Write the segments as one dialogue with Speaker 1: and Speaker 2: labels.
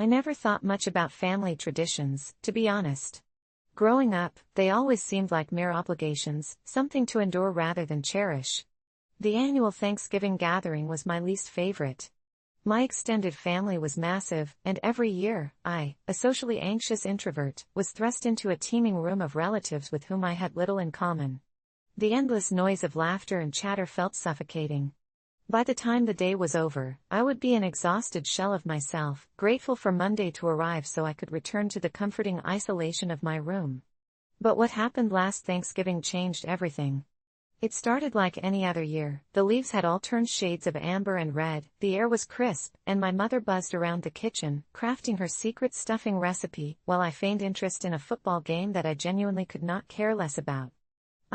Speaker 1: I never thought much about family traditions, to be honest. Growing up, they always seemed like mere obligations, something to endure rather than cherish. The annual Thanksgiving gathering was my least favorite. My extended family was massive, and every year, I, a socially anxious introvert, was thrust into a teeming room of relatives with whom I had little in common. The endless noise of laughter and chatter felt suffocating. By the time the day was over, I would be an exhausted shell of myself, grateful for Monday to arrive so I could return to the comforting isolation of my room. But what happened last Thanksgiving changed everything. It started like any other year. The leaves had all turned shades of amber and red, the air was crisp, and my mother buzzed around the kitchen, crafting her secret stuffing recipe, while I feigned interest in a football game that I genuinely could not care less about.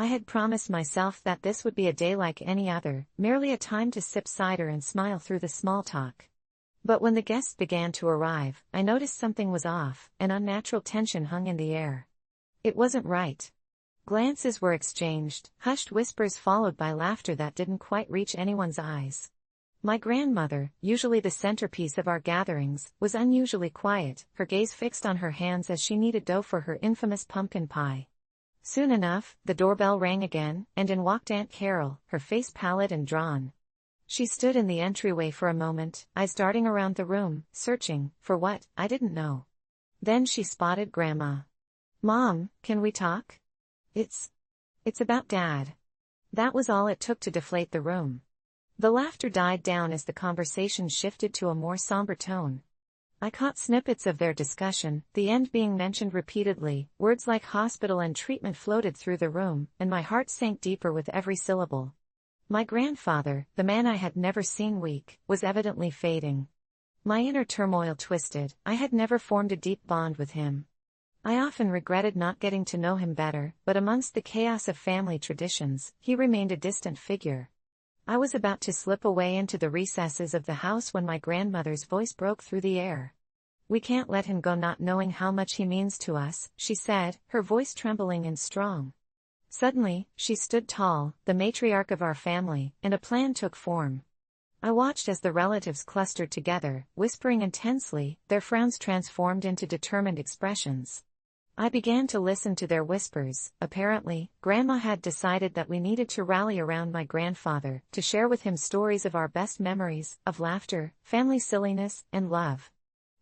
Speaker 1: I had promised myself that this would be a day like any other, merely a time to sip cider and smile through the small talk. But when the guests began to arrive, I noticed something was off, an unnatural tension hung in the air. It wasn't right. Glances were exchanged, hushed whispers followed by laughter that didn't quite reach anyone's eyes. My grandmother, usually the centerpiece of our gatherings, was unusually quiet, her gaze fixed on her hands as she kneaded dough for her infamous pumpkin pie. Soon enough, the doorbell rang again, and in walked Aunt Carol, her face pallid and drawn. She stood in the entryway for a moment, eyes darting around the room, searching for what, I didn't know. Then she spotted Grandma. "Mom, can we talk? It's about Dad." That was all it took to deflate the room. The laughter died down as the conversation shifted to a more somber tone. I caught snippets of their discussion, the end being mentioned repeatedly, words like hospital and treatment floated through the room, and my heart sank deeper with every syllable. My grandfather, the man I had never seen weak, was evidently fading. My inner turmoil twisted. I had never formed a deep bond with him. I often regretted not getting to know him better, but amongst the chaos of family traditions, he remained a distant figure. I was about to slip away into the recesses of the house when my grandmother's voice broke through the air. "We can't let him go not knowing how much he means to us," she said, her voice trembling and strong. Suddenly, she stood tall, the matriarch of our family, and a plan took form. I watched as the relatives clustered together, whispering intensely, their frowns transformed into determined expressions. I began to listen to their whispers. Apparently, Grandma had decided that we needed to rally around my grandfather, to share with him stories of our best memories, of laughter, family silliness, and love.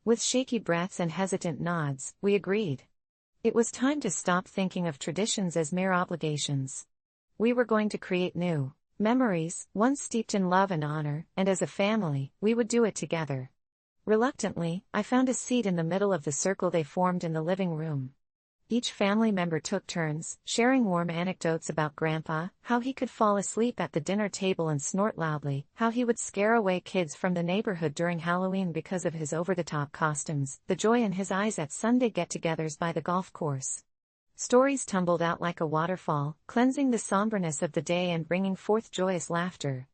Speaker 1: With shaky breaths and hesitant nods, we agreed. It was time to stop thinking of traditions as mere obligations. We were going to create new memories, ones steeped in love and honor, and as a family, we would do it together. Reluctantly, I found a seat in the middle of the circle they formed in the living room. Each family member took turns, sharing warm anecdotes about Grandpa, how he could fall asleep at the dinner table and snort loudly, how he would scare away kids from the neighborhood during Halloween because of his over-the-top costumes, the joy in his eyes at Sunday get-togethers by the golf course. Stories tumbled out like a waterfall, cleansing the somberness of the day and bringing forth joyous laughter.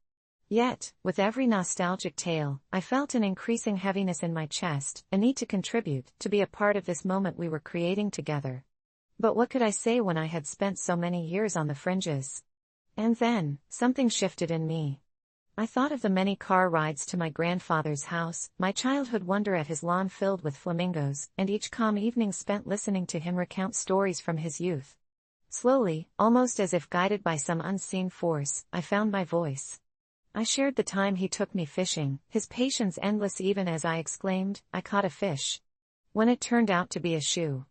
Speaker 1: Yet, with every nostalgic tale, I felt an increasing heaviness in my chest, a need to contribute, to be a part of this moment we were creating together. But what could I say when I had spent so many years on the fringes? And then, something shifted in me. I thought of the many car rides to my grandfather's house, my childhood wonder at his lawn filled with flamingos, and each calm evening spent listening to him recount stories from his youth. Slowly, almost as if guided by some unseen force, I found my voice. I shared the time he took me fishing, his patience endless even as I exclaimed, "I caught a fish," when it turned out to be a shoe.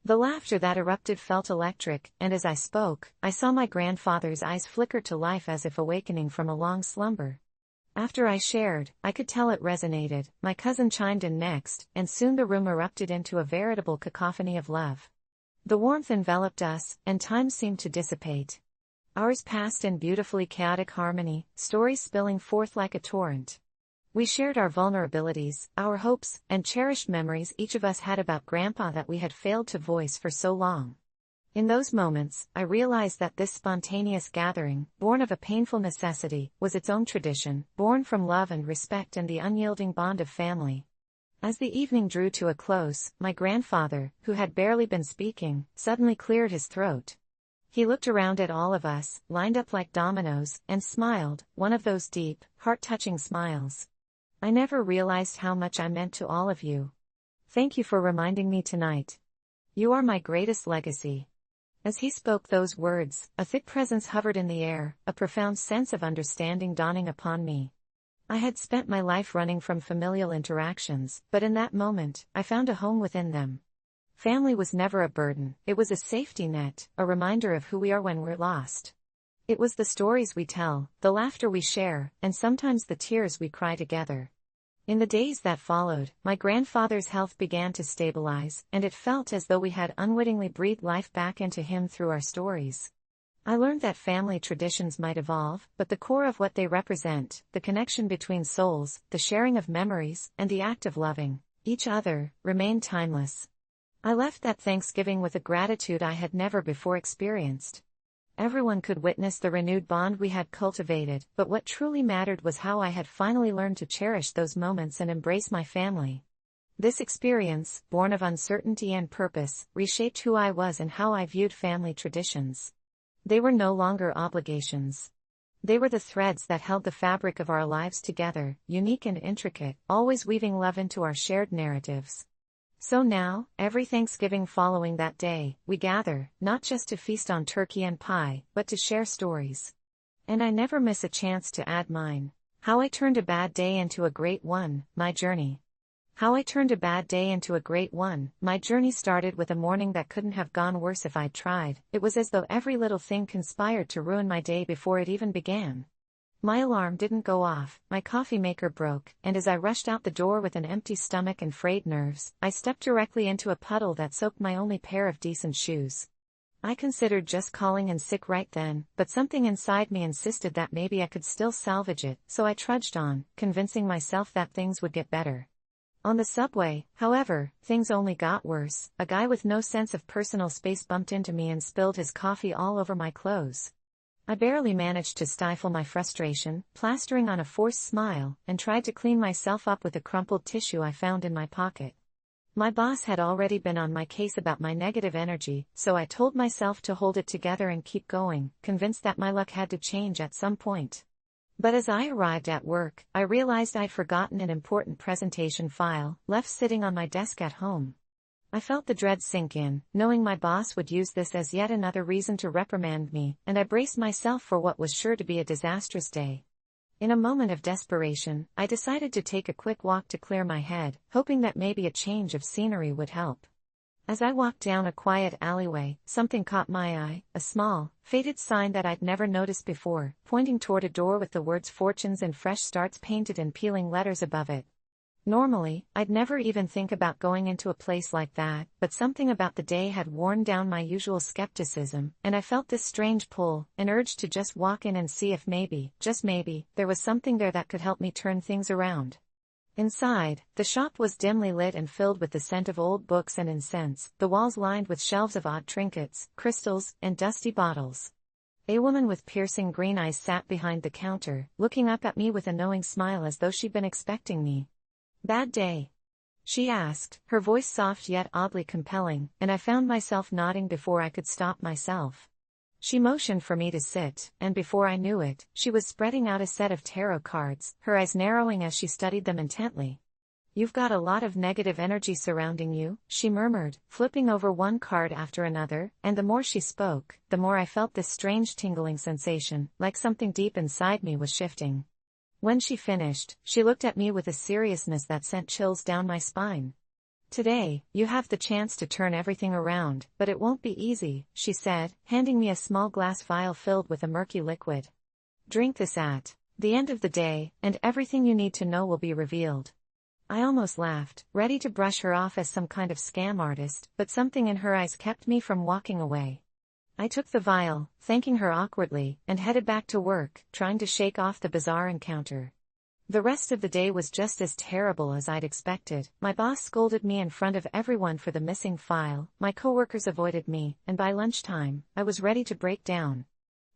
Speaker 1: The laughter that erupted felt electric, and as I spoke, I saw my grandfather's eyes flicker to life as if awakening from a long slumber. After I shared, I could tell it resonated. My cousin chimed in next, and soon the room erupted into a veritable cacophony of love. The warmth enveloped us, and time seemed to dissipate. Hours passed in beautifully chaotic harmony, stories spilling forth like a torrent. We shared our vulnerabilities, our hopes, and cherished memories each of us had about Grandpa that we had failed to voice for so long. In those moments, I realized that this spontaneous gathering, born of a painful necessity, was its own tradition, born from love and respect and the unyielding bond of family. As the evening drew to a close, my grandfather, who had barely been speaking, suddenly cleared his throat. He looked around at all of us, lined up like dominoes, and smiled, one of those deep, heart-touching smiles. "I never realized how much I meant to all of you. Thank you for reminding me tonight. You are my greatest legacy." As he spoke those words, a thick presence hovered in the air, a profound sense of understanding dawning upon me. I had spent my life running from familial interactions, but in that moment, I found a home within them. Family was never a burden, it was a safety net, a reminder of who we are when we're lost. It was the stories we tell, the laughter we share, and sometimes the tears we cry together. In the days that followed, my grandfather's health began to stabilize, and it felt as though we had unwittingly breathed life back into him through our stories. I learned that family traditions might evolve, but the core of what they represent, the connection between souls, the sharing of memories, and the act of loving each other, remained timeless. I left that Thanksgiving with a gratitude I had never before experienced. Everyone could witness the renewed bond we had cultivated, but what truly mattered was how I had finally learned to cherish those moments and embrace my family. This experience, born of uncertainty and purpose, reshaped who I was and how I viewed family traditions. They were no longer obligations. They were the threads that held the fabric of our lives together, unique and intricate, always weaving love into our shared narratives. So now, every Thanksgiving following that day, we gather, not just to feast on turkey and pie, but to share stories. And I never miss a chance to add mine. How I turned a bad day into a great one, my journey. How I turned a bad day into a great one, my journey started with a morning that couldn't have gone worse if I'd tried. It was as though every little thing conspired to ruin my day before it even began. My alarm didn't go off, my coffee maker broke, and as I rushed out the door with an empty stomach and frayed nerves, I stepped directly into a puddle that soaked my only pair of decent shoes. I considered just calling in sick right then, but something inside me insisted that maybe I could still salvage it, so I trudged on, convincing myself that things would get better. On the subway, however, things only got worse. A guy with no sense of personal space bumped into me and spilled his coffee all over my clothes. I barely managed to stifle my frustration, plastering on a forced smile, and tried to clean myself up with a crumpled tissue I found in my pocket. My boss had already been on my case about my negative energy, so I told myself to hold it together and keep going, convinced that my luck had to change at some point. But as I arrived at work, I realized I'd forgotten an important presentation file, left sitting on my desk at home. I felt the dread sink in, knowing my boss would use this as yet another reason to reprimand me, and I braced myself for what was sure to be a disastrous day. In a moment of desperation, I decided to take a quick walk to clear my head, hoping that maybe a change of scenery would help. As I walked down a quiet alleyway, something caught my eye, a small, faded sign that I'd never noticed before, pointing toward a door with the words "Fortunes and Fresh Starts" painted in peeling letters above it. Normally, I'd never even think about going into a place like that, but something about the day had worn down my usual skepticism, and I felt this strange pull, an urge to just walk in and see if maybe, just maybe, there was something there that could help me turn things around. Inside, the shop was dimly lit and filled with the scent of old books and incense, the walls lined with shelves of odd trinkets, crystals, and dusty bottles. A woman with piercing green eyes sat behind the counter, looking up at me with a knowing smile as though she'd been expecting me. "Bad day?" she asked, her voice soft yet oddly compelling, and I found myself nodding before I could stop myself. She motioned for me to sit, and before I knew it, she was spreading out a set of tarot cards, her eyes narrowing as she studied them intently. "You've got a lot of negative energy surrounding you," she murmured, flipping over one card after another, and the more she spoke, the more I felt this strange tingling sensation, like something deep inside me was shifting. When she finished, she looked at me with a seriousness that sent chills down my spine. "Today, you have the chance to turn everything around, but it won't be easy," she said, handing me a small glass vial filled with a murky liquid. "Drink this at the end of the day, and everything you need to know will be revealed." I almost laughed, ready to brush her off as some kind of scam artist, but something in her eyes kept me from walking away. I took the vial, thanking her awkwardly, and headed back to work, trying to shake off the bizarre encounter. The rest of the day was just as terrible as I'd expected. My boss scolded me in front of everyone for the missing file, my coworkers avoided me, and by lunchtime, I was ready to break down.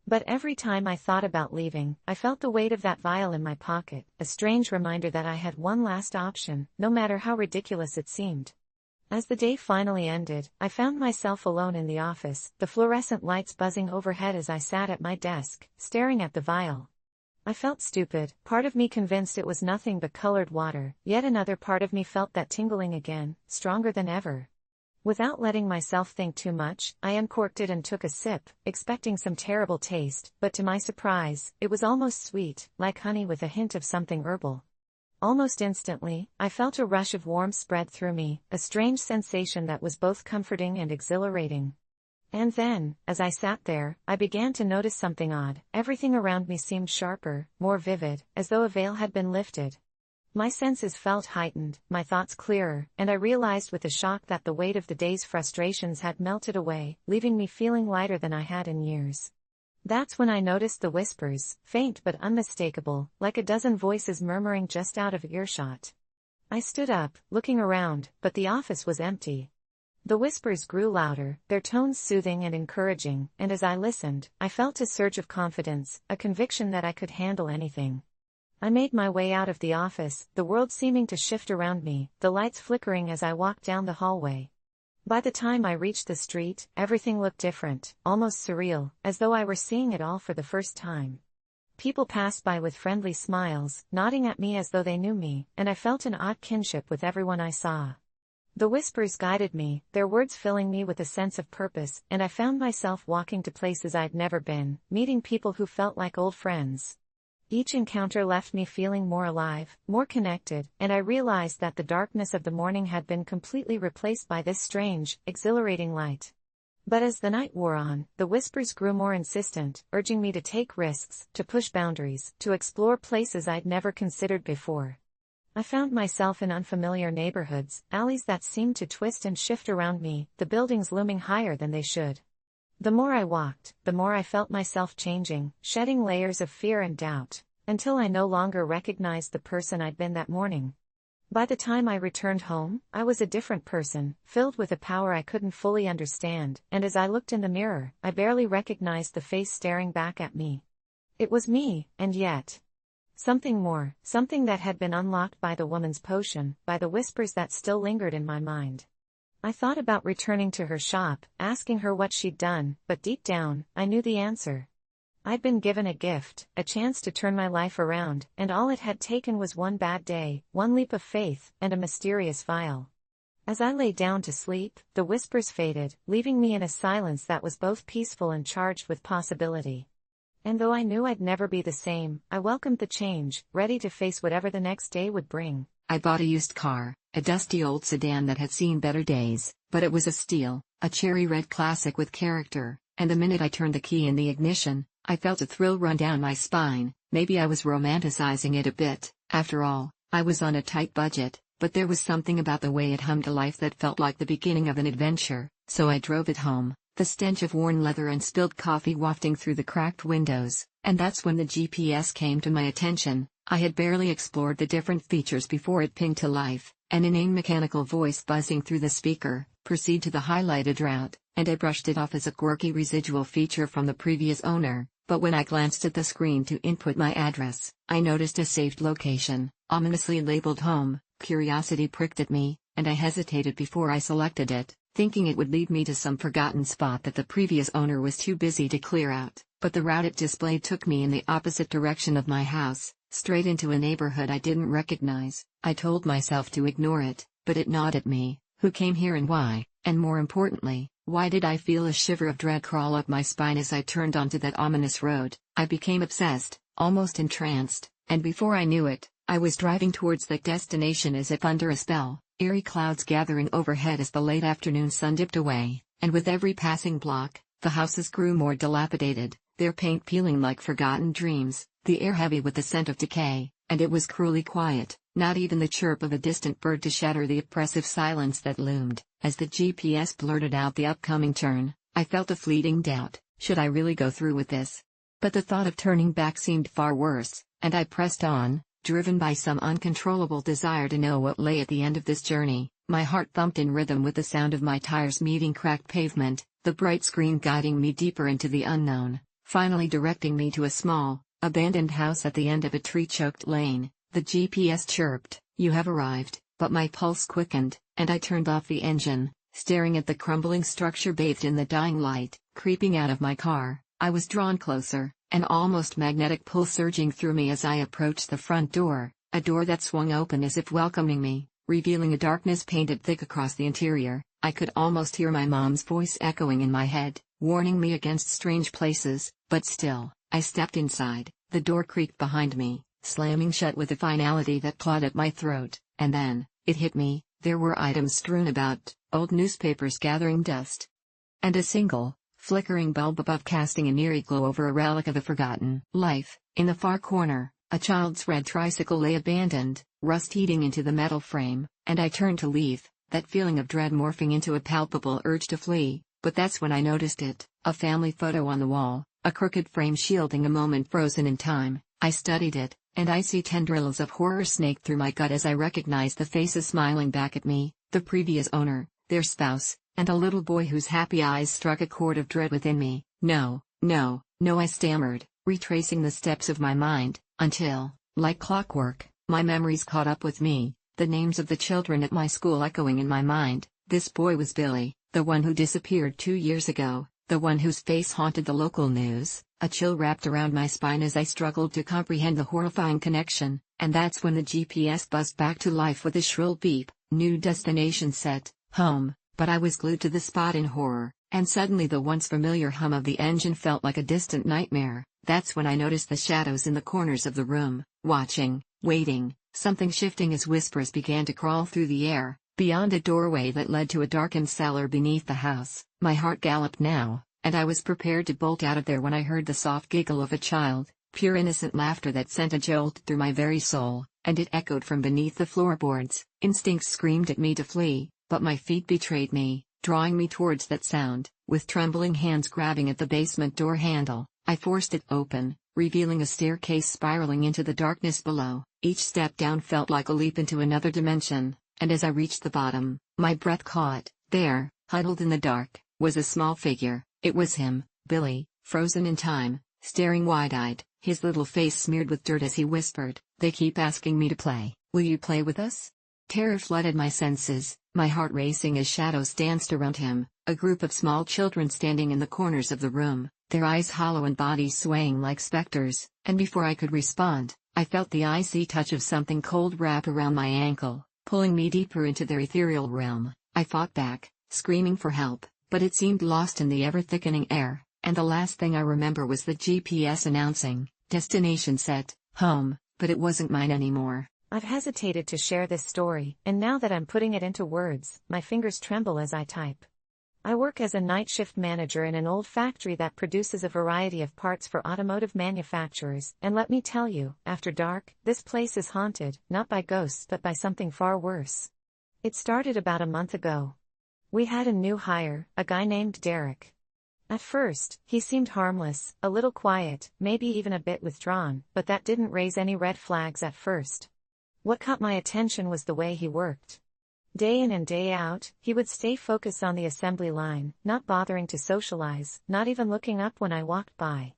Speaker 1: But every time I thought about leaving, I felt the weight of that vial in my pocket, a strange reminder that I had one last option, no matter how ridiculous it seemed. As the day finally ended, I found myself alone in the office, the fluorescent lights buzzing overhead as I sat at my desk, staring at the vial. I felt stupid, part of me convinced it was nothing but colored water, yet another part of me felt that tingling again, stronger than ever. Without letting myself think too much, I uncorked it and took a sip, expecting some terrible taste, but to my surprise, it was almost sweet, like honey with a hint of something herbal. Almost instantly, I felt a rush of warmth spread through me, a strange sensation that was both comforting and exhilarating. And then, as I sat there, I began to notice something odd. Everything around me seemed sharper, more vivid, as though a veil had been lifted. My senses felt heightened, my thoughts clearer, and I realized with a shock that the weight of the day's frustrations had melted away, leaving me feeling lighter than I had in years. That's when I noticed the whispers, faint but unmistakable, like a dozen voices murmuring just out of earshot. I stood up, looking around, but the office was empty. The whispers grew louder, their tones soothing and encouraging, and as I listened, I felt a surge of confidence, a conviction that I could handle anything. I made my way out of the office, the world seeming to shift around me, the lights flickering as I walked down the hallway. By the time I reached the street, everything looked different, almost surreal, as though I were seeing it all for the first time. People passed by with friendly smiles, nodding at me as though they knew me, and I felt an odd kinship with everyone I saw. The whispers guided me, their words filling me with a sense of purpose, and I found myself walking to places I'd never been, meeting people who felt like old friends. Each encounter left me feeling more alive, more connected, and I realized that the darkness of the morning had been completely replaced by this strange, exhilarating light. But as the night wore on, the whispers grew more insistent, urging me to take risks, to push boundaries, to explore places I'd never considered before. I found myself in unfamiliar neighborhoods, alleys that seemed to twist and shift around me, the buildings looming higher than they should. The more I walked, the more I felt myself changing, shedding layers of fear and doubt, until I no longer recognized the person I'd been that morning. By the time I returned home, I was a different person, filled with a power I couldn't fully understand, and as I looked in the mirror, I barely recognized the face staring back at me. It was me, and yet something more, something that had been unlocked by the woman's potion, by the whispers that still lingered in my mind. I thought about returning to her shop, asking her what she'd done, but deep down, I knew the answer. I'd been given a gift, a chance to turn my life around, and all it had taken was one bad day, one leap of faith, and a mysterious vial. As I lay down to sleep, the whispers faded, leaving me in a silence that was both peaceful and charged with possibility. And though I knew I'd never be the same, I welcomed the change, ready to face whatever the next day would bring.
Speaker 2: I bought a used car, a dusty old sedan that had seen better days, but it was a steal, a cherry red classic with character, and the minute I turned the key in the ignition, I felt a thrill run down my spine. Maybe I was romanticizing it a bit, after all, I was on a tight budget, but there was something about the way it hummed a life that felt like the beginning of an adventure, so I drove it home, the stench of worn leather and spilled coffee wafting through the cracked windows, and that's when the GPS came to my attention. I had barely explored the different features before it pinged to life, an inane mechanical voice buzzing through the speaker, proceed to the highlighted route, and I brushed it off as a quirky residual feature from the previous owner, but when I glanced at the screen to input my address, I noticed a saved location, ominously labeled home. Curiosity pricked at me, and I hesitated before I selected it, thinking it would lead me to some forgotten spot that the previous owner was too busy to clear out, but the route it displayed took me in the opposite direction of my house, straight into a neighborhood I didn't recognize. I told myself to ignore it, but it gnawed at me. Who came here and why, and more importantly, why did I feel a shiver of dread crawl up my spine as I turned onto that ominous road? I became obsessed, almost entranced, and before I knew it, I was driving towards that destination as if under a spell, eerie clouds gathering overhead as the late afternoon sun dipped away, and with every passing block, the houses grew more dilapidated, their paint peeling like forgotten dreams, the air heavy with the scent of decay, and it was cruelly quiet, not even the chirp of a distant bird to shatter the oppressive silence that loomed. As the GPS blurted out the upcoming turn, I felt a fleeting doubt, should I really go through with this? But the thought of turning back seemed far worse, and I pressed on, driven by some uncontrollable desire to know what lay at the end of this journey. My heart thumped in rhythm with the sound of my tires meeting cracked pavement, the bright screen guiding me deeper into the unknown, finally directing me to a small, abandoned house at the end of a tree-choked lane. The GPS chirped, "You have arrived," but my pulse quickened, and I turned off the engine, staring at the crumbling structure bathed in the dying light. Creeping out of my car, I was drawn closer, an almost magnetic pull surging through me as I approached the front door, a door that swung open as if welcoming me, revealing a darkness painted thick across the interior. I could almost hear my mom's voice echoing in my head, warning me against strange places, but still, I stepped inside. The door creaked behind me, slamming shut with a finality that clawed at my throat, and then, it hit me, there were items strewn about, old newspapers gathering dust, and a single, flickering bulb above casting an eerie glow over a relic of a forgotten life. In the far corner, a child's red tricycle lay abandoned, rust eating into the metal frame, and I turned to leave, that feeling of dread morphing into a palpable urge to flee. But that's when I noticed it, a family photo on the wall, a crooked frame shielding a moment frozen in time. I studied it, and icy tendrils of horror snaked through my gut as I recognized the faces smiling back at me, the previous owner, their spouse, and a little boy whose happy eyes struck a chord of dread within me. No, no, no, I stammered, retracing the steps of my mind, until, like clockwork, my memories caught up with me, the names of the children at my school echoing in my mind. This boy was Billy, the one who disappeared 2 years ago, the one whose face haunted the local news. A chill wrapped around my spine as I struggled to comprehend the horrifying connection, and that's when the GPS buzzed back to life with a shrill beep. New destination set, home. But I was glued to the spot in horror, and suddenly the once familiar hum of the engine felt like a distant nightmare. That's when I noticed the shadows in the corners of the room, watching, waiting, something shifting as whispers began to crawl through the air. Beyond a doorway that led to a darkened cellar beneath the house, my heart galloped now, and I was prepared to bolt out of there when I heard the soft giggle of a child, pure innocent laughter that sent a jolt through my very soul, and it echoed from beneath the floorboards. Instincts screamed at me to flee, but my feet betrayed me, drawing me towards that sound. With trembling hands grabbing at the basement door handle, I forced it open, revealing a staircase spiraling into the darkness below. Each step down felt like a leap into another dimension. And as I reached the bottom, my breath caught. There, huddled in the dark, was a small figure. It was him, Billy, frozen in time, staring wide-eyed, his little face smeared with dirt as he whispered, "They keep asking me to play. Will you play with us?" Terror flooded my senses, my heart racing as shadows danced around him, a group of small children standing in the corners of the room, their eyes hollow and bodies swaying like specters, and before I could respond, I felt the icy touch of something cold wrap around my ankle, pulling me deeper into their ethereal realm. I fought back, screaming for help, but it seemed lost in the ever-thickening air, and the last thing I remember was the GPS announcing, "Destination set, home," but it wasn't mine anymore.
Speaker 1: I've hesitated to share this story, and now that I'm putting it into words, my fingers tremble as I type. I work as a night shift manager in an old factory that produces a variety of parts for automotive manufacturers, and let me tell you, after dark, this place is haunted, not by ghosts but by something far worse. It started about a month ago. We had a new hire, a guy named Derek. At first, he seemed harmless, a little quiet, maybe even a bit withdrawn, but that didn't raise any red flags at first. What caught my attention was the way he worked. Day in and day out, he would stay focused on the assembly line, not bothering to socialize, not even looking up when I walked by.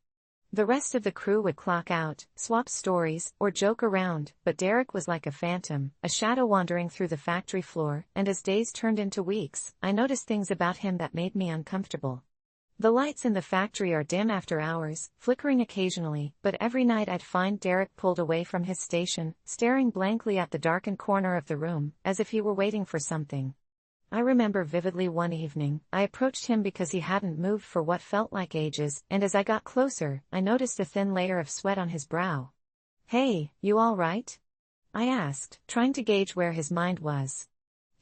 Speaker 1: The rest of the crew would clock out, swap stories, or joke around, but Derek was like a phantom, a shadow wandering through the factory floor, and as days turned into weeks, I noticed things about him that made me uncomfortable. The lights in the factory are dim after hours, flickering occasionally, but every night I'd find Derek pulled away from his station, staring blankly at the darkened corner of the room, as if he were waiting for something. I remember vividly one evening, I approached him because he hadn't moved for what felt like ages, and as I got closer, I noticed a thin layer of sweat on his brow. "Hey, you all right?" I asked, trying to gauge where his mind was.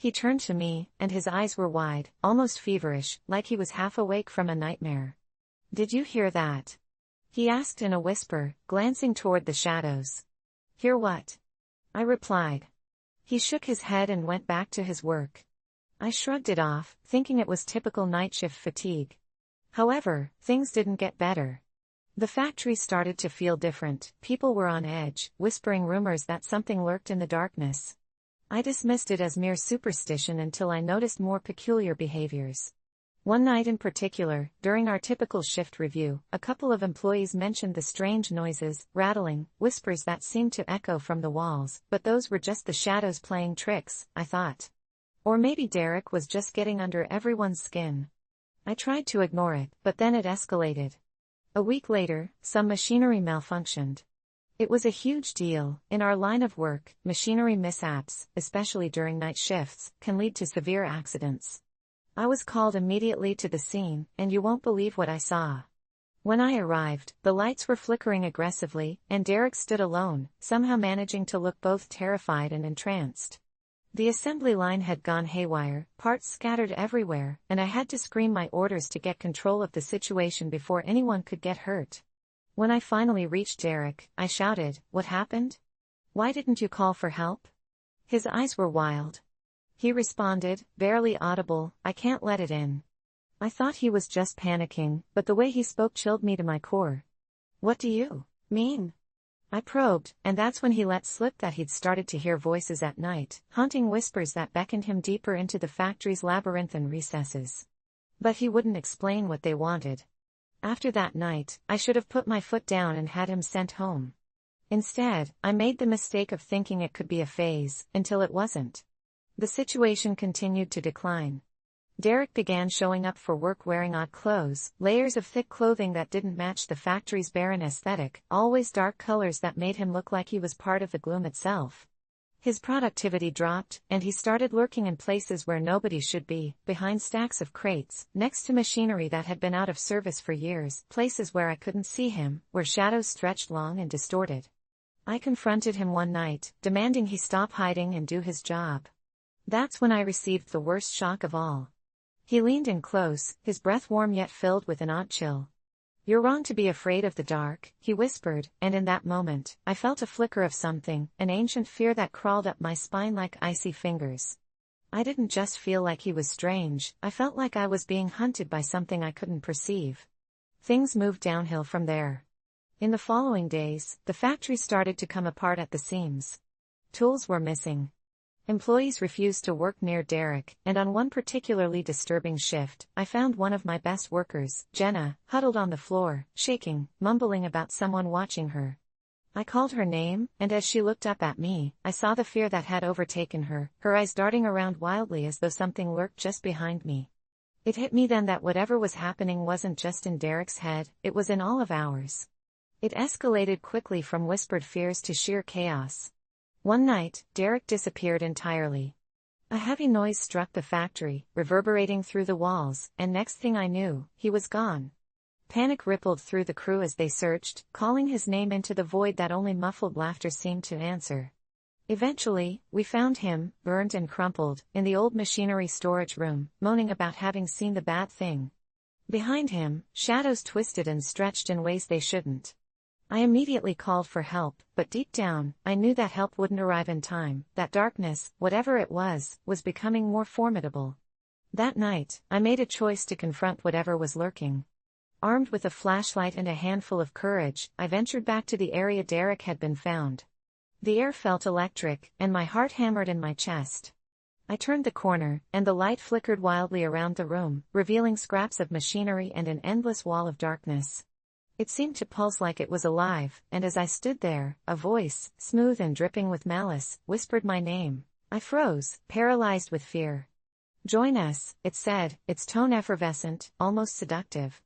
Speaker 1: He turned to me, and his eyes were wide, almost feverish, like he was half awake from a nightmare. "Did you hear that?" he asked in a whisper, glancing toward the shadows. "Hear what?" I replied. He shook his head and went back to his work. I shrugged it off, thinking it was typical night shift fatigue. However, things didn't get better. The factory started to feel different. People were on edge, whispering rumors that something lurked in the darkness. I dismissed it as mere superstition until I noticed more peculiar behaviors. One night in particular, during our typical shift review, a couple of employees mentioned the strange noises, rattling, whispers that seemed to echo from the walls, but those were just the shadows playing tricks, I thought. Or maybe Derek was just getting under everyone's skin. I tried to ignore it, but then it escalated. A week later, some machinery malfunctioned. It was a huge deal. In our line of work, machinery mishaps, especially during night shifts, can lead to severe accidents. I was called immediately to the scene, and you won't believe what I saw. When I arrived, the lights were flickering aggressively, and Derek stood alone, somehow managing to look both terrified and entranced. The assembly line had gone haywire, parts scattered everywhere, and I had to scream my orders to get control of the situation before anyone could get hurt. When I finally reached Derek, I shouted, "What happened? Why didn't you call for help?" His eyes were wild. He responded, barely audible, "I can't let it in." I thought he was just panicking, but the way he spoke chilled me to my core. "What do you mean?" I probed, and that's when he let slip that he'd started to hear voices at night, haunting whispers that beckoned him deeper into the factory's labyrinthine recesses. But he wouldn't explain what they wanted. After that night, I should have put my foot down and had him sent home. Instead, I made the mistake of thinking it could be a phase, until it wasn't. The situation continued to decline. Derek began showing up for work wearing odd clothes, layers of thick clothing that didn't match the factory's barren aesthetic, always dark colors that made him look like he was part of the gloom itself. His productivity dropped, and he started lurking in places where nobody should be, behind stacks of crates, next to machinery that had been out of service for years, places where I couldn't see him, where shadows stretched long and distorted. I confronted him one night, demanding he stop hiding and do his job. That's when I received the worst shock of all. He leaned in close, his breath warm yet filled with an odd chill. "You're wrong to be afraid of the dark," he whispered, and in that moment, I felt a flicker of something, an ancient fear that crawled up my spine like icy fingers. I didn't just feel like he was strange, I felt like I was being hunted by something I couldn't perceive. Things moved downhill from there. In the following days, the factory started to come apart at the seams. Tools were missing. Employees refused to work near Derek, and on one particularly disturbing shift, I found one of my best workers, Jenna, huddled on the floor, shaking, mumbling about someone watching her. I called her name, and as she looked up at me, I saw the fear that had overtaken her, her eyes darting around wildly as though something lurked just behind me. It hit me then that whatever was happening wasn't just in Derek's head, it was in all of ours. It escalated quickly from whispered fears to sheer chaos. One night, Derek disappeared entirely. A heavy noise struck the factory, reverberating through the walls, and next thing I knew, he was gone. Panic rippled through the crew as they searched, calling his name into the void that only muffled laughter seemed to answer. Eventually, we found him, burned and crumpled, in the old machinery storage room, moaning about having seen the bad thing. Behind him, shadows twisted and stretched in ways they shouldn't. I immediately called for help, but deep down, I knew that help wouldn't arrive in time, that darkness, whatever it was becoming more formidable. That night, I made a choice to confront whatever was lurking. Armed with a flashlight and a handful of courage, I ventured back to the area Derek had been found. The air felt electric, and my heart hammered in my chest. I turned the corner, and the light flickered wildly around the room, revealing scraps of machinery and an endless wall of darkness. It seemed to pulse like it was alive, and as I stood there, a voice, smooth and dripping with malice, whispered my name. I froze, paralyzed with fear. "Join us," it said, its tone effervescent, almost seductive.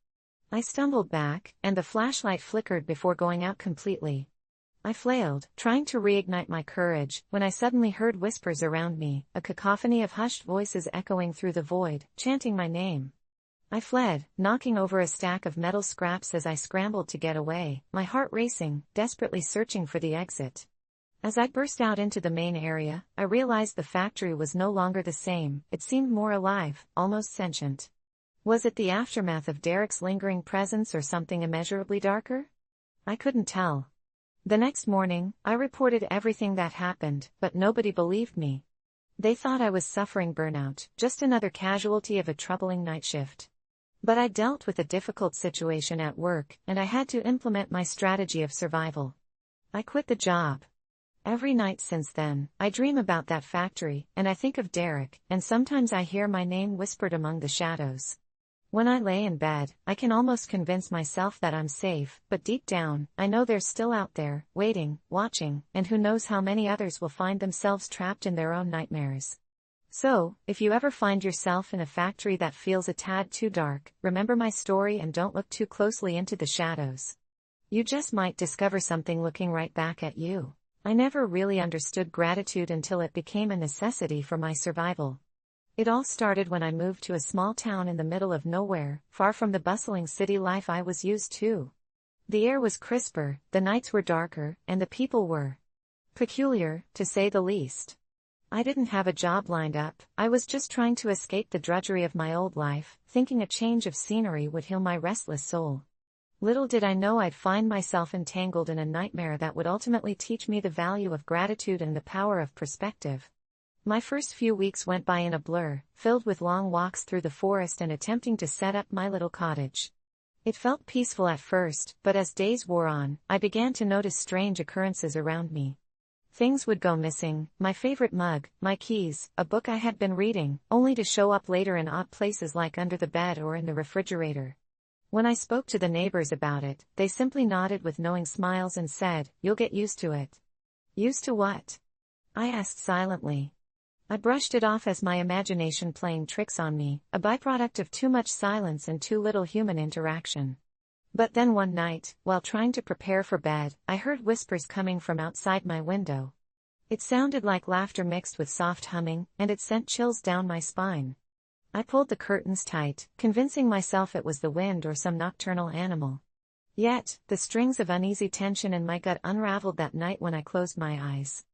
Speaker 1: I stumbled back, and the flashlight flickered before going out completely. I flailed, trying to reignite my courage, when I suddenly heard whispers around me, a cacophony of hushed voices echoing through the void, chanting my name. I fled, knocking over a stack of metal scraps as I scrambled to get away, my heart racing, desperately searching for the exit. As I burst out into the main area, I realized the factory was no longer the same, it seemed more alive, almost sentient. Was it the aftermath of Derek's lingering presence or something immeasurably darker? I couldn't tell. The next morning, I reported everything that happened, but nobody believed me. They thought I was suffering burnout, just another casualty of a troubling night shift. But I dealt with a difficult situation at work, and I had to implement my strategy of survival. I quit the job. Every night since then, I dream about that factory, and I think of Derek, and sometimes I hear my name whispered among the shadows. When I lay in bed, I can almost convince myself that I'm safe, but deep down, I know they're still out there, waiting, watching, and who knows how many others will find themselves trapped in their own nightmares. So, if you ever find yourself in a factory that feels a tad too dark, remember my story and don't look too closely into the shadows. You just might discover something looking right back at you. I never really understood gratitude until it became a necessity for my survival. It all started when I moved to a small town in the middle of nowhere, far from the bustling city life I was used to. The air was crisper, the nights were darker, and the people were peculiar, to say the least. I didn't have a job lined up, I was just trying to escape the drudgery of my old life, thinking a change of scenery would heal my restless soul. Little did I know I'd find myself entangled in a nightmare that would ultimately teach me the value of gratitude and the power of perspective. My first few weeks went by in a blur, filled with long walks through the forest and attempting to set up my little cottage. It felt peaceful at first, but as days wore on, I began to notice strange occurrences around me. Things would go missing, my favorite mug, my keys, a book I had been reading, only to show up later in odd places like under the bed or in the refrigerator. When I spoke to the neighbors about it, they simply nodded with knowing smiles and said, "You'll get used to it." Used to what? I asked silently. I brushed it off as my imagination playing tricks on me, a byproduct of too much silence and too little human interaction. But then one night, while trying to prepare for bed, I heard whispers coming from outside my window. It sounded like laughter mixed with soft humming, and it sent chills down my spine. I pulled the curtains tight, convincing myself it was the wind or some nocturnal animal. Yet, the strings of uneasy tension in my gut unraveled that night when I closed my eyes.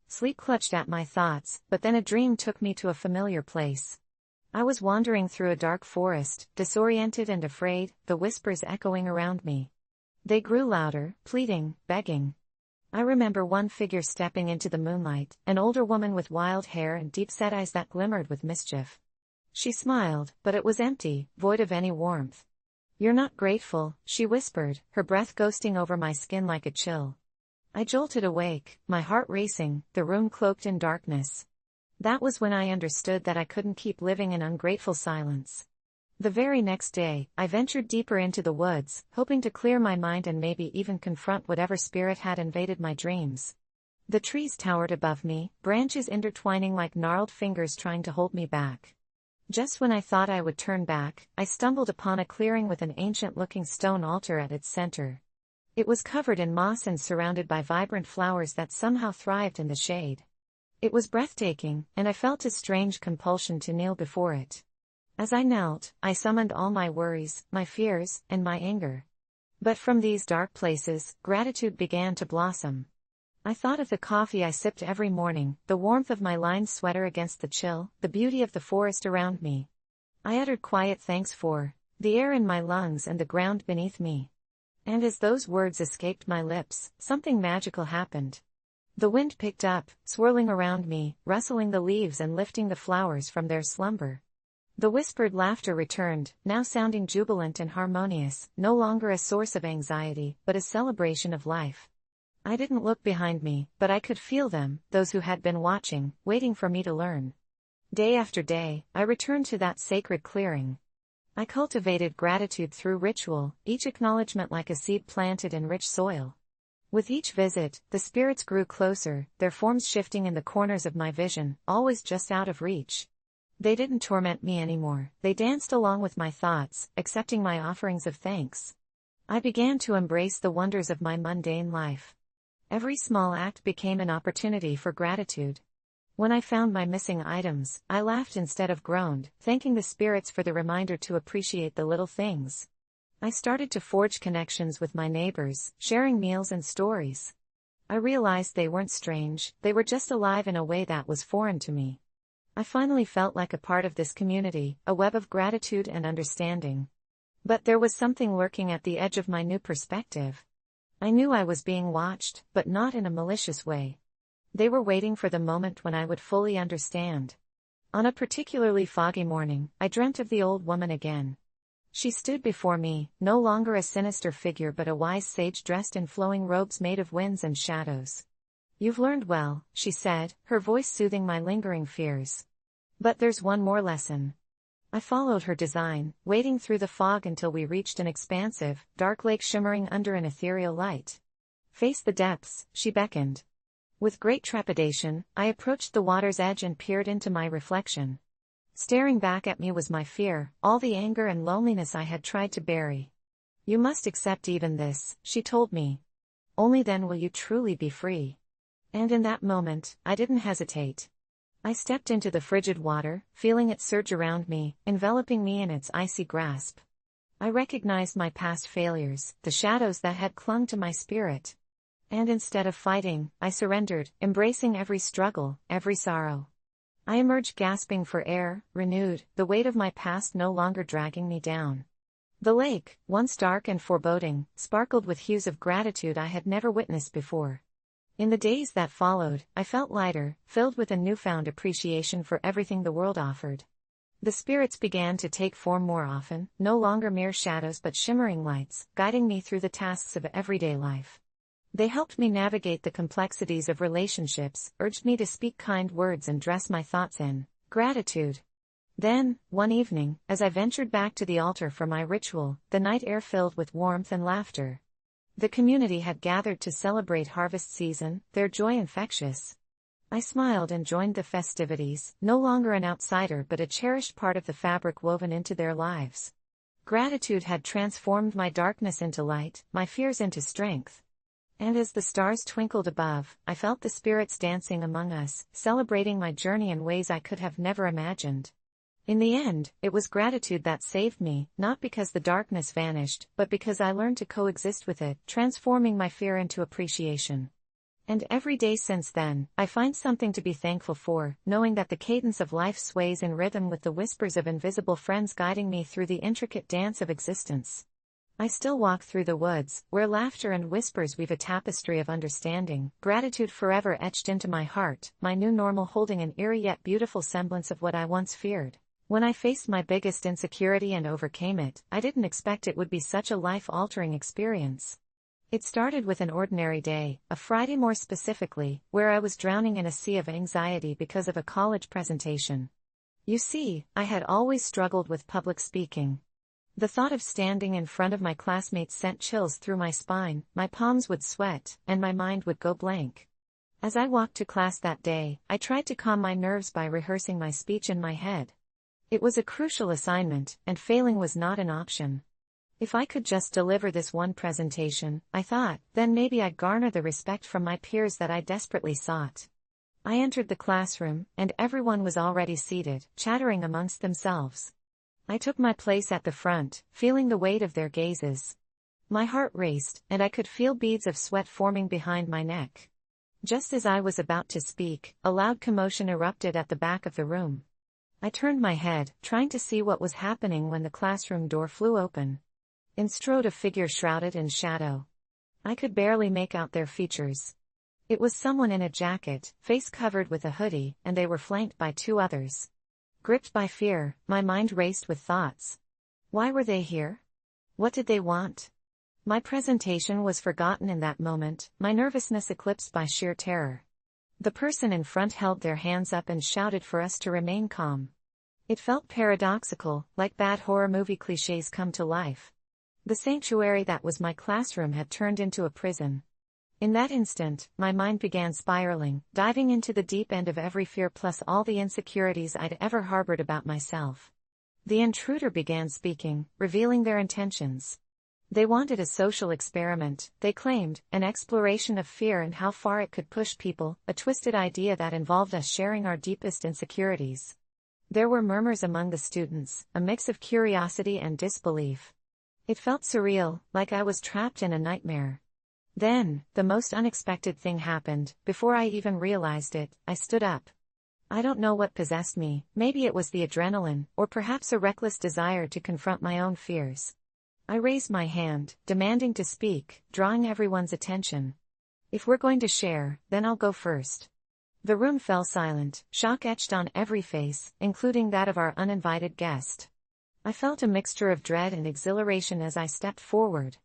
Speaker 1: Sleep clutched at my thoughts, but then a dream took me to a familiar place. I was wandering through a dark forest, disoriented and afraid, the whispers echoing around me. They grew louder, pleading, begging. I remember one figure stepping into the moonlight, an older woman with wild hair and deep-set eyes that glimmered with mischief. She smiled, but it was empty, void of any warmth. "You're not grateful," she whispered, her breath ghosting over my skin like a chill. I jolted awake, my heart racing, the room cloaked in darkness. That was when I understood that I couldn't keep living in ungrateful silence. The very next day, I ventured deeper into the woods, hoping to clear my mind and maybe even confront whatever spirit had invaded my dreams. The trees towered above me, branches intertwining like gnarled fingers trying to hold me back. Just when I thought I would turn back, I stumbled upon a clearing with an ancient-looking stone altar at its center. It was covered in moss and surrounded by vibrant flowers that somehow thrived in the shade. It was breathtaking, and I felt a strange compulsion to kneel before it. As I knelt, I summoned all my worries, my fears, and my anger. But from these dark places, gratitude began to blossom. I thought of the coffee I sipped every morning, the warmth of my lined sweater against the chill, the beauty of the forest around me. I uttered quiet thanks for the air in my lungs and the ground beneath me. And as those words escaped my lips, something magical happened. The wind picked up, swirling around me, rustling the leaves and lifting the flowers from their slumber. The whispered laughter returned, now sounding jubilant and harmonious, no longer a source of anxiety, but a celebration of life. I didn't look behind me, but I could feel them, those who had been watching, waiting for me to learn. Day after day, I returned to that sacred clearing. I cultivated gratitude through ritual, each acknowledgement like a seed planted in rich soil. With each visit, the spirits grew closer, their forms shifting in the corners of my vision, always just out of reach. They didn't torment me anymore, they danced along with my thoughts, accepting my offerings of thanks. I began to embrace the wonders of my mundane life. Every small act became an opportunity for gratitude. When I found my missing items, I laughed instead of groaned, thanking the spirits for the reminder to appreciate the little things. I started to forge connections with my neighbors, sharing meals and stories. I realized they weren't strange, they were just alive in a way that was foreign to me. I finally felt like a part of this community, a web of gratitude and understanding. But there was something lurking at the edge of my new perspective. I knew I was being watched, but not in a malicious way. They were waiting for the moment when I would fully understand. On a particularly foggy morning, I dreamt of the old woman again. She stood before me, no longer a sinister figure but a wise sage dressed in flowing robes made of winds and shadows. "You've learned well," she said, her voice soothing my lingering fears. "But there's one more lesson." I followed her design, wading through the fog until we reached an expansive, dark lake shimmering under an ethereal light. "Face the depths," she beckoned. With great trepidation, I approached the water's edge and peered into my reflection. Staring back at me was my fear, all the anger and loneliness I had tried to bury. "You must accept even this," she told me. "Only then will you truly be free." And in that moment, I didn't hesitate. I stepped into the frigid water, feeling it surge around me, enveloping me in its icy grasp. I recognized my past failures, the shadows that had clung to my spirit. And instead of fighting, I surrendered, embracing every struggle, every sorrow. I emerged gasping for air, renewed, the weight of my past no longer dragging me down. The lake, once dark and foreboding, sparkled with hues of gratitude I had never witnessed before. In the days that followed, I felt lighter, filled with a newfound appreciation for everything the world offered. The spirits began to take form more often, no longer mere shadows but shimmering lights, guiding me through the tasks of everyday life. They helped me navigate the complexities of relationships, urged me to speak kind words and dress my thoughts in gratitude. Then, one evening, as I ventured back to the altar for my ritual, the night air filled with warmth and laughter. The community had gathered to celebrate harvest season, their joy infectious. I smiled and joined the festivities, no longer an outsider but a cherished part of the fabric woven into their lives. Gratitude had transformed my darkness into light, my fears into strength. And as the stars twinkled above, I felt the spirits dancing among us, celebrating my journey in ways I could have never imagined. In the end, it was gratitude that saved me, not because the darkness vanished, but because I learned to coexist with it, transforming my fear into appreciation. And every day since then, I find something to be thankful for, knowing that the cadence of life sways in rhythm with the whispers of invisible friends guiding me through the intricate dance of existence. I still walk through the woods, where laughter and whispers weave a tapestry of understanding, gratitude forever etched into my heart, my new normal holding an eerie yet beautiful semblance of what I once feared. When I faced my biggest insecurity and overcame it, I didn't expect it would be such a life-altering experience. It started with an ordinary day, a Friday more specifically, where I was drowning in a sea of anxiety because of a college presentation. You see, I had always struggled with public speaking. The thought of standing in front of my classmates sent chills through my spine, my palms would sweat, and my mind would go blank. As I walked to class that day, I tried to calm my nerves by rehearsing my speech in my head. It was a crucial assignment, and failing was not an option. If I could just deliver this one presentation, I thought, then maybe I'd garner the respect from my peers that I desperately sought. I entered the classroom, and everyone was already seated, chattering amongst themselves. I took my place at the front, feeling the weight of their gazes. My heart raced, and I could feel beads of sweat forming behind my neck. Just as I was about to speak, a loud commotion erupted at the back of the room. I turned my head, trying to see what was happening when the classroom door flew open. In strode a figure shrouded in shadow. I could barely make out their features. It was someone in a jacket, face covered with a hoodie, and they were flanked by two others. Gripped by fear, my mind raced with thoughts. Why were they here? What did they want? My presentation was forgotten in that moment, my nervousness eclipsed by sheer terror. The person in front held their hands up and shouted for us to remain calm. It felt paradoxical, like bad horror movie cliches come to life. The sanctuary that was my classroom had turned into a prison. In that instant, my mind began spiraling, diving into the deep end of every fear plus all the insecurities I'd ever harbored about myself. The intruder began speaking, revealing their intentions. They wanted a social experiment, they claimed, an exploration of fear and how far it could push people, a twisted idea that involved us sharing our deepest insecurities. There were murmurs among the students, a mix of curiosity and disbelief. It felt surreal, like I was trapped in a nightmare. Then, the most unexpected thing happened. Before I even realized it, I stood up. I don't know what possessed me, maybe it was the adrenaline, or perhaps a reckless desire to confront my own fears. I raised my hand, demanding to speak, drawing everyone's attention. If we're going to share, then I'll go first. The room fell silent, shock etched on every face, including that of our uninvited guest. I felt a mixture of dread and exhilaration as I stepped forward.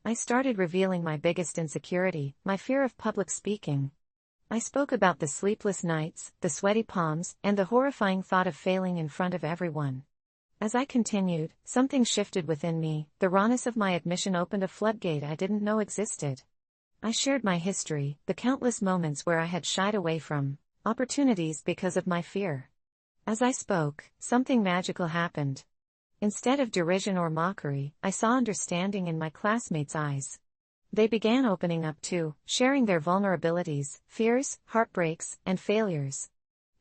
Speaker 1: I started revealing my biggest insecurity, my fear of public speaking. I spoke about the sleepless nights, the sweaty palms, and the horrifying thought of failing in front of everyone. As I continued, something shifted within me, the rawness of my admission opened a floodgate I didn't know existed. I shared my history, the countless moments where I had shied away from opportunities because of my fear. As I spoke, something magical happened. Instead of derision or mockery, I saw understanding in my classmates' eyes. They began opening up too, sharing their vulnerabilities, fears, heartbreaks, and failures.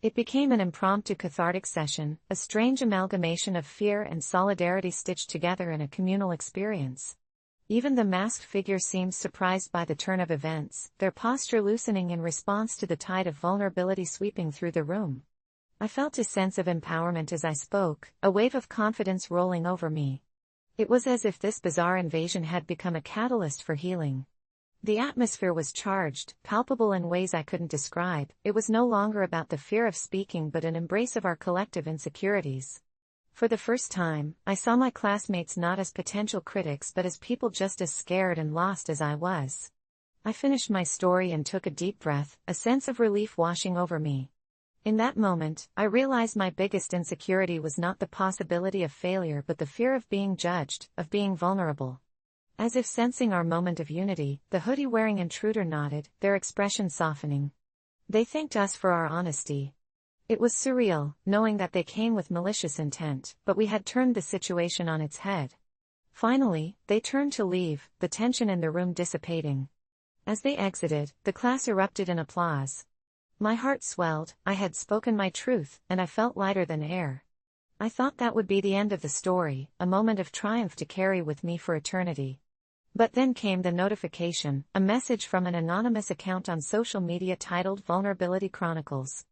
Speaker 1: It became an impromptu cathartic session, a strange amalgamation of fear and solidarity stitched together in a communal experience. Even the masked figure seemed surprised by the turn of events, their posture loosening in response to the tide of vulnerability sweeping through the room. I felt a sense of empowerment as I spoke, a wave of confidence rolling over me. It was as if this bizarre invasion had become a catalyst for healing. The atmosphere was charged, palpable in ways I couldn't describe. It was no longer about the fear of speaking but an embrace of our collective insecurities. For the first time, I saw my classmates not as potential critics but as people just as scared and lost as I was. I finished my story and took a deep breath, a sense of relief washing over me. In that moment, I realized my biggest insecurity was not the possibility of failure but the fear of being judged, of being vulnerable. As if sensing our moment of unity, the hoodie-wearing intruder nodded, their expression softening. They thanked us for our honesty. It was surreal, knowing that they came with malicious intent, but we had turned the situation on its head. Finally, they turned to leave, the tension in the room dissipating. As they exited, the class erupted in applause. My heart swelled, I had spoken my truth, and I felt lighter than air. I thought that would be the end of the story, a moment of triumph to carry with me for eternity. But then came the notification, a message from an anonymous account on social media titled Vulnerability Chronicles.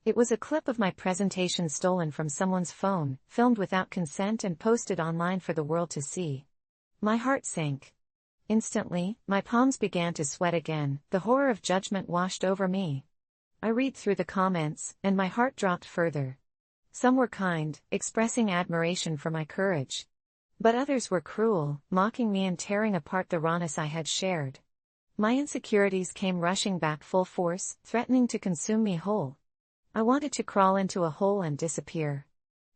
Speaker 1: It was a clip of my presentation stolen from someone's phone, filmed without consent and posted online for the world to see. My heart sank. Instantly, my palms began to sweat again, the horror of judgment washed over me. I read through the comments, and my heart dropped further. Some were kind, expressing admiration for my courage. But others were cruel, mocking me and tearing apart the rawness I had shared. My insecurities came rushing back full force, threatening to consume me whole. I wanted to crawl into a hole and disappear.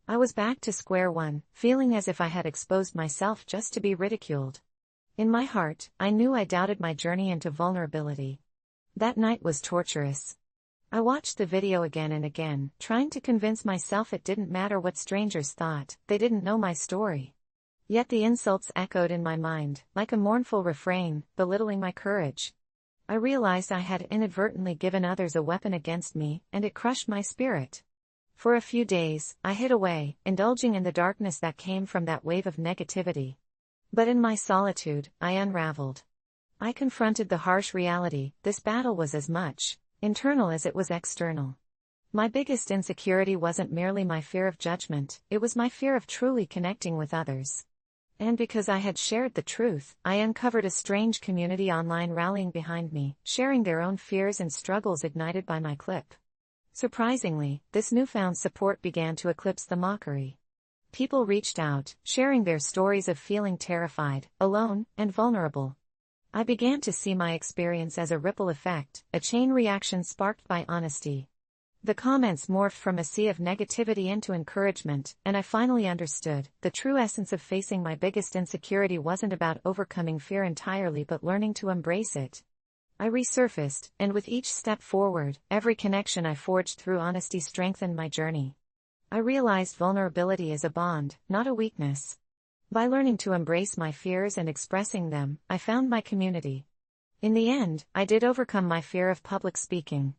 Speaker 1: I was back to square one, feeling as if I had exposed myself just to be ridiculed. In my heart, I knew I doubted my journey into vulnerability. That night was torturous. I watched the video again and again, trying to convince myself it didn't matter what strangers thought, they didn't know my story. Yet the insults echoed in my mind, like a mournful refrain, belittling my courage. I realized I had inadvertently given others a weapon against me, and it crushed my spirit. For a few days, I hid away, indulging in the darkness that came from that wave of negativity. But in my solitude, I unraveled. I confronted the harsh reality, this battle was as much internal as it was external. My biggest insecurity wasn't merely my fear of judgment, it was my fear of truly connecting with others. And because I had shared the truth, I uncovered a strange community online rallying behind me, sharing their own fears and struggles ignited by my clip. Surprisingly, this newfound support began to eclipse the mockery. People reached out, sharing their stories of feeling terrified, alone, and vulnerable. I began to see my experience as a ripple effect, a chain reaction sparked by honesty. The comments morphed from a sea of negativity into encouragement, and I finally understood, the true essence of facing my biggest insecurity wasn't about overcoming fear entirely but learning to embrace it. I resurfaced, and with each step forward, every connection I forged through honesty strengthened my journey. I realized vulnerability is a bond, not a weakness. By learning to embrace my fears and expressing them, I found my community. In the end, I did overcome my fear of public speaking.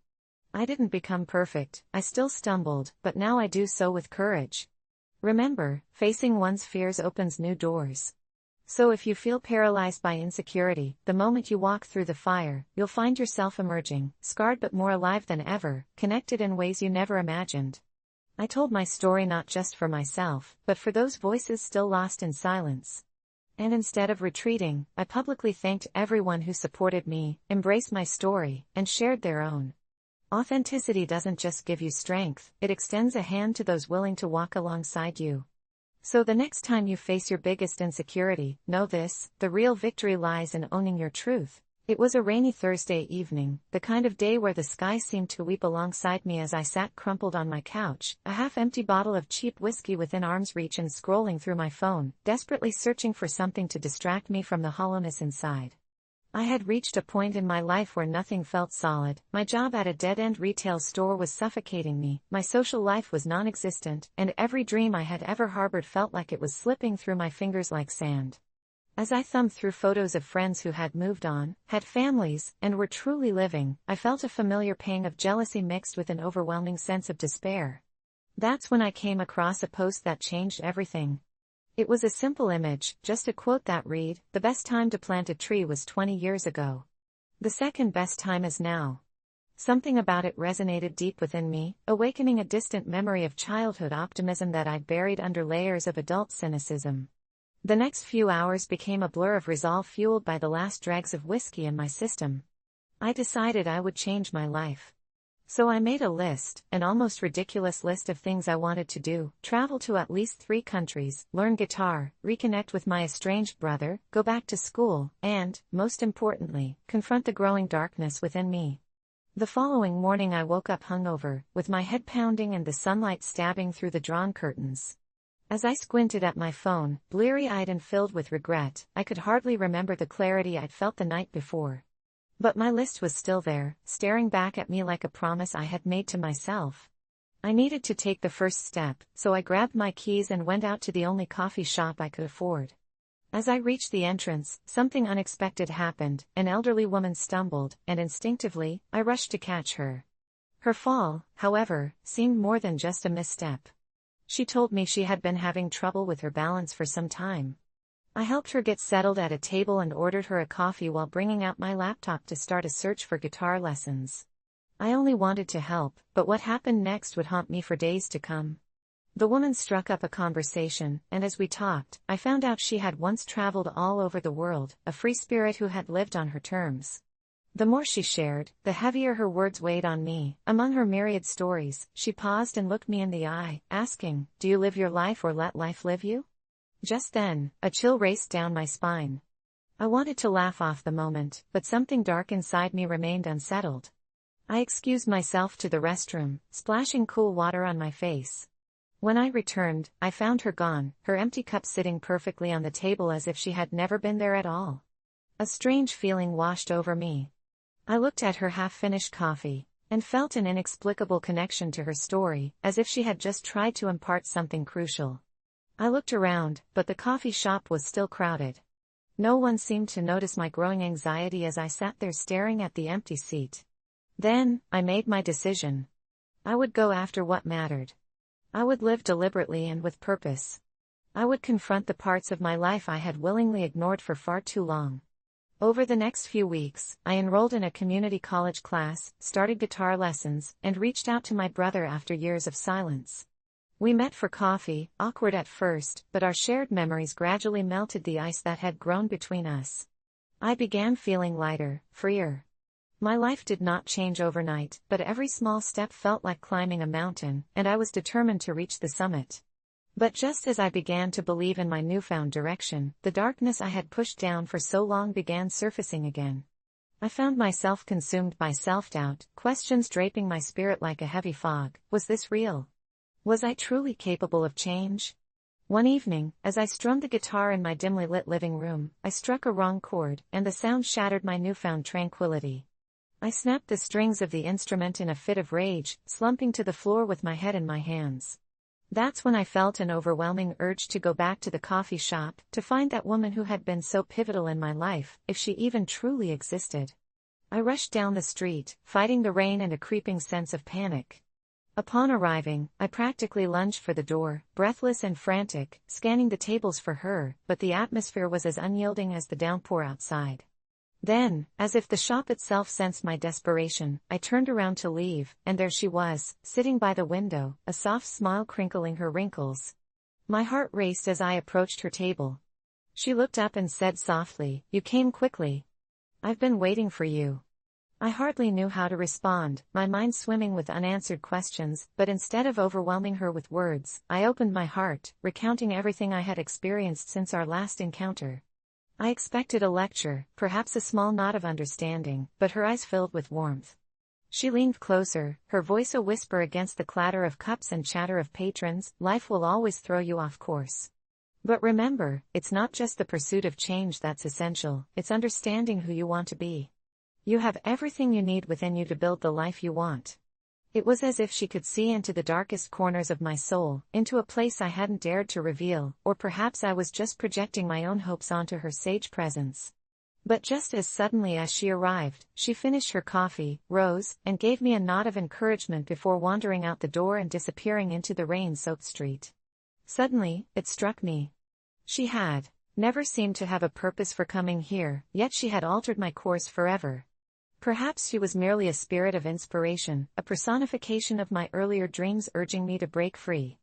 Speaker 1: I didn't become perfect, I still stumbled, but now I do so with courage. Remember, facing one's fears opens new doors. So if you feel paralyzed by insecurity, the moment you walk through the fire, you'll find yourself emerging, scarred but more alive than ever, connected in ways you never imagined. I told my story not just for myself, but for those voices still lost in silence. And instead of retreating, I publicly thanked everyone who supported me, embraced my story, and shared their own. Authenticity doesn't just give you strength, it extends a hand to those willing to walk alongside you. So the next time you face your biggest insecurity, know this, the real victory lies in owning your truth. It was a rainy Thursday evening, the kind of day where the sky seemed to weep alongside me as I sat crumpled on my couch, a half-empty bottle of cheap whiskey within arm's reach and scrolling through my phone, desperately searching for something to distract me from the hollowness inside. I had reached a point in my life where nothing felt solid. My job at a dead-end retail store was suffocating me, my social life was non-existent, and every dream I had ever harbored felt like it was slipping through my fingers like sand. As I thumbed through photos of friends who had moved on, had families, and were truly living, I felt a familiar pang of jealousy mixed with an overwhelming sense of despair. That's when I came across a post that changed everything. It was a simple image, just a quote that read, "The best time to plant a tree was 20 years ago. The second best time is now." Something about it resonated deep within me, awakening a distant memory of childhood optimism that I'd buried under layers of adult cynicism. The next few hours became a blur of resolve fueled by the last dregs of whiskey in my system. I decided I would change my life. So I made a list, an almost ridiculous list of things I wanted to do: travel to at least 3 countries, learn guitar, reconnect with my estranged brother, go back to school, and, most importantly, confront the growing darkness within me. The following morning I woke up hungover, with my head pounding and the sunlight stabbing through the drawn curtains. As I squinted at my phone, bleary-eyed and filled with regret, I could hardly remember the clarity I'd felt the night before. But my list was still there, staring back at me like a promise I had made to myself. I needed to take the first step, so I grabbed my keys and went out to the only coffee shop I could afford. As I reached the entrance, something unexpected happened. An elderly woman stumbled, and instinctively, I rushed to catch her. Her fall, however, seemed more than just a misstep. She told me she had been having trouble with her balance for some time. I helped her get settled at a table and ordered her a coffee while bringing out my laptop to start a search for guitar lessons. I only wanted to help, but what happened next would haunt me for days to come. The woman struck up a conversation, and as we talked, I found out she had once traveled all over the world, a free spirit who had lived on her terms. The more she shared, the heavier her words weighed on me. Among her myriad stories, she paused and looked me in the eye, asking, "Do you live your life or let life live you?" Just then, a chill raced down my spine. I wanted to laugh off the moment, but something dark inside me remained unsettled. I excused myself to the restroom, splashing cool water on my face. When I returned, I found her gone, her empty cup sitting perfectly on the table as if she had never been there at all. A strange feeling washed over me. I looked at her half-finished coffee, and felt an inexplicable connection to her story, as if she had just tried to impart something crucial. I looked around, but the coffee shop was still crowded. No one seemed to notice my growing anxiety as I sat there staring at the empty seat. Then, I made my decision. I would go after what mattered. I would live deliberately and with purpose. I would confront the parts of my life I had willingly ignored for far too long. Over the next few weeks, I enrolled in a community college class, started guitar lessons, and reached out to my brother after years of silence. We met for coffee, awkward at first, but our shared memories gradually melted the ice that had grown between us. I began feeling lighter, freer. My life did not change overnight, but every small step felt like climbing a mountain, and I was determined to reach the summit. But just as I began to believe in my newfound direction, the darkness I had pushed down for so long began surfacing again. I found myself consumed by self-doubt, questions draping my spirit like a heavy fog. Was this real? Was I truly capable of change? One evening, as I strummed the guitar in my dimly lit living room, I struck a wrong chord, and the sound shattered my newfound tranquility. I snapped the strings of the instrument in a fit of rage, slumping to the floor with my head in my hands. That's when I felt an overwhelming urge to go back to the coffee shop, to find that woman who had been so pivotal in my life, if she even truly existed. I rushed down the street, fighting the rain and a creeping sense of panic. Upon arriving, I practically lunged for the door, breathless and frantic, scanning the tables for her, but the atmosphere was as unyielding as the downpour outside. Then, as if the shop itself sensed my desperation, I turned around to leave, and there she was, sitting by the window, a soft smile crinkling her wrinkles. My heart raced as I approached her table. She looked up and said softly, "You came quickly. I've been waiting for you." I hardly knew how to respond, my mind swimming with unanswered questions, but instead of overwhelming her with words, I opened my heart, recounting everything I had experienced since our last encounter. I expected a lecture, perhaps a small nod of understanding, but her eyes filled with warmth. She leaned closer, her voice a whisper against the clatter of cups and chatter of patrons. "Life will always throw you off course. But remember, it's not just the pursuit of change that's essential, it's understanding who you want to be. You have everything you need within you to build the life you want. It was as if she could see into the darkest corners of my soul, into a place I hadn't dared to reveal, or perhaps I was just projecting my own hopes onto her sage presence. But just as suddenly as she arrived, she finished her coffee, rose, and gave me a nod of encouragement before wandering out the door and disappearing into the rain-soaked street. Suddenly, it struck me. She had never seemed to have a purpose for coming here, yet she had altered my course forever. Perhaps she was merely a spirit of inspiration, a personification of my earlier dreams urging me to break free.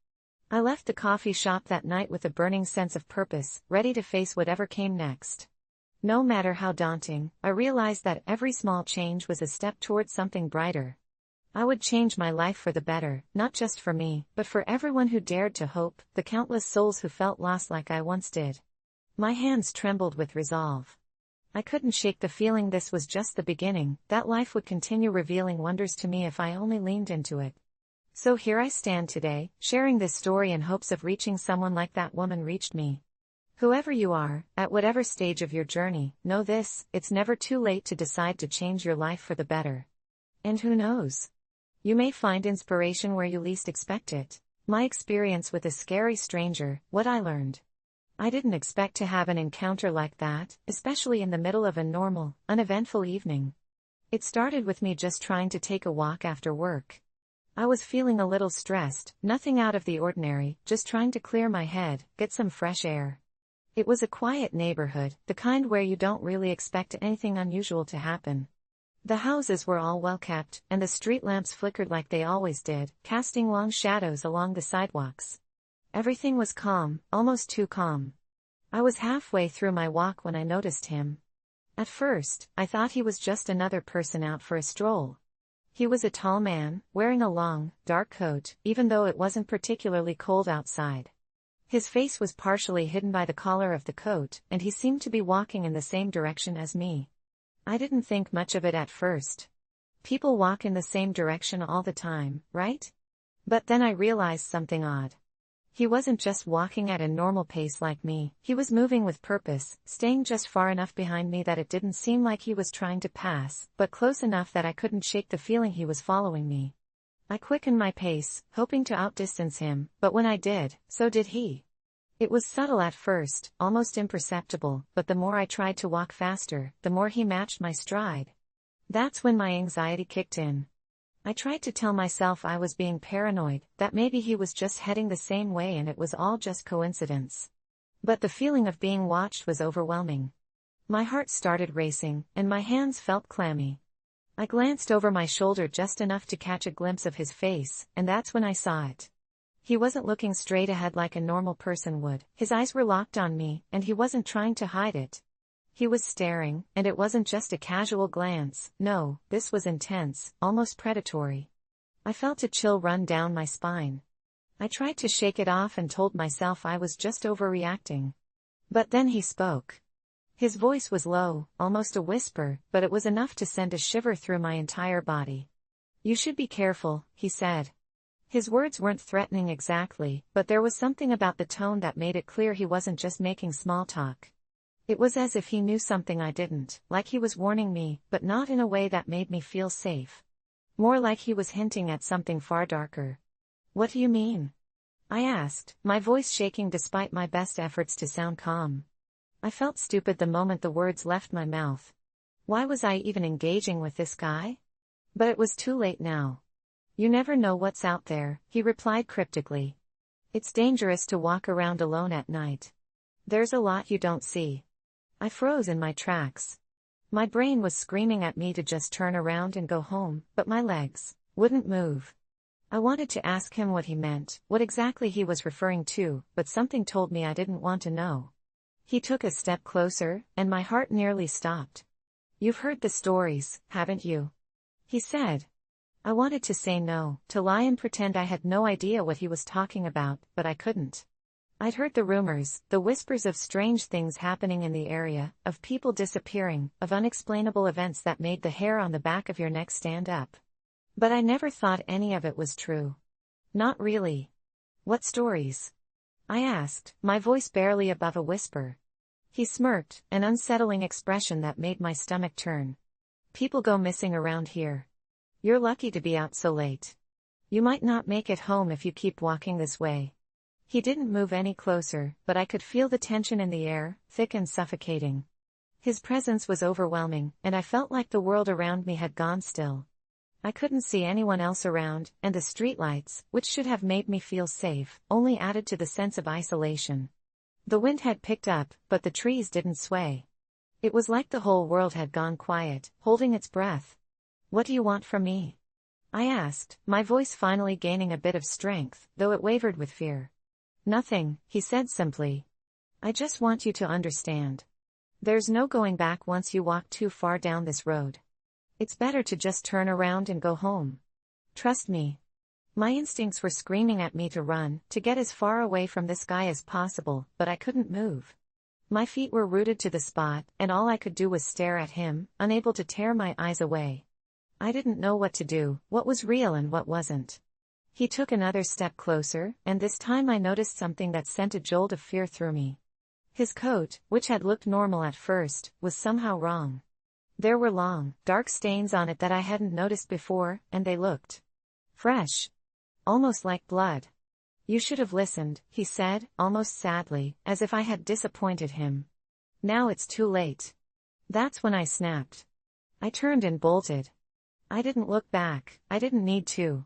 Speaker 1: I left the coffee shop that night with a burning sense of purpose, ready to face whatever came next. No matter how daunting, I realized that every small change was a step towards something brighter. I would change my life for the better, not just for me, but for everyone who dared to hope, the countless souls who felt lost like I once did. My hands trembled with resolve. I couldn't shake the feeling this was just the beginning, that life would continue revealing wonders to me if I only leaned into it. So here I stand today, sharing this story in hopes of reaching someone like that woman reached me. Whoever you are, at whatever stage of your journey, know this: it's never too late to decide to change your life for the better. And who knows? You may find inspiration where you least expect it. My experience with a scary stranger, what I learned. I didn't expect to have an encounter like that, especially in the middle of a normal, uneventful evening. It started with me just trying to take a walk after work. I was feeling a little stressed, nothing out of the ordinary, just trying to clear my head, get some fresh air. It was a quiet neighborhood, the kind where you don't really expect anything unusual to happen. The houses were all well kept, and the street lamps flickered like they always did, casting long shadows along the sidewalks. Everything was calm, almost too calm. I was halfway through my walk when I noticed him. At first, I thought he was just another person out for a stroll. He was a tall man, wearing a long, dark coat, even though it wasn't particularly cold outside. His face was partially hidden by the collar of the coat, and he seemed to be walking in the same direction as me. I didn't think much of it at first. People walk in the same direction all the time, right? But then I realized something odd. He wasn't just walking at a normal pace like me, he was moving with purpose, staying just far enough behind me that it didn't seem like he was trying to pass, but close enough that I couldn't shake the feeling he was following me. I quickened my pace, hoping to outdistance him, but when I did, so did he. It was subtle at first, almost imperceptible, but the more I tried to walk faster, the more he matched my stride. That's when my anxiety kicked in. I tried to tell myself I was being paranoid, that maybe he was just heading the same way and it was all just coincidence. But the feeling of being watched was overwhelming. My heart started racing, and my hands felt clammy. I glanced over my shoulder just enough to catch a glimpse of his face, and that's when I saw it. He wasn't looking straight ahead like a normal person would, his eyes were locked on me, and he wasn't trying to hide it. He was staring, and it wasn't just a casual glance, no, this was intense, almost predatory. I felt a chill run down my spine. I tried to shake it off and told myself I was just overreacting. But then he spoke. His voice was low, almost a whisper, but it was enough to send a shiver through my entire body. "You should be careful," he said. His words weren't threatening exactly, but there was something about the tone that made it clear he wasn't just making small talk. It was as if he knew something I didn't, like he was warning me, but not in a way that made me feel safe. More like he was hinting at something far darker. "What do you mean?" I asked, my voice shaking despite my best efforts to sound calm. I felt stupid the moment the words left my mouth. Why was I even engaging with this guy? But it was too late now. "You never know what's out there," he replied cryptically. "It's dangerous to walk around alone at night. There's a lot you don't see." I froze in my tracks. My brain was screaming at me to just turn around and go home, but my legs wouldn't move. I wanted to ask him what he meant, what exactly he was referring to, but something told me I didn't want to know. He took a step closer, and my heart nearly stopped. "You've heard the stories, haven't you?" he said. I wanted to say no, to lie and pretend I had no idea what he was talking about, but I couldn't. I'd heard the rumors, the whispers of strange things happening in the area, of people disappearing, of unexplainable events that made the hair on the back of your neck stand up. But I never thought any of it was true. Not really. "What stories?" I asked, my voice barely above a whisper. He smirked, an unsettling expression that made my stomach turn. People go missing around here. You're lucky to be out so late. You might not make it home if you keep walking this way. He didn't move any closer, but I could feel the tension in the air, thick and suffocating. His presence was overwhelming, and I felt like the world around me had gone still. I couldn't see anyone else around, and the streetlights, which should have made me feel safe, only added to the sense of isolation. The wind had picked up, but the trees didn't sway. It was like the whole world had gone quiet, holding its breath. What do you want from me? I asked, my voice finally gaining a bit of strength, though it wavered with fear. Nothing, he said simply. I just want you to understand. There's no going back once you walk too far down this road. It's better to just turn around and go home. Trust me. My instincts were screaming at me to run, to get as far away from this guy as possible, but I couldn't move. My feet were rooted to the spot, and all I could do was stare at him, unable to tear my eyes away. I didn't know what to do, what was real and what wasn't. He took another step closer, and this time I noticed something that sent a jolt of fear through me. His coat, which had looked normal at first, was somehow wrong. There were long, dark stains on it that I hadn't noticed before, and they looked fresh. Almost like blood. You should have listened, he said, almost sadly, as if I had disappointed him. Now it's too late. That's when I snapped. I turned and bolted. I didn't look back, I didn't need to.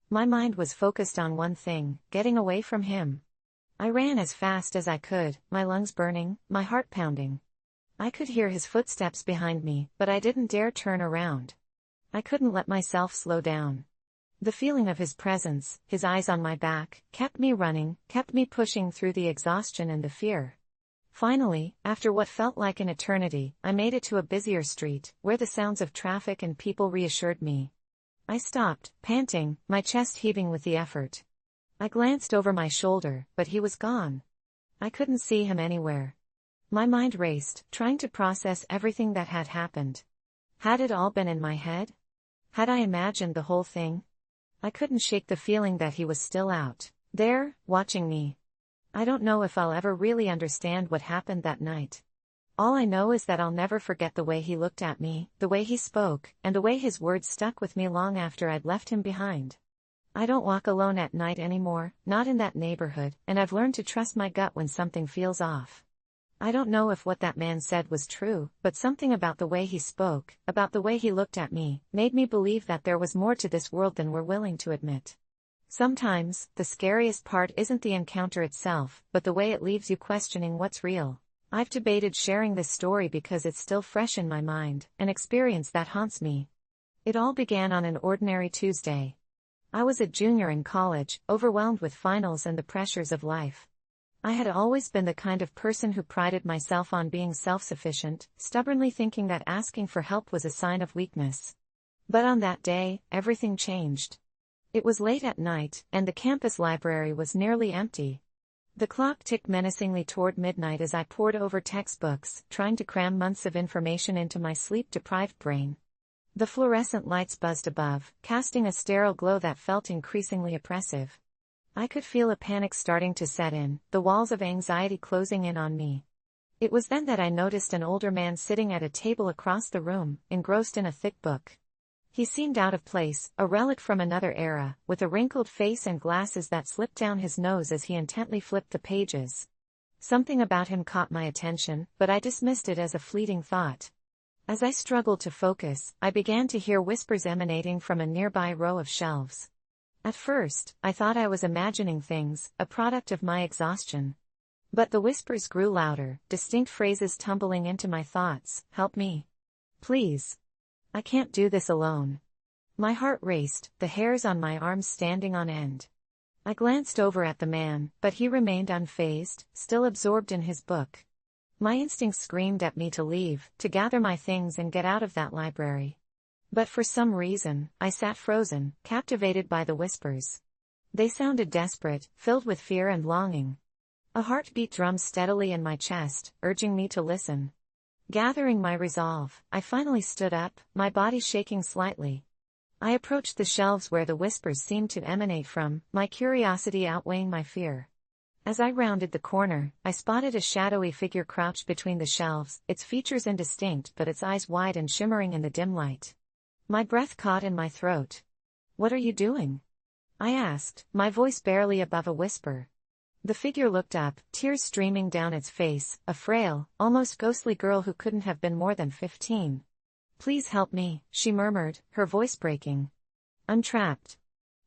Speaker 1: My mind was focused on one thing, getting away from him. I ran as fast as I could, my lungs burning, my heart pounding. I could hear his footsteps behind me, but I didn't dare turn around. I couldn't let myself slow down. The feeling of his presence, his eyes on my back, kept me running, kept me pushing through the exhaustion and the fear. Finally, after what felt like an eternity, I made it to a busier street, where the sounds of traffic and people reassured me. I stopped, panting, my chest heaving with the effort. I glanced over my shoulder, but he was gone. I couldn't see him anywhere. My mind raced, trying to process everything that had happened. Had it all been in my head? Had I imagined the whole thing? I couldn't shake the feeling that he was still out there, watching me. I don't know if I'll ever really understand what happened that night. All I know is that I'll never forget the way he looked at me, the way he spoke, and the way his words stuck with me long after I'd left him behind. I don't walk alone at night anymore, not in that neighborhood, and I've learned to trust my gut when something feels off. I don't know if what that man said was true, but something about the way he spoke, about the way he looked at me, made me believe that there was more to this world than we're willing to admit. Sometimes, the scariest part isn't the encounter itself, but the way it leaves you questioning what's real. I've debated sharing this story because it's still fresh in my mind, an experience that haunts me. It all began on an ordinary Tuesday. I was a junior in college, overwhelmed with finals and the pressures of life. I had always been the kind of person who prided myself on being self-sufficient, stubbornly thinking that asking for help was a sign of weakness. But on that day, everything changed. It was late at night, and the campus library was nearly empty. The clock ticked menacingly toward midnight as I pored over textbooks, trying to cram months of information into my sleep-deprived brain. The fluorescent lights buzzed above, casting a sterile glow that felt increasingly oppressive. I could feel a panic starting to set in, the walls of anxiety closing in on me. It was then that I noticed an older man sitting at a table across the room, engrossed in a thick book. He seemed out of place, a relic from another era, with a wrinkled face and glasses that slipped down his nose as he intently flipped the pages. Something about him caught my attention, but I dismissed it as a fleeting thought. As I struggled to focus, I began to hear whispers emanating from a nearby row of shelves. At first, I thought I was imagining things, a product of my exhaustion. But the whispers grew louder, distinct phrases tumbling into my thoughts. Help me. Please. I can't do this alone. My heart raced, the hairs on my arms standing on end. I glanced over at the man, but he remained unfazed, still absorbed in his book. My instincts screamed at me to leave, to gather my things and get out of that library. But for some reason, I sat frozen, captivated by the whispers. They sounded desperate, filled with fear and longing. A heartbeat drummed steadily in my chest, urging me to listen. Gathering my resolve, I finally stood up, my body shaking slightly. I approached the shelves where the whispers seemed to emanate from, my curiosity outweighing my fear. As I rounded the corner, I spotted a shadowy figure crouched between the shelves, its features indistinct but its eyes wide and shimmering in the dim light. My breath caught in my throat. "What are you doing?" I asked, my voice barely above a whisper. The figure looked up, tears streaming down its face, a frail, almost ghostly girl who couldn't have been more than 15. "Please help me," she murmured, her voice breaking. "I'm trapped.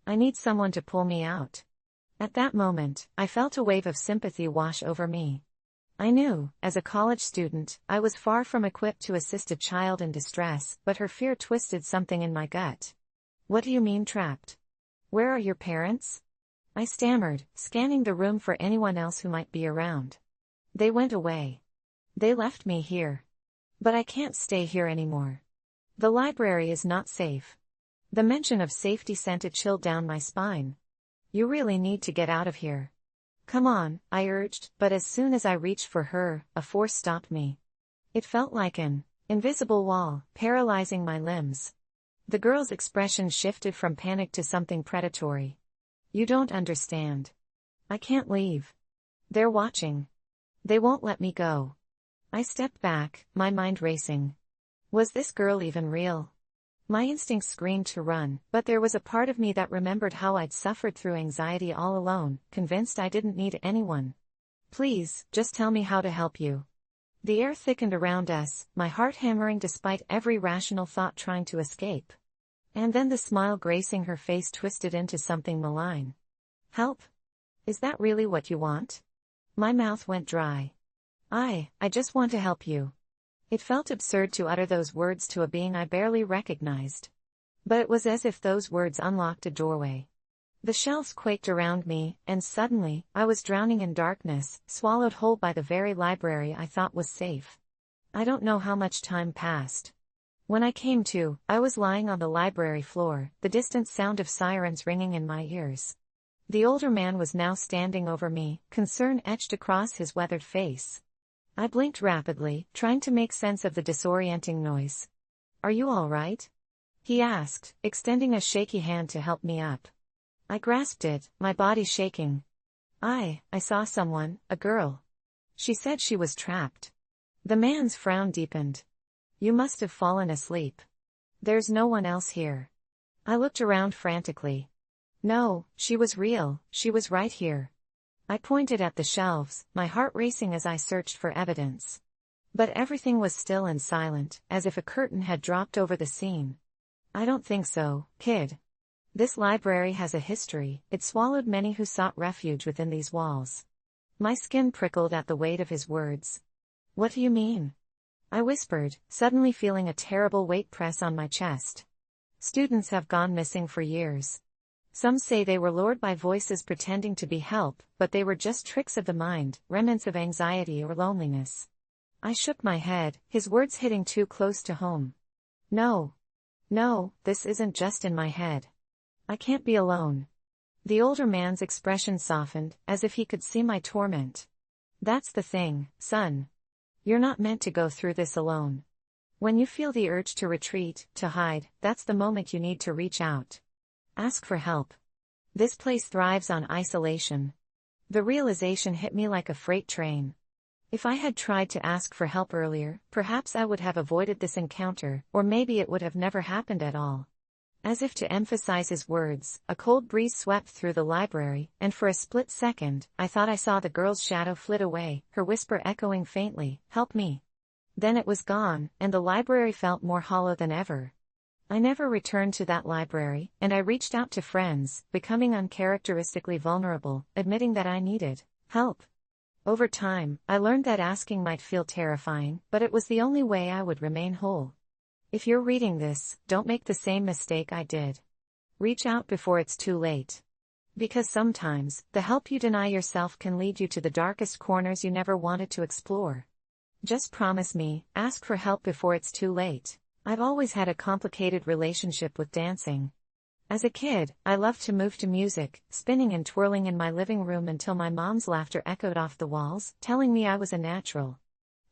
Speaker 1: I need someone to pull me out." At that moment, I felt a wave of sympathy wash over me. I knew, as a college student, I was far from equipped to assist a child in distress, but her fear twisted something in my gut. "What do you mean trapped? Where are your parents?" I stammered, scanning the room for anyone else who might be around. "They went away. They left me here. But I can't stay here anymore. The library is not safe." The mention of safety sent a chill down my spine. "You really need to get out of here. Come on," I urged, but as soon as I reached for her, a force stopped me. It felt like an invisible wall, paralyzing my limbs. The girl's expression shifted from panic to something predatory. "You don't understand. I can't leave. They're watching. They won't let me go." I stepped back, my mind racing. Was this girl even real? My instincts screamed to run, but there was a part of me that remembered how I'd suffered through anxiety all alone, convinced I didn't need anyone. "Please, just tell me how to help you." The air thickened around us, my heart hammering despite every rational thought trying to escape. And then the smile gracing her face twisted into something malign. "Help? Is that really what you want?" My mouth went dry. I just want to help you." It felt absurd to utter those words to a being I barely recognized. But it was as if those words unlocked a doorway. The shelves quaked around me, and suddenly, I was drowning in darkness, swallowed whole by the very library I thought was safe. I don't know how much time passed. When I came to, I was lying on the library floor, the distant sound of sirens ringing in my ears. The older man was now standing over me, concern etched across his weathered face. I blinked rapidly, trying to make sense of the disorienting noise. "Are you all right?" he asked, extending a shaky hand to help me up. I grasped it, my body shaking. I saw someone, a girl. She said she was trapped." The man's frown deepened. "You must have fallen asleep. There's no one else here." I looked around frantically. No, she was real, she was right here. I pointed at the shelves, my heart racing as I searched for evidence. But everything was still and silent, as if a curtain had dropped over the scene. "I don't think so, kid. This library has a history, it swallowed many who sought refuge within these walls." My skin prickled at the weight of his words. "What do you mean?" I whispered, suddenly feeling a terrible weight press on my chest. "Students have gone missing for years. Some say they were lured by voices pretending to be help, but they were just tricks of the mind, remnants of anxiety or loneliness." I shook my head, his words hitting too close to home. No, this isn't just in my head. I can't be alone." The older man's expression softened, as if he could see my torment. "That's the thing, son. You're not meant to go through this alone. When you feel the urge to retreat, to hide, that's the moment you need to reach out. Ask for help. This place thrives on isolation." The realization hit me like a freight train. If I had tried to ask for help earlier, perhaps I would have avoided this encounter, or maybe it would have never happened at all. As if to emphasize his words, a cold breeze swept through the library, and for a split second, I thought I saw the girl's shadow flit away, her whisper echoing faintly, "Help me." Then it was gone, and the library felt more hollow than ever. I never returned to that library, and I reached out to friends, becoming uncharacteristically vulnerable, admitting that I needed help. Over time, I learned that asking might feel terrifying, but it was the only way I would remain whole. If you're reading this, don't make the same mistake I did. Reach out before it's too late. Because sometimes, the help you deny yourself can lead you to the darkest corners you never wanted to explore. Just promise me, ask for help before it's too late. I've always had a complicated relationship with dancing. As a kid, I loved to move to music, spinning and twirling in my living room until my mom's laughter echoed off the walls, telling me I was a natural.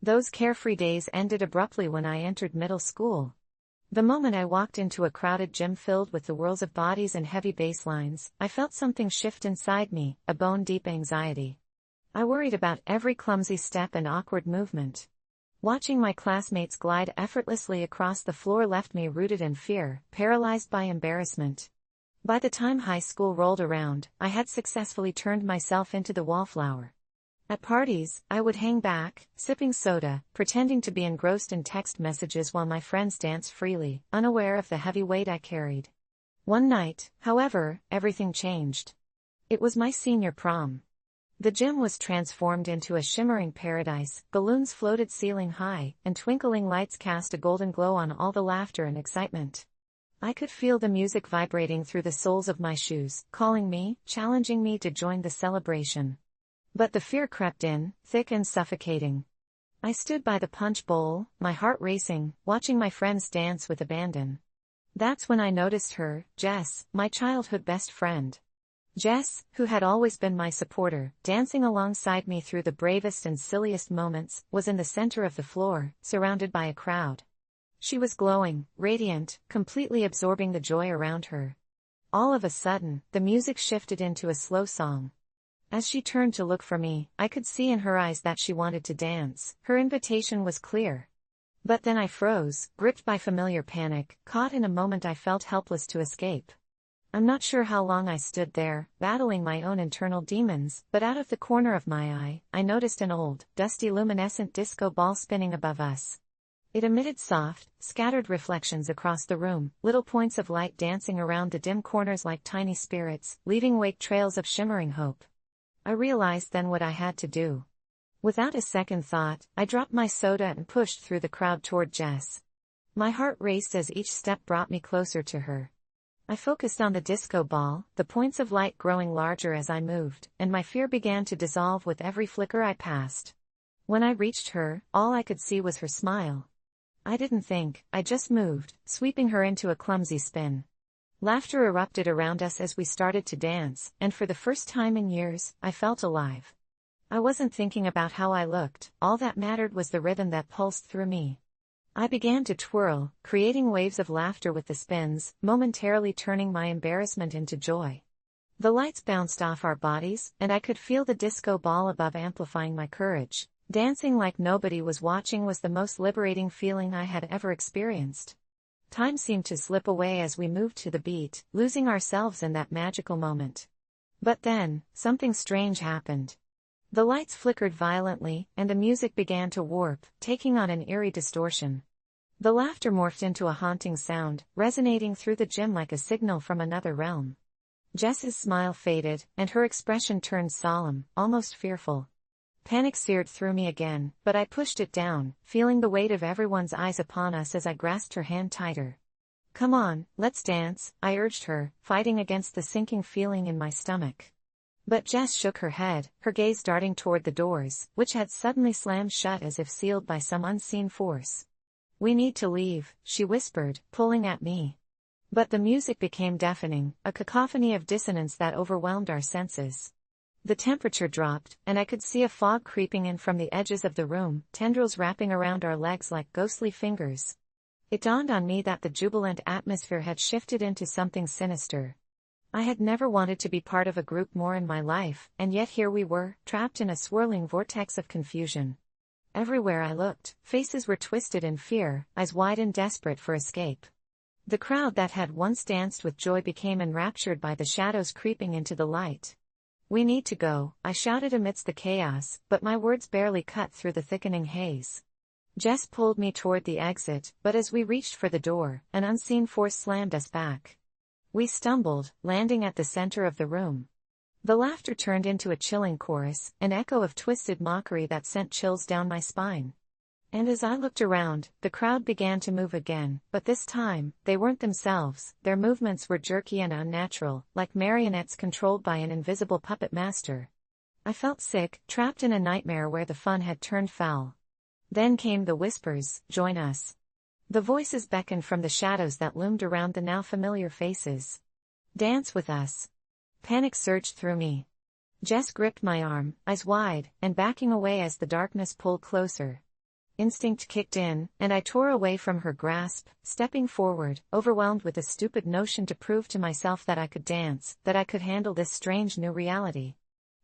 Speaker 1: Those carefree days ended abruptly when I entered middle school. The moment I walked into a crowded gym filled with the whirls of bodies and heavy bass lines, I felt something shift inside me, a bone-deep anxiety. I worried about every clumsy step and awkward movement. Watching my classmates glide effortlessly across the floor left me rooted in fear, paralyzed by embarrassment. By the time high school rolled around, I had successfully turned myself into the wallflower. At parties, I would hang back, sipping soda, pretending to be engrossed in text messages while my friends danced freely, unaware of the heavy weight I carried. One night, however, everything changed. It was my senior prom. The gym was transformed into a shimmering paradise, balloons floated ceiling high, and twinkling lights cast a golden glow on all the laughter and excitement. I could feel the music vibrating through the soles of my shoes, calling me, challenging me to join the celebration. But the fear crept in, thick and suffocating. I stood by the punch bowl, my heart racing, watching my friends dance with abandon. That's when I noticed her, Jess, my childhood best friend. Jess, who had always been my supporter, dancing alongside me through the bravest and silliest moments, was in the center of the floor, surrounded by a crowd. She was glowing, radiant, completely absorbing the joy around her. All of a sudden, the music shifted into a slow song. As she turned to look for me, I could see in her eyes that she wanted to dance. Her invitation was clear. But then I froze, gripped by familiar panic, caught in a moment I felt helpless to escape. I'm not sure how long I stood there, battling my own internal demons, but out of the corner of my eye, I noticed an old, dusty luminescent disco ball spinning above us. It emitted soft, scattered reflections across the room, little points of light dancing around the dim corners like tiny spirits, leaving wake trails of shimmering hope. I realized then what I had to do. Without a second thought, I dropped my soda and pushed through the crowd toward Jess. My heart raced as each step brought me closer to her. I focused on the disco ball, the points of light growing larger as I moved, and my fear began to dissolve with every flicker I passed. When I reached her, all I could see was her smile. I didn't think, I just moved, sweeping her into a clumsy spin. Laughter erupted around us as we started to dance, and for the first time in years, I felt alive. I wasn't thinking about how I looked, all that mattered was the rhythm that pulsed through me. I began to twirl, creating waves of laughter with the spins, momentarily turning my embarrassment into joy. The lights bounced off our bodies, and I could feel the disco ball above amplifying my courage. Dancing like nobody was watching was the most liberating feeling I had ever experienced. Time seemed to slip away as we moved to the beat, losing ourselves in that magical moment. But then, something strange happened. The lights flickered violently, and the music began to warp, taking on an eerie distortion. The laughter morphed into a haunting sound, resonating through the gym like a signal from another realm. Jess's smile faded, and her expression turned solemn, almost fearful. Panic seared through me again, but I pushed it down, feeling the weight of everyone's eyes upon us as I grasped her hand tighter. "Come on, let's dance," I urged her, fighting against the sinking feeling in my stomach. But Jess shook her head, her gaze darting toward the doors, which had suddenly slammed shut as if sealed by some unseen force. "We need to leave," she whispered, pulling at me. But the music became deafening, a cacophony of dissonance that overwhelmed our senses. The temperature dropped, and I could see a fog creeping in from the edges of the room, tendrils wrapping around our legs like ghostly fingers. It dawned on me that the jubilant atmosphere had shifted into something sinister. I had never wanted to be part of a group more in my life, and yet here we were, trapped in a swirling vortex of confusion. Everywhere I looked, faces were twisted in fear, eyes wide and desperate for escape. The crowd that had once danced with joy became enraptured by the shadows creeping into the light. "We need to go," I shouted amidst the chaos, but my words barely cut through the thickening haze. Jess pulled me toward the exit, but as we reached for the door, an unseen force slammed us back. We stumbled, landing at the center of the room. The laughter turned into a chilling chorus, an echo of twisted mockery that sent chills down my spine. And as I looked around, the crowd began to move again, but this time, they weren't themselves. Their movements were jerky and unnatural, like marionettes controlled by an invisible puppet master. I felt sick, trapped in a nightmare where the fun had turned foul. Then came the whispers, "Join us." The voices beckoned from the shadows that loomed around the now familiar faces. "Dance with us." Panic surged through me. Jess gripped my arm, eyes wide, and backing away as the darkness pulled closer. Instinct kicked in, and I tore away from her grasp, stepping forward, overwhelmed with a stupid notion to prove to myself that I could dance, that I could handle this strange new reality.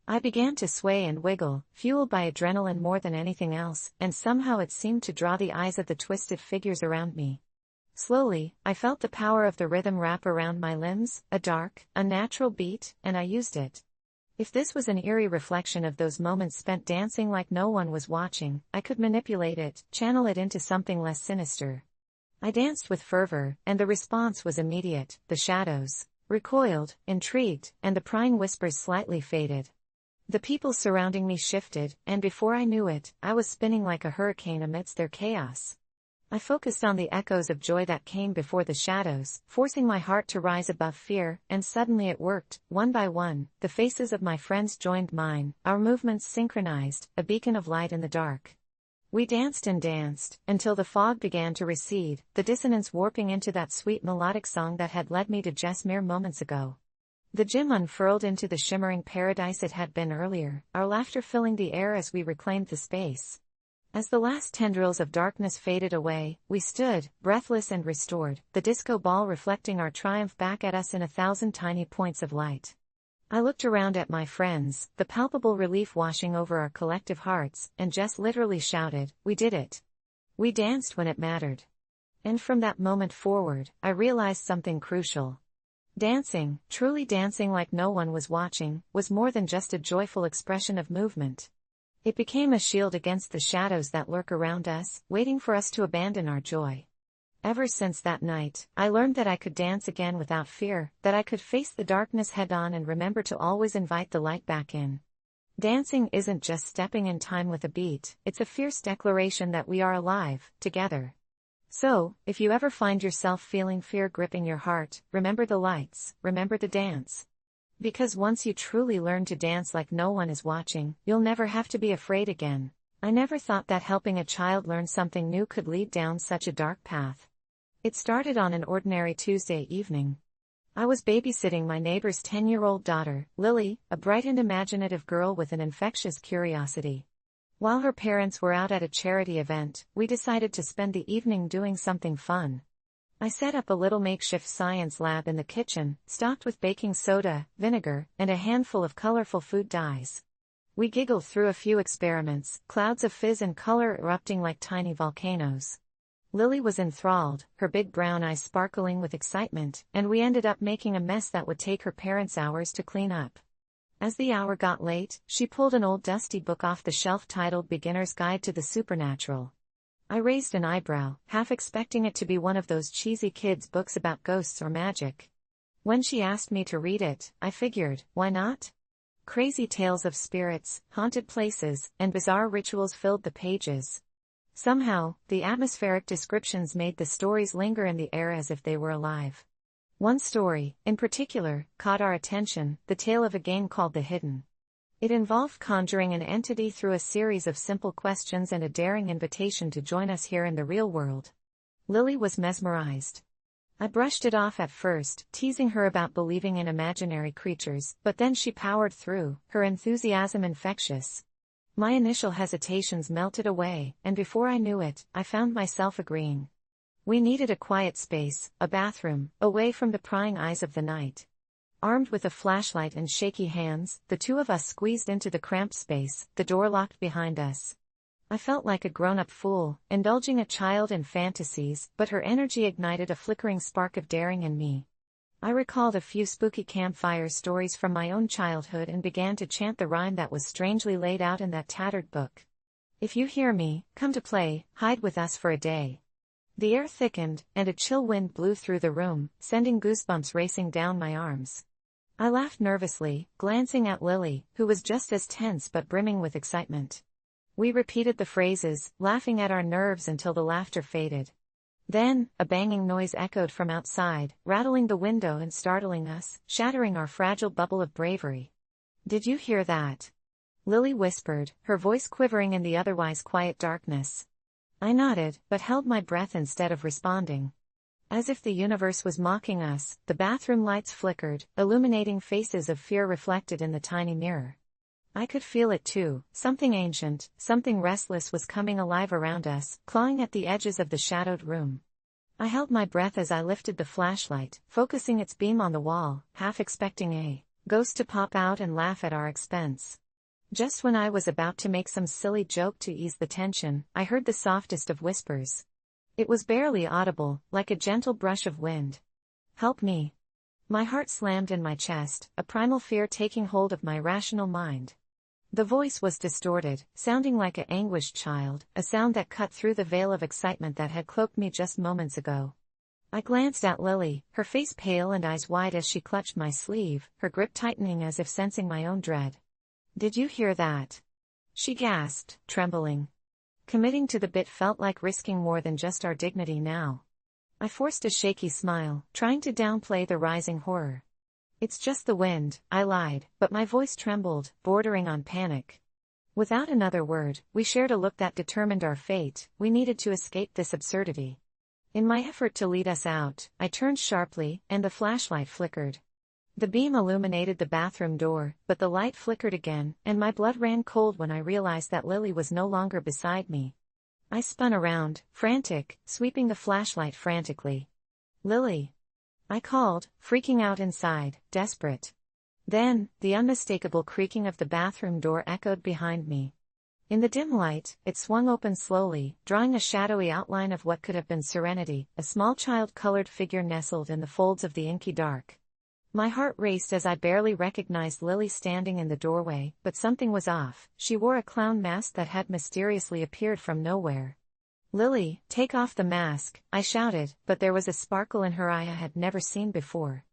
Speaker 1: I began to sway and wiggle, fueled by adrenaline more than anything else, and somehow it seemed to draw the eyes of the twisted figures around me. Slowly, I felt the power of the rhythm wrap around my limbs, a dark, unnatural beat, and I used it. If this was an eerie reflection of those moments spent dancing like no one was watching, I could manipulate it, channel it into something less sinister. I danced with fervor, and the response was immediate. The shadows recoiled, intrigued, and the prying whispers slightly faded. The people surrounding me shifted, and before I knew it, I was spinning like a hurricane amidst their chaos. I focused on the echoes of joy that came before the shadows, forcing my heart to rise above fear, and suddenly it worked. One by one, the faces of my friends joined mine, our movements synchronized, a beacon of light in the dark. We danced and danced, until the fog began to recede, the dissonance warping into that sweet melodic song that had led me to just mere moments ago. The gym unfurled into the shimmering paradise it had been earlier, our laughter filling the air as we reclaimed the space. As the last tendrils of darkness faded away, we stood, breathless and restored, the disco ball reflecting our triumph back at us in 1,000 tiny points of light. I looked around at my friends, the palpable relief washing over our collective hearts, and just literally shouted, "We did it! We danced when it mattered." And from that moment forward, I realized something crucial. Dancing, truly dancing like no one was watching, was more than just a joyful expression of movement. It became a shield against the shadows that lurk around us, waiting for us to abandon our joy. Ever since that night, I learned that I could dance again without fear, that I could face the darkness head-on and remember to always invite the light back in. Dancing isn't just stepping in time with a beat, it's a fierce declaration that we are alive, together. So, if you ever find yourself feeling fear gripping your heart, remember the lights, remember the dance. Because once you truly learn to dance like no one is watching, you'll never have to be afraid again. I never thought that helping a child learn something new could lead down such a dark path. It started on an ordinary Tuesday evening. I was babysitting my neighbor's 10-year-old daughter, Lily, a bright and imaginative girl with an infectious curiosity. While her parents were out at a charity event, we decided to spend the evening doing something fun. I set up a little makeshift science lab in the kitchen, stocked with baking soda, vinegar, and a handful of colorful food dyes. We giggled through a few experiments, clouds of fizz and color erupting like tiny volcanoes. Lily was enthralled, her big brown eyes sparkling with excitement, and we ended up making a mess that would take her parents hours to clean up. As the hour got late, she pulled an old dusty book off the shelf titled Beginner's Guide to the Supernatural. I raised an eyebrow, half expecting it to be one of those cheesy kids' books about ghosts or magic. When she asked me to read it, I figured, why not? Crazy tales of spirits, haunted places, and bizarre rituals filled the pages. Somehow, the atmospheric descriptions made the stories linger in the air as if they were alive. One story, in particular, caught our attention, the tale of a game called The Hidden. It involved conjuring an entity through a series of simple questions and a daring invitation to join us here in the real world. Lily was mesmerized. I brushed it off at first, teasing her about believing in imaginary creatures, but then she powered through, her enthusiasm infectious. My initial hesitations melted away, and before I knew it, I found myself agreeing. We needed a quiet space, a bathroom, away from the prying eyes of the night. Armed with a flashlight and shaky hands, the two of us squeezed into the cramped space, the door locked behind us. I felt like a grown-up fool, indulging a child in fantasies, but her energy ignited a flickering spark of daring in me. I recalled a few spooky campfire stories from my own childhood and began to chant the rhyme that was strangely laid out in that tattered book. If you hear me, come to play, hide with us for a day. The air thickened, and a chill wind blew through the room, sending goosebumps racing down my arms. I laughed nervously, glancing at Lily, who was just as tense but brimming with excitement. We repeated the phrases, laughing at our nerves until the laughter faded. Then, a banging noise echoed from outside, rattling the window and startling us, shattering our fragile bubble of bravery. "Did you hear that?" Lily whispered, her voice quivering in the otherwise quiet darkness. I nodded, but held my breath instead of responding. As if the universe was mocking us, the bathroom lights flickered, illuminating faces of fear reflected in the tiny mirror. I could feel it too, something ancient, something restless was coming alive around us, clawing at the edges of the shadowed room. I held my breath as I lifted the flashlight, focusing its beam on the wall, half expecting a ghost to pop out and laugh at our expense. Just when I was about to make some silly joke to ease the tension, I heard the softest of whispers. It was barely audible, like a gentle brush of wind. "Help me." My heart slammed in my chest, a primal fear taking hold of my rational mind. The voice was distorted, sounding like an anguished child, a sound that cut through the veil of excitement that had cloaked me just moments ago. I glanced at Lily, her face pale and eyes wide as she clutched my sleeve, her grip tightening as if sensing my own dread. "Did you hear that?" she gasped, trembling. Committing to the bit felt like risking more than just our dignity now. I forced a shaky smile, trying to downplay the rising horror. "It's just the wind," I lied, but my voice trembled, bordering on panic. Without another word, we shared a look that determined our fate. We needed to escape this absurdity. In my effort to lead us out, I turned sharply, and the flashlight flickered. The beam illuminated the bathroom door, but the light flickered again, and my blood ran cold when I realized that Lily was no longer beside me. I spun around, frantic, sweeping the flashlight frantically. "Lily!" I called, freaking out inside, desperate. Then, the unmistakable creaking of the bathroom door echoed behind me. In the dim light, it swung open slowly, drawing a shadowy outline of what could have been Serenity, a small child-colored figure nestled in the folds of the inky dark. My heart raced as I barely recognized Lily standing in the doorway, but something was off. She wore a clown mask that had mysteriously appeared from nowhere. "Lily, take off the mask," I shouted, but there was a sparkle in her eye I had never seen before.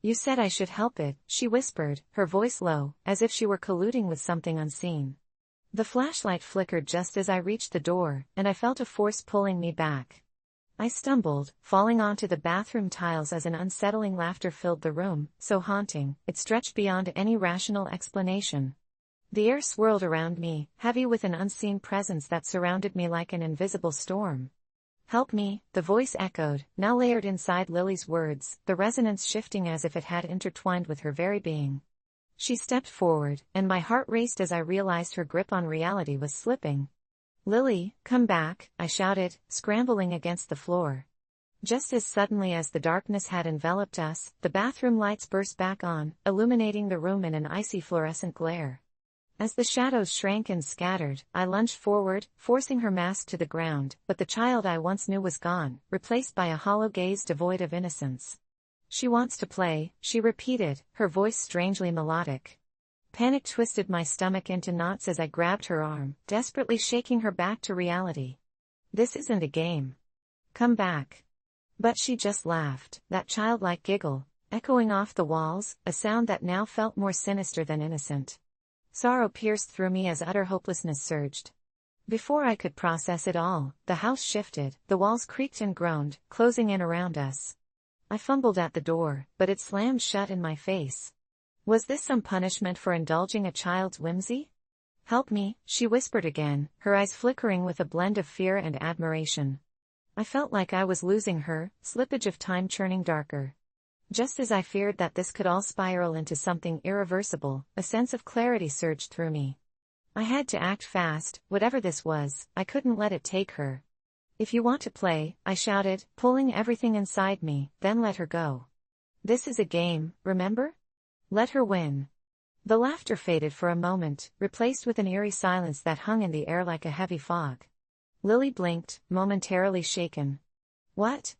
Speaker 1: "You said I should help it," she whispered, her voice low, as if she were colluding with something unseen. The flashlight flickered just as I reached the door, and I felt a force pulling me back. I stumbled, falling onto the bathroom tiles as an unsettling laughter filled the room, so haunting, it stretched beyond any rational explanation. The air swirled around me, heavy with an unseen presence that surrounded me like an invisible storm. "Help me," the voice echoed, now layered inside Lily's words, the resonance shifting as if it had intertwined with her very being. She stepped forward, and my heart raced as I realized her grip on reality was slipping. "Lily, come back," I shouted, scrambling against the floor. Just as suddenly as the darkness had enveloped us, the bathroom lights burst back on, illuminating the room in an icy fluorescent glare. As the shadows shrank and scattered, I lunged forward, forcing her mask to the ground, but the child I once knew was gone, replaced by a hollow gaze devoid of innocence. "She wants to play," she repeated, her voice strangely melodic. Panic twisted my stomach into knots as I grabbed her arm, desperately shaking her back to reality. "This isn't a game. Come back." But she just laughed, that childlike giggle, echoing off the walls, a sound that now felt more sinister than innocent. Sorrow pierced through me as utter hopelessness surged. Before I could process it all, the house shifted, the walls creaked and groaned, closing in around us. I fumbled at the door, but it slammed shut in my face. Was this some punishment for indulging a child's whimsy? "Help me," she whispered again, her eyes flickering with a blend of fear and admiration. I felt like I was losing her, slippage of time churning darker. Just as I feared that this could all spiral into something irreversible, a sense of clarity surged through me. I had to act fast, whatever this was, I couldn't let it take her. "If you want to play," I shouted, pulling everything inside me, "then let her go. This is a game, remember? Let her win." The laughter faded for a moment, replaced with an eerie silence that hung in the air like a heavy fog. Lily blinked, momentarily shaken. "What?"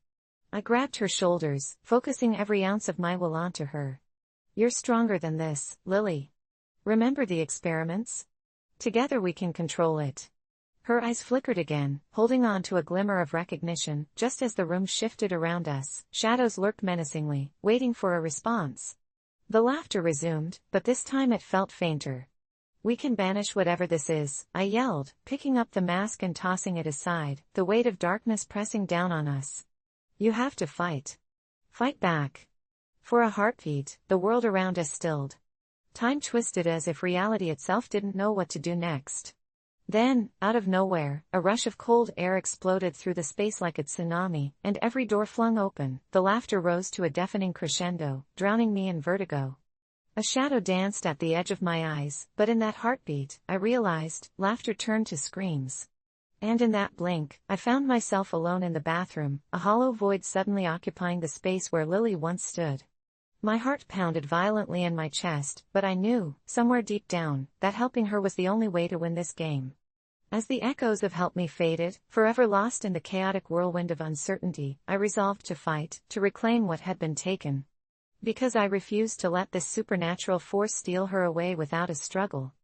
Speaker 1: I grabbed her shoulders, focusing every ounce of my will onto her. "You're stronger than this, Lily. Remember the experiments? Together we can control it." Her eyes flickered again, holding on to a glimmer of recognition. Just as the room shifted around us, shadows lurked menacingly, waiting for a response. The laughter resumed, but this time it felt fainter. "We can banish whatever this is," I yelled, picking up the mask and tossing it aside, the weight of darkness pressing down on us. "You have to fight. Fight back." For a heartbeat, the world around us stilled. Time twisted as if reality itself didn't know what to do next. Then, out of nowhere, a rush of cold air exploded through the space like a tsunami, and every door flung open. The laughter rose to a deafening crescendo, drowning me in vertigo. A shadow danced at the edge of my eyes, but in that heartbeat, I realized, laughter turned to screams. And in that blink, I found myself alone in the bathroom, a hollow void suddenly occupying the space where Lily once stood. My heart pounded violently in my chest, but I knew, somewhere deep down, that helping her was the only way to win this game. As the echoes of help me faded, forever lost in the chaotic whirlwind of uncertainty, I resolved to fight, to reclaim what had been taken. Because I refused to let this supernatural force steal her away without a struggle.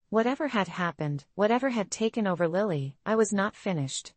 Speaker 1: Whatever had happened, whatever had taken over Lily, I was not finished.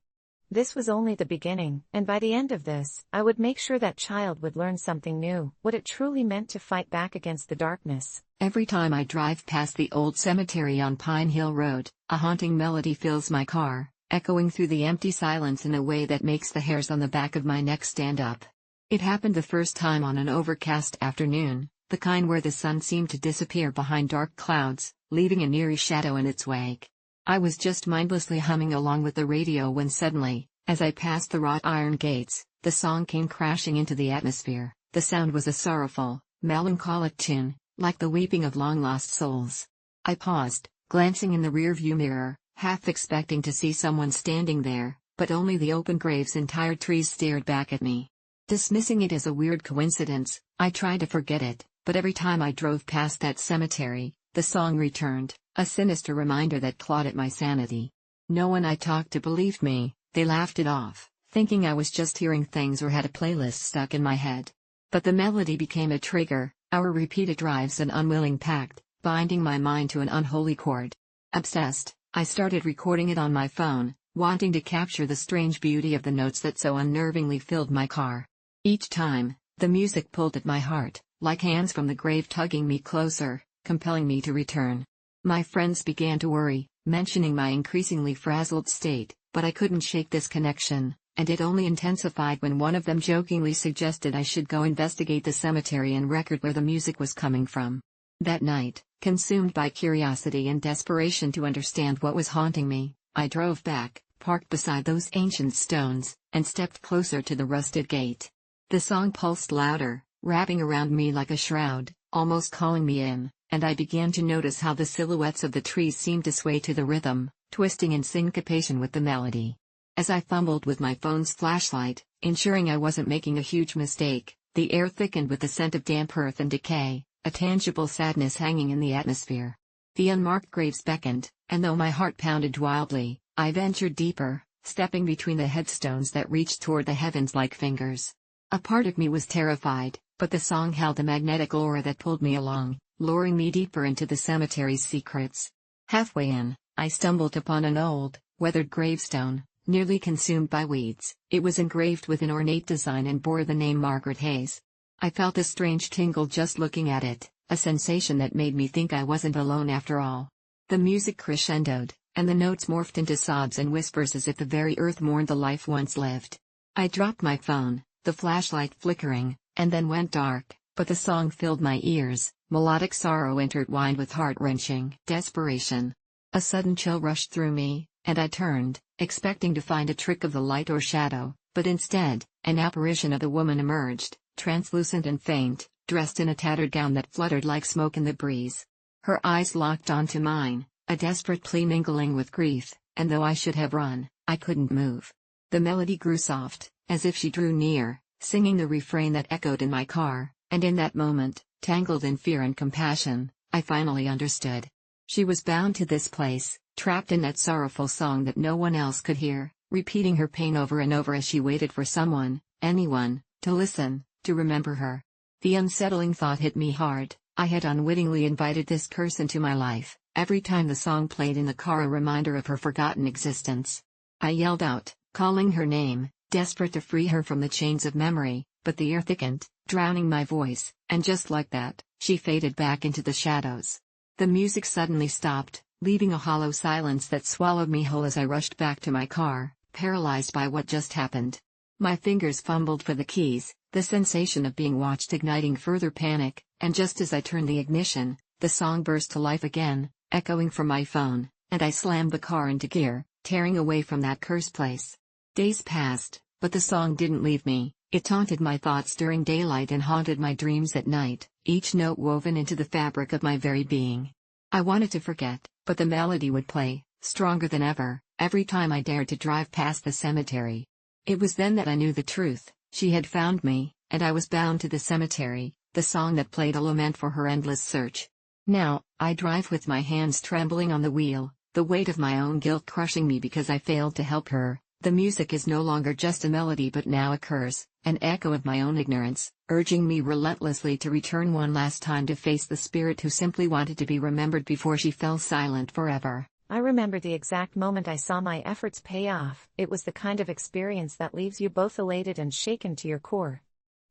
Speaker 1: This was only the beginning, and by the end of this, I would make sure that child would learn something new, what it truly meant to fight back against the darkness.
Speaker 2: Every time I drive past the old cemetery on Pine Hill Road, a haunting melody fills my car, echoing through the empty silence in a way that makes the hairs on the back of my neck stand up. It happened the first time on an overcast afternoon, the kind where the sun seemed to disappear behind dark clouds, leaving an eerie shadow in its wake. I was just mindlessly humming along with the radio when suddenly, as I passed the wrought iron gates, the song came crashing into the atmosphere. The sound was a sorrowful, melancholic tune, like the weeping of long-lost souls. I paused, glancing in the rearview mirror, half expecting to see someone standing there, but only the open graves and tired trees stared back at me. Dismissing it as a weird coincidence, I tried to forget it, but every time I drove past that cemetery, the song returned, a sinister reminder that clawed at my sanity. No one I talked to believed me, they laughed it off, thinking I was just hearing things or had a playlist stuck in my head. But the melody became a trigger, our repeated drives an unwilling pact, binding my mind to an unholy cord. Obsessed, I started recording it on my phone, wanting to capture the strange beauty of the notes that so unnervingly filled my car. Each time, the music pulled at my heart, like hands from the grave tugging me closer, compelling me to return. My friends began to worry, mentioning my increasingly frazzled state, but I couldn't shake this connection, and it only intensified when one of them jokingly suggested I should go investigate the cemetery and record where the music was coming from. That night, consumed by curiosity and desperation to understand what was haunting me, I drove back, parked beside those ancient stones, and stepped closer to the rusted gate. The song pulsed louder, wrapping around me like a shroud, almost calling me in, and I began to notice how the silhouettes of the trees seemed to sway to the rhythm, twisting in syncopation with the melody. As I fumbled with my phone's flashlight, ensuring I wasn't making a huge mistake, the air thickened with the scent of damp earth and decay, a tangible sadness hanging in the atmosphere. The unmarked graves beckoned, and though my heart pounded wildly, I ventured deeper, stepping between the headstones that reached toward the heavens like fingers. A part of me was terrified, but the song held a magnetic aura that pulled me along, luring me deeper into the cemetery's secrets. Halfway in, I stumbled upon an old, weathered gravestone, nearly consumed by weeds. It was engraved with an ornate design and bore the name Margaret Hayes. I felt a strange tingle just looking at it, a sensation that made me think I wasn't alone after all. The music crescendoed, and the notes morphed into sobs and whispers as if the very earth mourned the life once lived. I dropped my phone, the flashlight flickering, and then went dark, but the song filled my ears, melodic sorrow intertwined with heart-wrenching desperation. A sudden chill rushed through me, and I turned, expecting to find a trick of the light or shadow, but instead, an apparition of a woman emerged, translucent and faint, dressed in a tattered gown that fluttered like smoke in the breeze. Her eyes locked onto mine, a desperate plea mingling with grief, and though I should have run, I couldn't move. The melody grew soft, as if she drew near, singing the refrain that echoed in my car, and in that moment, tangled in fear and compassion, I finally understood. She was bound to this place, trapped in that sorrowful song that no one else could hear, repeating her pain over and over as she waited for someone, anyone, to listen, to remember her. The unsettling thought hit me hard. I had unwittingly invited this curse into my life, every time the song played in the car a reminder of her forgotten existence. I yelled out, calling her name, desperate to free her from the chains of memory, but the air thickened, drowning my voice, and just like that, she faded back into the shadows. The music suddenly stopped, leaving a hollow silence that swallowed me whole as I rushed back to my car, paralyzed by what just happened. My fingers fumbled for the keys, the sensation of being watched igniting further panic, and just as I turned the ignition, the song burst to life again, echoing from my phone, and I slammed the car into gear, tearing away from that cursed place. Days passed, but the song didn't leave me. It taunted my thoughts during daylight and haunted my dreams at night, each note woven into the fabric of my very being. I wanted to forget, but the melody would play, stronger than ever, every time I dared to drive past the cemetery. It was then that I knew the truth. She had found me, and I was bound to the cemetery, the song that played a lament for her endless search. Now, I drive with my hands trembling on the wheel, the weight of my own guilt crushing me because I failed to help her. The music is no longer just a melody but now a curse, an echo of my own ignorance, urging me relentlessly to return one last time to face the spirit who simply wanted to be remembered before she fell silent forever.
Speaker 1: I remember the exact moment I saw my efforts pay off. It was the kind of experience that leaves you both elated and shaken to your core.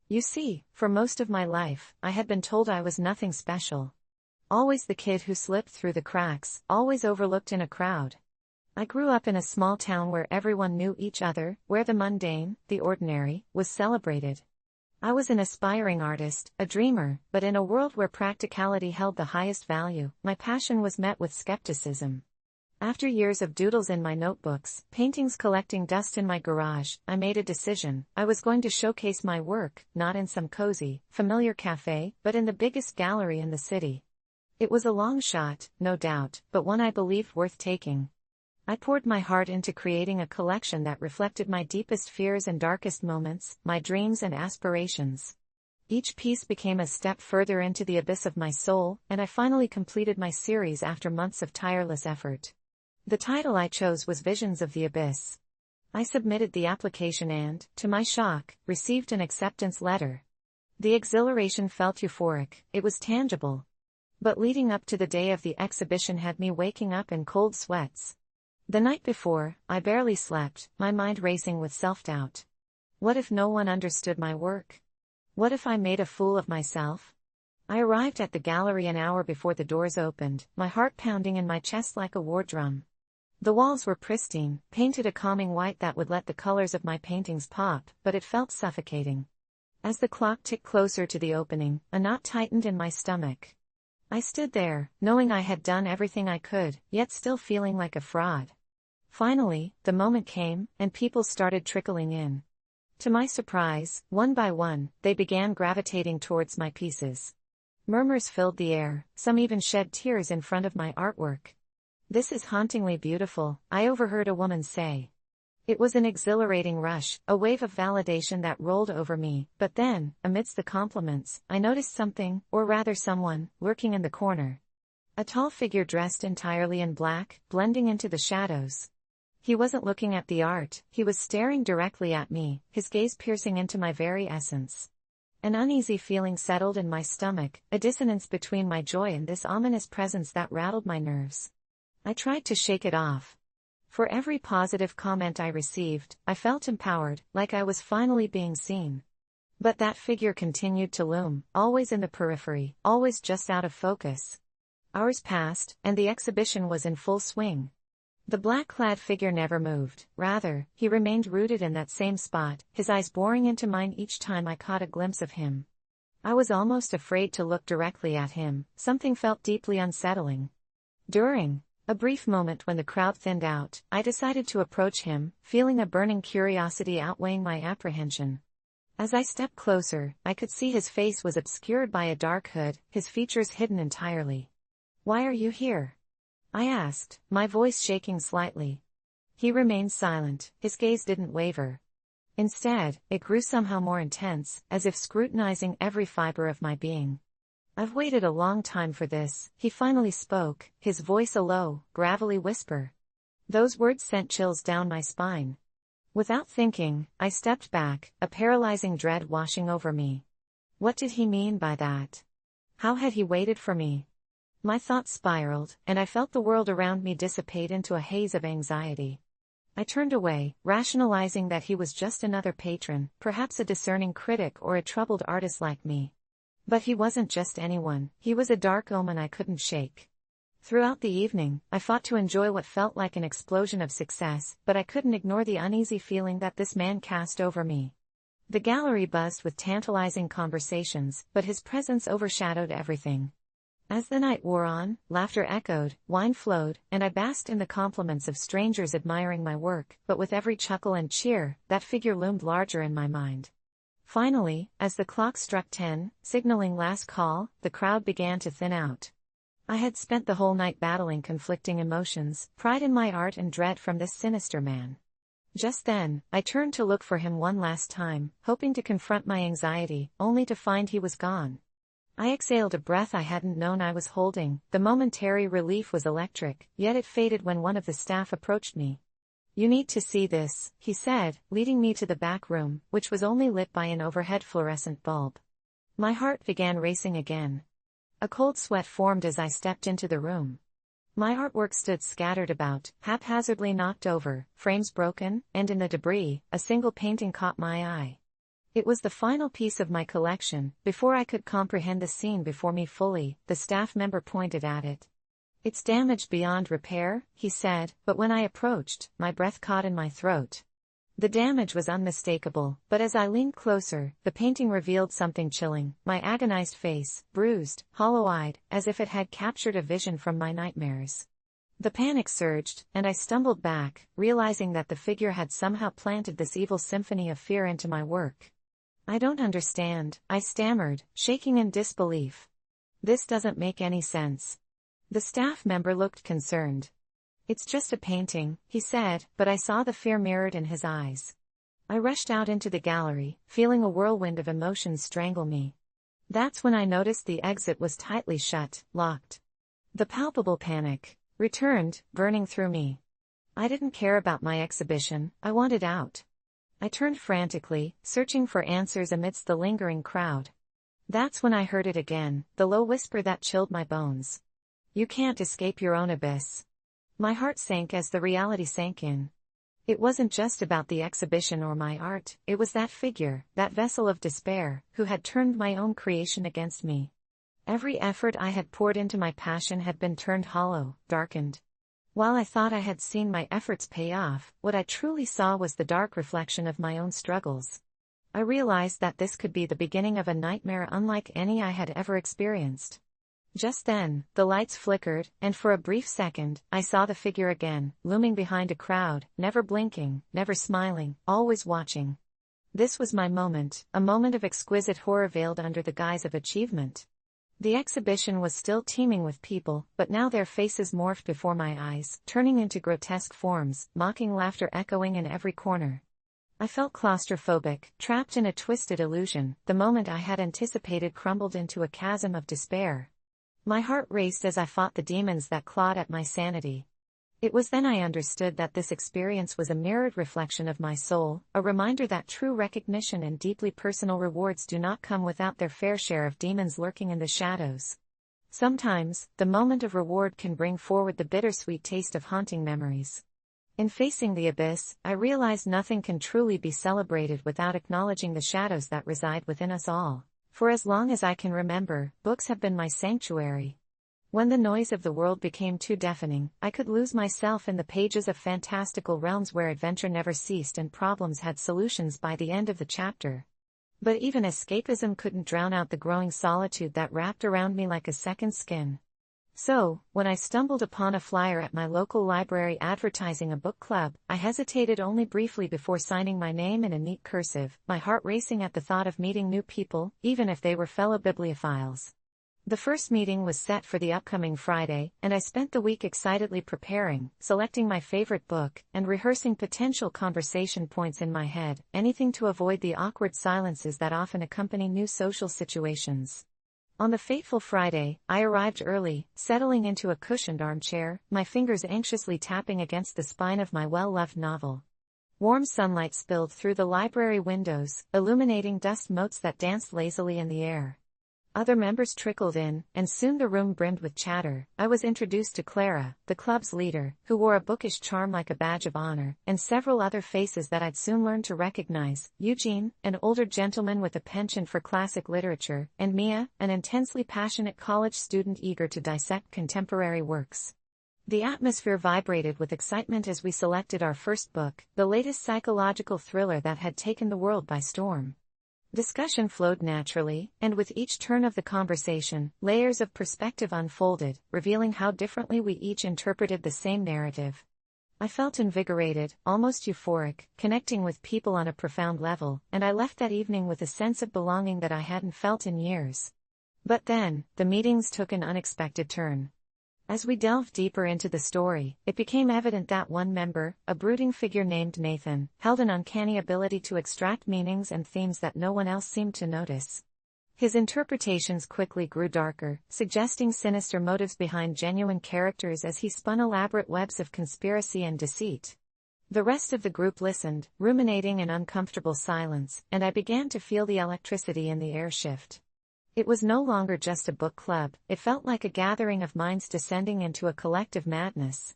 Speaker 1: You see, for most of my life, I had been told I was nothing special. Always the kid who slipped through the cracks, always overlooked in a crowd. I grew up in a small town where everyone knew each other, where the mundane, the ordinary, was celebrated. I was an aspiring artist, a dreamer, but in a world where practicality held the highest value, my passion was met with skepticism. After years of doodles in my notebooks, paintings collecting dust in my garage, I made a decision. I was going to showcase my work, not in some cozy, familiar cafe, but in the biggest gallery in the city. It was a long shot, no doubt, but one I believed worth taking. I poured my heart into creating a collection that reflected my deepest fears and darkest moments, my dreams and aspirations. Each piece became a step further into the abyss of my soul, and I finally completed my series after months of tireless effort. The title I chose was Visions of the Abyss. I submitted the application and, to my shock, received an acceptance letter. The exhilaration felt euphoric, it was tangible. But leading up to the day of the exhibition had me waking up in cold sweats. The night before, I barely slept, my mind racing with self-doubt. What if no one understood my work? What if I made a fool of myself? I arrived at the gallery an hour before the doors opened, my heart pounding in my chest like a war drum. The walls were pristine, painted a calming white that would let the colors of my paintings pop, but it felt suffocating. As the clock ticked closer to the opening, a knot tightened in my stomach. I stood there, knowing I had done everything I could, yet still feeling like a fraud. Finally, the moment came, and people started trickling in. To my surprise, one by one, they began gravitating towards my pieces. Murmurs filled the air, some even shed tears in front of my artwork. "This is hauntingly beautiful," I overheard a woman say. It was an exhilarating rush, a wave of validation that rolled over me, but then, amidst the compliments, I noticed something, or rather someone, lurking in the corner. A tall figure dressed entirely in black, blending into the shadows. He wasn't looking at the art, he was staring directly at me, his gaze piercing into my very essence. An uneasy feeling settled in my stomach, a dissonance between my joy and this ominous presence that rattled my nerves. I tried to shake it off. For every positive comment I received, I felt empowered, like I was finally being seen. But that figure continued to loom, always in the periphery, always just out of focus. Hours passed, and the exhibition was in full swing. The black-clad figure never moved, rather, he remained rooted in that same spot, his eyes boring into mine each time I caught a glimpse of him. I was almost afraid to look directly at him, something felt deeply unsettling. During a brief moment when the crowd thinned out, I decided to approach him, feeling a burning curiosity outweighing my apprehension. As I stepped closer, I could see his face was obscured by a dark hood, his features hidden entirely. "Why are you here?" I asked, my voice shaking slightly. He remained silent, his gaze didn't waver. Instead, it grew somehow more intense, as if scrutinizing every fiber of my being. "I've waited a long time for this," he finally spoke, his voice a low, gravelly whisper. Those words sent chills down my spine. Without thinking, I stepped back, a paralyzing dread washing over me. What did he mean by that? How had he waited for me? My thoughts spiraled, and I felt the world around me dissipate into a haze of anxiety. I turned away, rationalizing that he was just another patron, perhaps a discerning critic or a troubled artist like me. But he wasn't just anyone, he was a dark omen I couldn't shake. Throughout the evening, I fought to enjoy what felt like an explosion of success, but I couldn't ignore the uneasy feeling that this man cast over me. The gallery buzzed with tantalizing conversations, but his presence overshadowed everything. As the night wore on, laughter echoed, wine flowed, and I basked in the compliments of strangers admiring my work, but with every chuckle and cheer, that figure loomed larger in my mind. Finally, as the clock struck 10, signaling last call, the crowd began to thin out. I had spent the whole night battling conflicting emotions, pride in my art and dread from this sinister man. Just then, I turned to look for him one last time, hoping to confront my anxiety, only to find he was gone. I exhaled a breath I hadn't known I was holding. The momentary relief was electric, yet it faded when one of the staff approached me. "You need to see this," he said, leading me to the back room, which was only lit by an overhead fluorescent bulb. My heart began racing again. A cold sweat formed as I stepped into the room. My artwork stood scattered about, haphazardly knocked over, frames broken, and in the debris, a single painting caught my eye. It was the final piece of my collection. Before I could comprehend the scene before me fully, the staff member pointed at it. "It's damaged beyond repair," he said, but when I approached, my breath caught in my throat. The damage was unmistakable, but as I leaned closer, the painting revealed something chilling: my agonized face, bruised, hollow-eyed, as if it had captured a vision from my nightmares. The panic surged, and I stumbled back, realizing that the figure had somehow planted this evil symphony of fear into my work. "I don't understand," I stammered, shaking in disbelief. "This doesn't make any sense." The staff member looked concerned. "It's just a painting," he said, but I saw the fear mirrored in his eyes. I rushed out into the gallery, feeling a whirlwind of emotions strangle me. That's when I noticed the exit was tightly shut, locked. The palpable panic returned, burning through me. I didn't care about my exhibition, I wanted out. I turned frantically, searching for answers amidst the lingering crowd. That's when I heard it again, the low whisper that chilled my bones. "You can't escape your own abyss." My heart sank as the reality sank in. It wasn't just about the exhibition or my art, it was that figure, that vessel of despair, who had turned my own creation against me. Every effort I had poured into my passion had been turned hollow, darkened. While I thought I had seen my efforts pay off, what I truly saw was the dark reflection of my own struggles. I realized that this could be the beginning of a nightmare unlike any I had ever experienced. Just then, the lights flickered, and for a brief second, I saw the figure again, looming behind a crowd, never blinking, never smiling, always watching. This was my moment, a moment of exquisite horror veiled under the guise of achievement. The exhibition was still teeming with people, but now their faces morphed before my eyes, turning into grotesque forms, mocking laughter echoing in every corner. I felt claustrophobic, trapped in a twisted illusion. The moment I had anticipated crumbled into a chasm of despair. My heart raced as I fought the demons that clawed at my sanity. It was then I understood that this experience was a mirrored reflection of my soul, a reminder that true recognition and deeply personal rewards do not come without their fair share of demons lurking in the shadows. Sometimes, the moment of reward can bring forward the bittersweet taste of haunting memories. In facing the abyss, I realized nothing can truly be celebrated without acknowledging the shadows that reside within us all. For as long as I can remember, books have been my sanctuary. When the noise of the world became too deafening, I could lose myself in the pages of fantastical realms where adventure never ceased and problems had solutions by the end of the chapter. But even escapism couldn't drown out the growing solitude that wrapped around me like a second skin. So, when I stumbled upon a flyer at my local library advertising a book club, I hesitated only briefly before signing my name in a neat cursive, my heart racing at the thought of meeting new people, even if they were fellow bibliophiles. The first meeting was set for the upcoming Friday, and I spent the week excitedly preparing, selecting my favorite book, and rehearsing potential conversation points in my head, anything to avoid the awkward silences that often accompany new social situations. On the fateful Friday, I arrived early, settling into a cushioned armchair, my fingers anxiously tapping against the spine of my well-loved novel. Warm sunlight spilled through the library windows, illuminating dust motes that danced lazily in the air. Other members trickled in, and soon the room brimmed with chatter. I was introduced to Clara, the club's leader, who wore a bookish charm like a badge of honor, and several other faces that I'd soon learn to recognize: Eugene, an older gentleman with a penchant for classic literature, and Mia, an intensely passionate college student eager to dissect contemporary works. The atmosphere vibrated with excitement as we selected our first book, the latest psychological thriller that had taken the world by storm. Discussion flowed naturally, and with each turn of the conversation, layers of perspective unfolded, revealing how differently we each interpreted the same narrative. I felt invigorated, almost euphoric, connecting with people on a profound level, and I left that evening with a sense of belonging that I hadn't felt in years. But then, the meetings took an unexpected turn. As we delved deeper into the story, it became evident that one member, a brooding figure named Nathan, held an uncanny ability to extract meanings and themes that no one else seemed to notice. His interpretations quickly grew darker, suggesting sinister motives behind genuine characters as he spun elaborate webs of conspiracy and deceit. The rest of the group listened, ruminating in uncomfortable silence, and I began to feel the electricity in the air shift. It was no longer just a book club, it felt like a gathering of minds descending into a collective madness.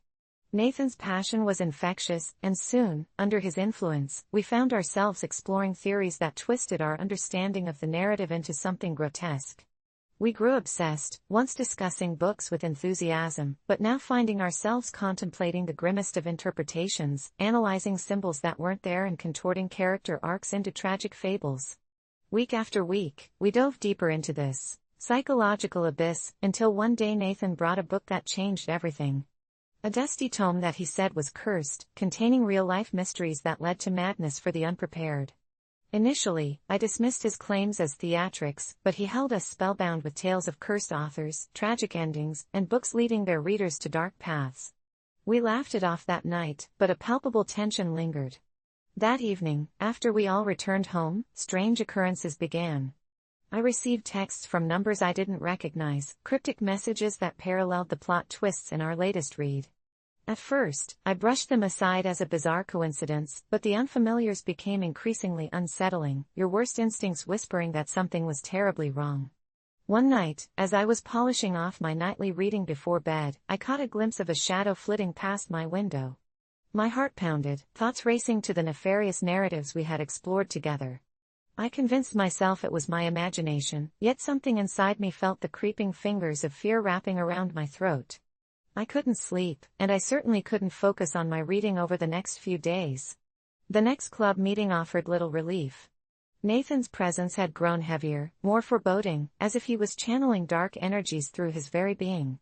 Speaker 1: Nathan's passion was infectious, and soon, under his influence, we found ourselves exploring theories that twisted our understanding of the narrative into something grotesque. We grew obsessed, once discussing books with enthusiasm, but now finding ourselves contemplating the grimmest of interpretations, analyzing symbols that weren't there and contorting character arcs into tragic fables. Week after week, we dove deeper into this psychological abyss, until one day Nathan brought a book that changed everything. A dusty tome that he said was cursed, containing real-life mysteries that led to madness for the unprepared. Initially, I dismissed his claims as theatrics, but he held us spellbound with tales of cursed authors, tragic endings, and books leading their readers to dark paths. We laughed it off that night, but a palpable tension lingered. That evening, after we all returned home, strange occurrences began. I received texts from numbers I didn't recognize, cryptic messages that paralleled the plot twists in our latest read. At first, I brushed them aside as a bizarre coincidence, but the unfamiliars became increasingly unsettling, your worst instincts whispering that something was terribly wrong. One night, as I was polishing off my nightly reading before bed, I caught a glimpse of a shadow flitting past my window. My heart pounded, thoughts racing to the nefarious narratives we had explored together. I convinced myself it was my imagination, yet something inside me felt the creeping fingers of fear wrapping around my throat. I couldn't sleep, and I certainly couldn't focus on my reading over the next few days. The next club meeting offered little relief. Nathan's presence had grown heavier, more foreboding, as if he was channeling dark energies through his very being.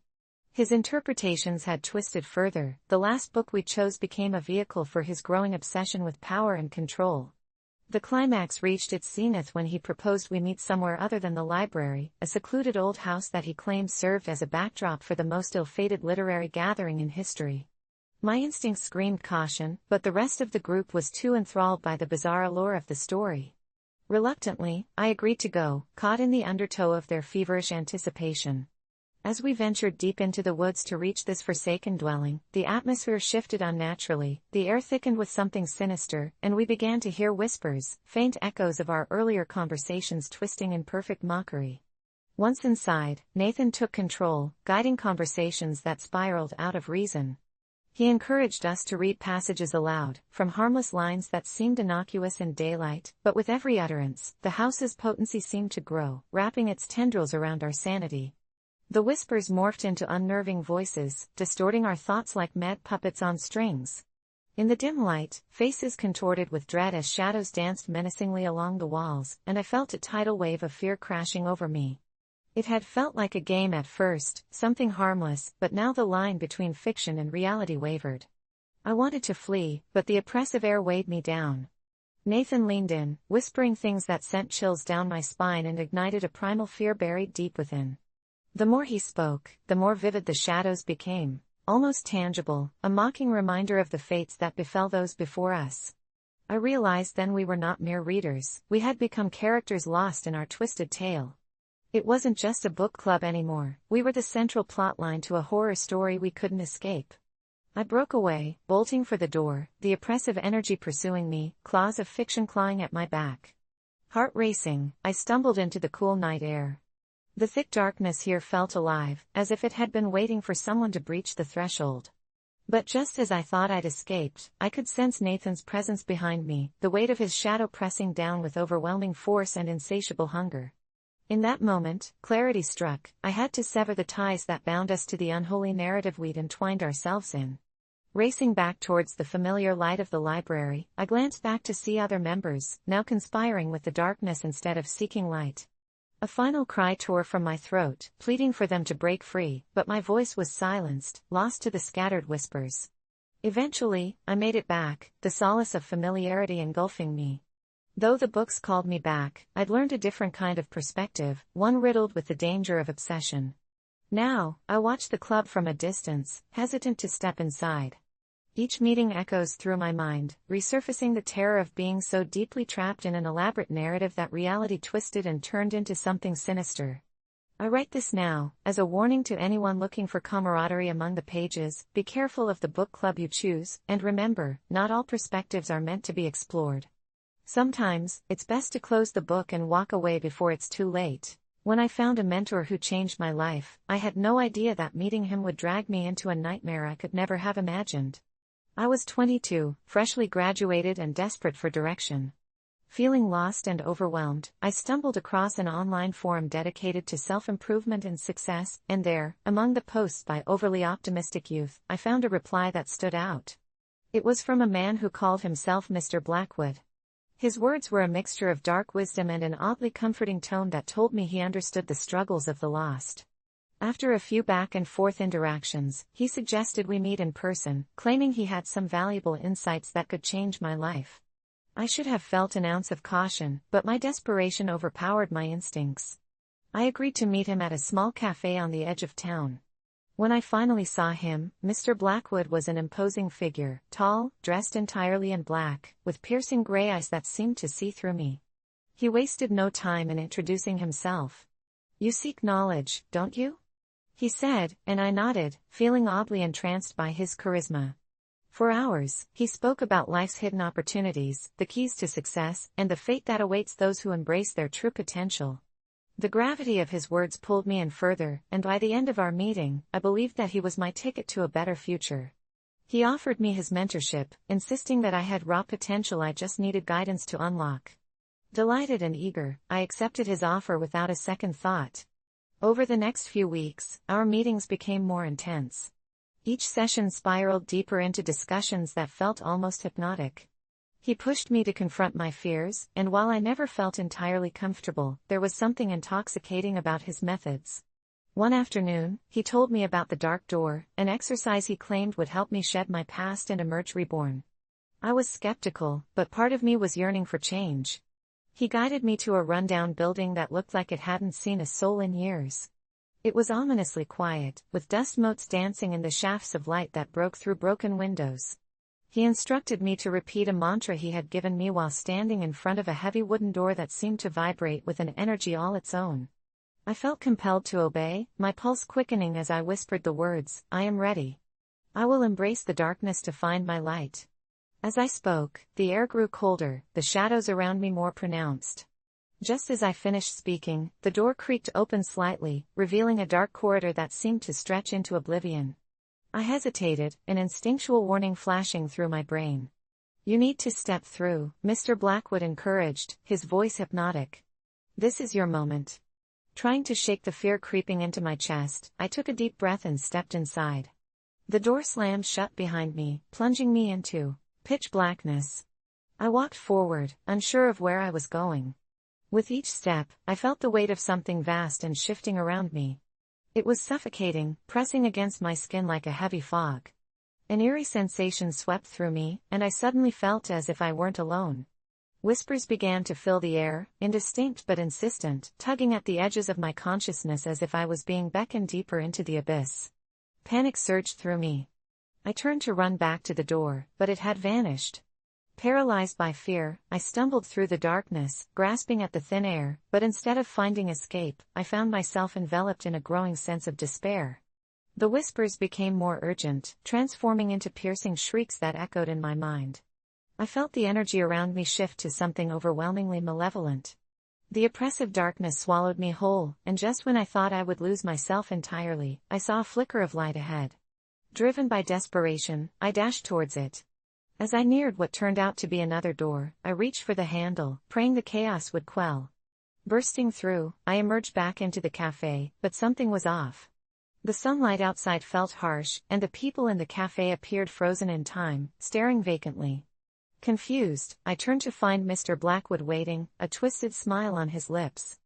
Speaker 1: His interpretations had twisted further. The last book we chose became a vehicle for his growing obsession with power and control. The climax reached its zenith when he proposed we meet somewhere other than the library, a secluded old house that he claimed served as a backdrop for the most ill-fated literary gathering in history. My instincts screamed caution, but the rest of the group was too enthralled by the bizarre allure of the story. Reluctantly, I agreed to go, caught in the undertow of their feverish anticipation. As we ventured deep into the woods to reach this forsaken dwelling, the atmosphere shifted unnaturally, the air thickened with something sinister, and we began to hear whispers, faint echoes of our earlier conversations twisting in perfect mockery. Once inside, Nathan took control, guiding conversations that spiraled out of reason. He encouraged us to read passages aloud, from harmless lines that seemed innocuous in daylight, but with every utterance, the house's potency seemed to grow, wrapping its tendrils around our sanity. The whispers morphed into unnerving voices, distorting our thoughts like mad puppets on strings. In the dim light, faces contorted with dread as shadows danced menacingly along the walls, and I felt a tidal wave of fear crashing over me. It had felt like a game at first, something harmless, but now the line between fiction and reality wavered. I wanted to flee, but the oppressive air weighed me down. Nathan leaned in, whispering things that sent chills down my spine and ignited a primal fear buried deep within. The more he spoke, the more vivid the shadows became, almost tangible, a mocking reminder of the fates that befell those before us. I realized then we were not mere readers, we had become characters lost in our twisted tale. It wasn't just a book club anymore, we were the central plotline to a horror story we couldn't escape. I broke away, bolting for the door, the oppressive energy pursuing me, claws of fiction clawing at my back. Heart racing, I stumbled into the cool night air. The thick darkness here felt alive, as if it had been waiting for someone to breach the threshold. But just as I thought I'd escaped, I could sense Nathan's presence behind me, the weight of his shadow pressing down with overwhelming force and insatiable hunger. In that moment, clarity struck. I had to sever the ties that bound us to the unholy narrative we'd entwined ourselves in. Racing back towards the familiar light of the library, I glanced back to see other members, now conspiring with the darkness instead of seeking light. A final cry tore from my throat, pleading for them to break free, but my voice was silenced, lost to the scattered whispers. Eventually, I made it back, the solace of familiarity engulfing me. Though the books called me back, I'd learned a different kind of perspective, one riddled with the danger of obsession. Now, I watched the club from a distance, hesitant to step inside. Each meeting echoes through my mind, resurfacing the terror of being so deeply trapped in an elaborate narrative that reality twisted and turned into something sinister. I write this now, as a warning to anyone looking for camaraderie among the pages. Be careful of the book club you choose, and remember, not all perspectives are meant to be explored. Sometimes, it's best to close the book and walk away before it's too late. When I found a mentor who changed my life, I had no idea that meeting him would drag me into a nightmare I could never have imagined. I was 22, freshly graduated and desperate for direction. Feeling lost and overwhelmed, I stumbled across an online forum dedicated to self-improvement and success, and there, among the posts by overly optimistic youth, I found a reply that stood out. It was from a man who called himself Mr. Blackwood. His words were a mixture of dark wisdom and an oddly comforting tone that told me he understood the struggles of the lost. After a few back-and-forth interactions, he suggested we meet in person, claiming he had some valuable insights that could change my life. I should have felt an ounce of caution, but my desperation overpowered my instincts. I agreed to meet him at a small cafe on the edge of town. When I finally saw him, Mr. Blackwood was an imposing figure, tall, dressed entirely in black, with piercing gray eyes that seemed to see through me. He wasted no time in introducing himself. "You seek knowledge, don't you?" he said, and I nodded, feeling oddly entranced by his charisma. For hours, he spoke about life's hidden opportunities, the keys to success, and the fate that awaits those who embrace their true potential. The gravity of his words pulled me in further, and by the end of our meeting, I believed that he was my ticket to a better future. He offered me his mentorship, insisting that I had raw potential I just needed guidance to unlock. Delighted and eager, I accepted his offer without a second thought. Over the next few weeks, our meetings became more intense. Each session spiraled deeper into discussions that felt almost hypnotic. He pushed me to confront my fears, and while I never felt entirely comfortable, there was something intoxicating about his methods. One afternoon, he told me about the dark door, an exercise he claimed would help me shed my past and emerge reborn. I was skeptical, but part of me was yearning for change. He guided me to a rundown building that looked like it hadn't seen a soul in years. It was ominously quiet, with dust motes dancing in the shafts of light that broke through broken windows. He instructed me to repeat a mantra he had given me while standing in front of a heavy wooden door that seemed to vibrate with an energy all its own. I felt compelled to obey, my pulse quickening as I whispered the words, "I am ready. I will embrace the darkness to find my light." As I spoke, the air grew colder, the shadows around me more pronounced. Just as I finished speaking, the door creaked open slightly, revealing a dark corridor that seemed to stretch into oblivion. I hesitated, an instinctual warning flashing through my brain. "You need to step through," Mr. Blackwood encouraged, his voice hypnotic. "This is your moment." Trying to shake the fear creeping into my chest, I took a deep breath and stepped inside. The door slammed shut behind me, plunging me into pitch blackness. I walked forward, unsure of where I was going. With each step, I felt the weight of something vast and shifting around me. It was suffocating, pressing against my skin like a heavy fog. An eerie sensation swept through me, and I suddenly felt as if I weren't alone. Whispers began to fill the air, indistinct but insistent, tugging at the edges of my consciousness as if I was being beckoned deeper into the abyss. Panic surged through me. I turned to run back to the door, but it had vanished. Paralyzed by fear, I stumbled through the darkness, grasping at the thin air, but instead of finding escape, I found myself enveloped in a growing sense of despair. The whispers became more urgent, transforming into piercing shrieks that echoed in my mind. I felt the energy around me shift to something overwhelmingly malevolent. The oppressive darkness swallowed me whole, and just when I thought I would lose myself entirely, I saw a flicker of light ahead. Driven by desperation, I dashed towards it. As I neared what turned out to be another door, I reached for the handle, praying the chaos would quell. Bursting through, I emerged back into the cafe, but something was off. The sunlight outside felt harsh, and the people in the cafe appeared frozen in time, staring vacantly. Confused, I turned to find Mr. Blackwood waiting, a twisted smile on his lips.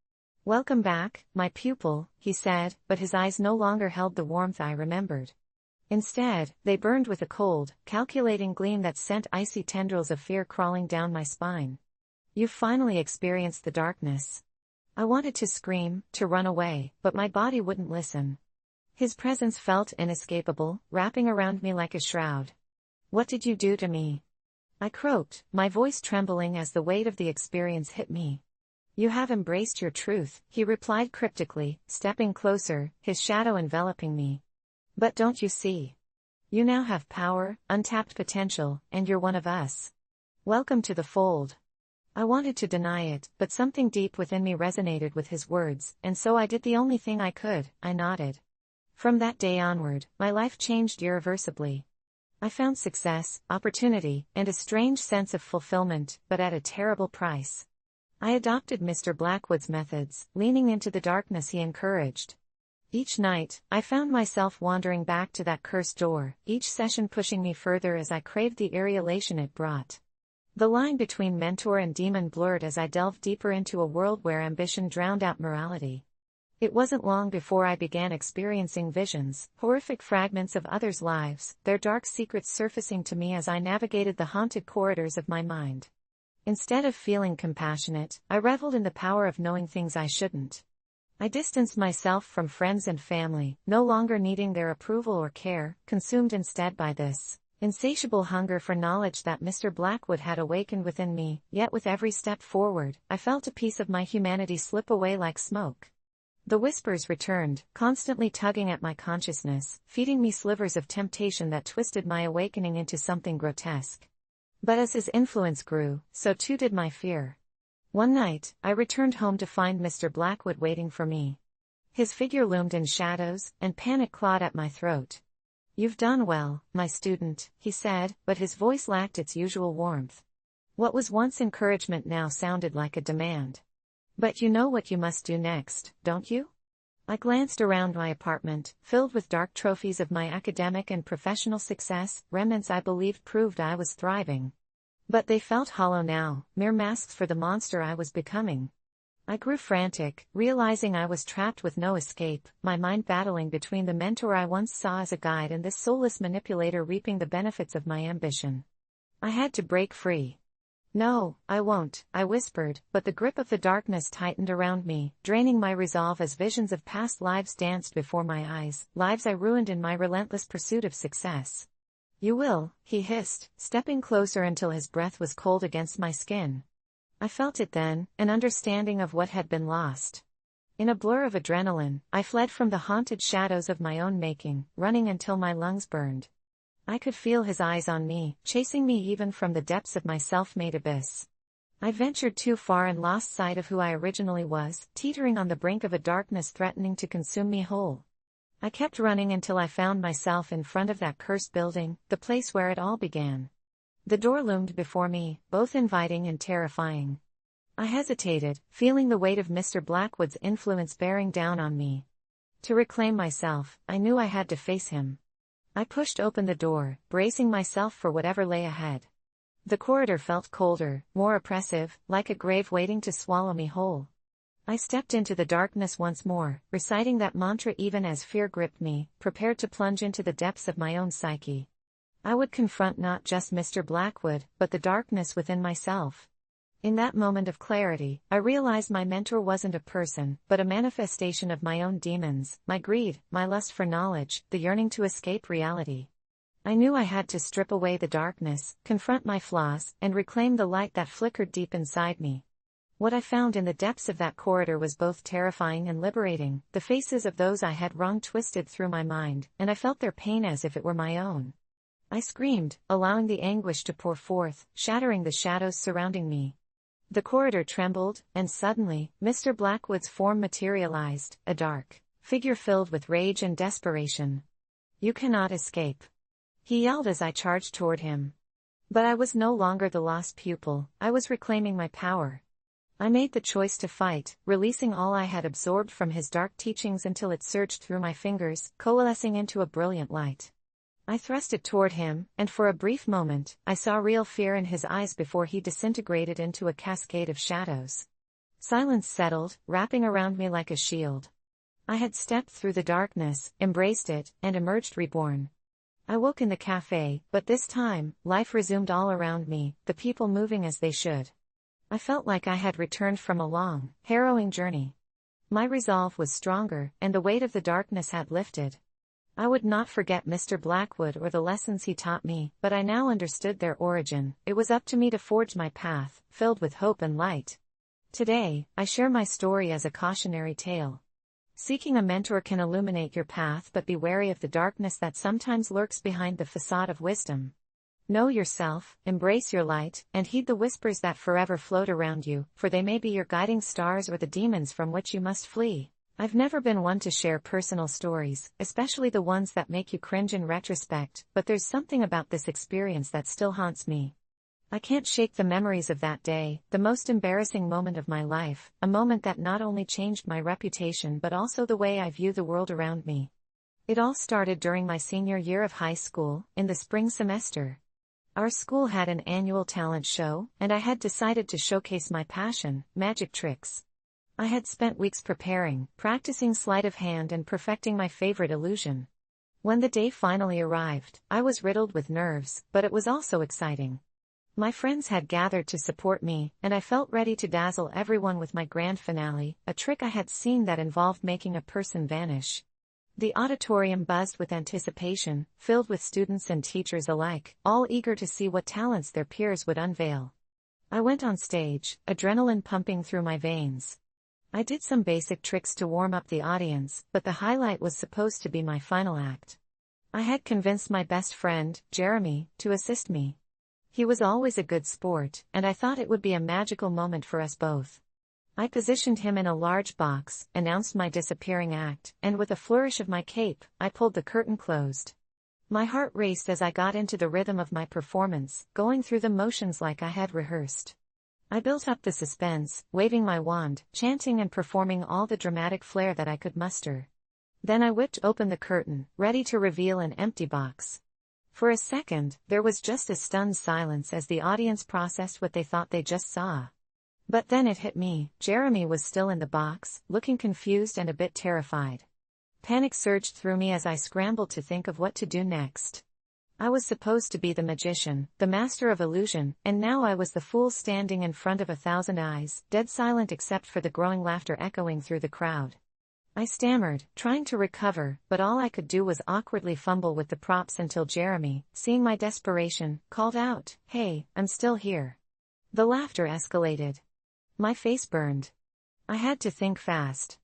Speaker 1: "Welcome back, my pupil," he said, but his eyes no longer held the warmth I remembered. Instead, they burned with a cold, calculating gleam that sent icy tendrils of fear crawling down my spine. "You've finally experienced the darkness." I wanted to scream, to run away, but my body wouldn't listen. His presence felt inescapable, wrapping around me like a shroud. What did you do to me? I croaked, my voice trembling as the weight of the experience hit me. You have embraced your truth, he replied cryptically, stepping closer, his shadow enveloping me. But don't you see? You now have power, untapped potential, and you're one of us. Welcome to the fold. I wanted to deny it, but something deep within me resonated with his words, and so I did the only thing I could, I nodded. From that day onward, my life changed irreversibly. I found success, opportunity, and a strange sense of fulfillment, but at a terrible price. I adopted Mr. Blackwood's methods, leaning into the darkness he encouraged. Each night, I found myself wandering back to that cursed door, each session pushing me further as I craved the eerie elation it brought. The line between mentor and demon blurred as I delved deeper into a world where ambition drowned out morality. It wasn't long before I began experiencing visions, horrific fragments of others' lives, their dark secrets surfacing to me as I navigated the haunted corridors of my mind. Instead of feeling compassionate, I reveled in the power of knowing things I shouldn't. I distanced myself from friends and family, no longer needing their approval or care, consumed instead by this insatiable hunger for knowledge that Mr. Blackwood had awakened within me, yet with every step forward, I felt a piece of my humanity slip away like smoke. The whispers returned, constantly tugging at my consciousness, feeding me slivers of temptation that twisted my awakening into something grotesque. But as his influence grew, so too did my fear. One night, I returned home to find Mr. Blackwood waiting for me. His figure loomed in shadows, and panic clawed at my throat. You've done well, my student, he said, but his voice lacked its usual warmth. What was once encouragement now sounded like a demand. But you know what you must do next, don't you? I glanced around my apartment, filled with dark trophies of my academic and professional success, remnants I believed proved I was thriving. But they felt hollow now, mere masks for the monster I was becoming. I grew frantic, realizing I was trapped with no escape, my mind battling between the mentor I once saw as a guide and this soulless manipulator reaping the benefits of my ambition. I had to break free. No, I won't, I whispered, but the grip of the darkness tightened around me, draining my resolve as visions of past lives danced before my eyes, lives I ruined in my relentless pursuit of success. You will, he hissed, stepping closer until his breath was cold against my skin. I felt it then, an understanding of what had been lost. In a blur of adrenaline, I fled from the haunted shadows of my own making, running until my lungs burned. I could feel his eyes on me, chasing me even from the depths of my self-made abyss. I ventured too far and lost sight of who I originally was, teetering on the brink of a darkness threatening to consume me whole. I kept running until I found myself in front of that cursed building, the place where it all began. The door loomed before me, both inviting and terrifying. I hesitated, feeling the weight of Mr. Blackwood's influence bearing down on me. To reclaim myself, I knew I had to face him. I pushed open the door, bracing myself for whatever lay ahead. The corridor felt colder, more oppressive, like a grave waiting to swallow me whole. I stepped into the darkness once more, reciting that mantra even as fear gripped me, prepared to plunge into the depths of my own psyche. I would confront not just Mr. Blackwood, but the darkness within myself. In that moment of clarity, I realized my mentor wasn't a person, but a manifestation of my own demons, my greed, my lust for knowledge, the yearning to escape reality. I knew I had to strip away the darkness, confront my flaws, and reclaim the light that flickered deep inside me. What I found in the depths of that corridor was both terrifying and liberating, the faces of those I had wronged twisted through my mind, and I felt their pain as if it were my own. I screamed, allowing the anguish to pour forth, shattering the shadows surrounding me. The corridor trembled, and suddenly, Mr. Blackwood's form materialized, a dark figure filled with rage and desperation. You cannot escape, he yelled as I charged toward him. But I was no longer the lost pupil, I was reclaiming my power. I made the choice to fight, releasing all I had absorbed from his dark teachings until it surged through my fingers, coalescing into a brilliant light. I thrust it toward him, and for a brief moment, I saw real fear in his eyes before he disintegrated into a cascade of shadows. Silence settled, wrapping around me like a shield. I had stepped through the darkness, embraced it, and emerged reborn. I woke in the cafe, but this time, life resumed all around me, the people moving as they should. I felt like I had returned from a long, harrowing journey. My resolve was stronger, and the weight of the darkness had lifted. I would not forget Mr. Blackwood or the lessons he taught me, but I now understood their origin. It was up to me to forge my path, filled with hope and light. Today, I share my story as a cautionary tale. Seeking a mentor can illuminate your path, but be wary of the darkness that sometimes lurks behind the facade of wisdom. Know yourself, embrace your light, and heed the whispers that forever float around you, for they may be your guiding stars or the demons from which you must flee. I've never been one to share personal stories, especially the ones that make you cringe in retrospect, but there's something about this experience that still haunts me. I can't shake the memories of that day, the most embarrassing moment of my life, a moment that not only changed my reputation but also the way I view the world around me. It all started during my senior year of high school, in the spring semester. Our school had an annual talent show, and I had decided to showcase my passion, magic tricks. I had spent weeks preparing, practicing sleight of hand and perfecting my favorite illusion. When the day finally arrived, I was riddled with nerves, but it was also exciting. My friends had gathered to support me, and I felt ready to dazzle everyone with my grand finale, a trick I had seen that involved making a person vanish. The auditorium buzzed with anticipation, filled with students and teachers alike, all eager to see what talents their peers would unveil. I went on stage, adrenaline pumping through my veins. I did some basic tricks to warm up the audience, but the highlight was supposed to be my final act. I had convinced my best friend, Jeremy, to assist me. He was always a good sport, and I thought it would be a magical moment for us both. I positioned him in a large box, announced my disappearing act, and with a flourish of my cape, I pulled the curtain closed. My heart raced as I got into the rhythm of my performance, going through the motions like I had rehearsed. I built up the suspense, waving my wand, chanting and performing all the dramatic flair that I could muster. Then I whipped open the curtain, ready to reveal an empty box. For a second, there was just a stunned silence as the audience processed what they thought they just saw. But then it hit me. Jeremy was still in the box, looking confused and a bit terrified. Panic surged through me as I scrambled to think of what to do next. I was supposed to be the magician, the master of illusion, and now I was the fool standing in front of 1,000 eyes, dead silent except for the growing laughter echoing through the crowd. I stammered, trying to recover, but all I could do was awkwardly fumble with the props until Jeremy, seeing my desperation, called out, "Hey, I'm still here." The laughter escalated. My face burned. I had to think fast.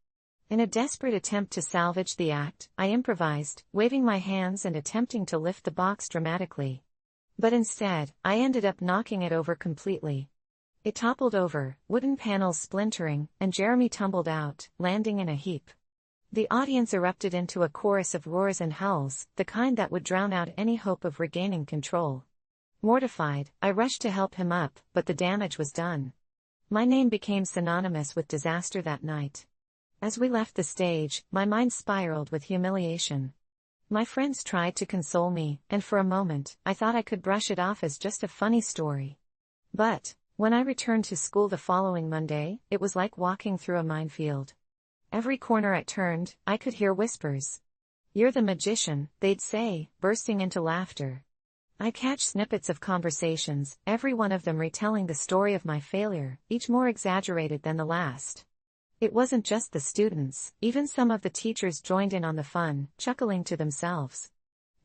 Speaker 1: In a desperate attempt to salvage the act, I improvised, waving my hands and attempting to lift the box dramatically. But instead, I ended up knocking it over completely. It toppled over, wooden panels splintering, and Jeremy tumbled out, landing in a heap. The audience erupted into a chorus of roars and howls, the kind that would drown out any hope of regaining control. Mortified, I rushed to help him up, but the damage was done. My name became synonymous with disaster that night. As we left the stage, my mind spiraled with humiliation. My friends tried to console me, and for a moment, I thought I could brush it off as just a funny story. But, when I returned to school the following Monday, it was like walking through a minefield. Every corner I turned, I could hear whispers. "You're the magician," they'd say, bursting into laughter. I'd catch snippets of conversations, every one of them retelling the story of my failure, each more exaggerated than the last. It wasn't just the students, even some of the teachers joined in on the fun, chuckling to themselves.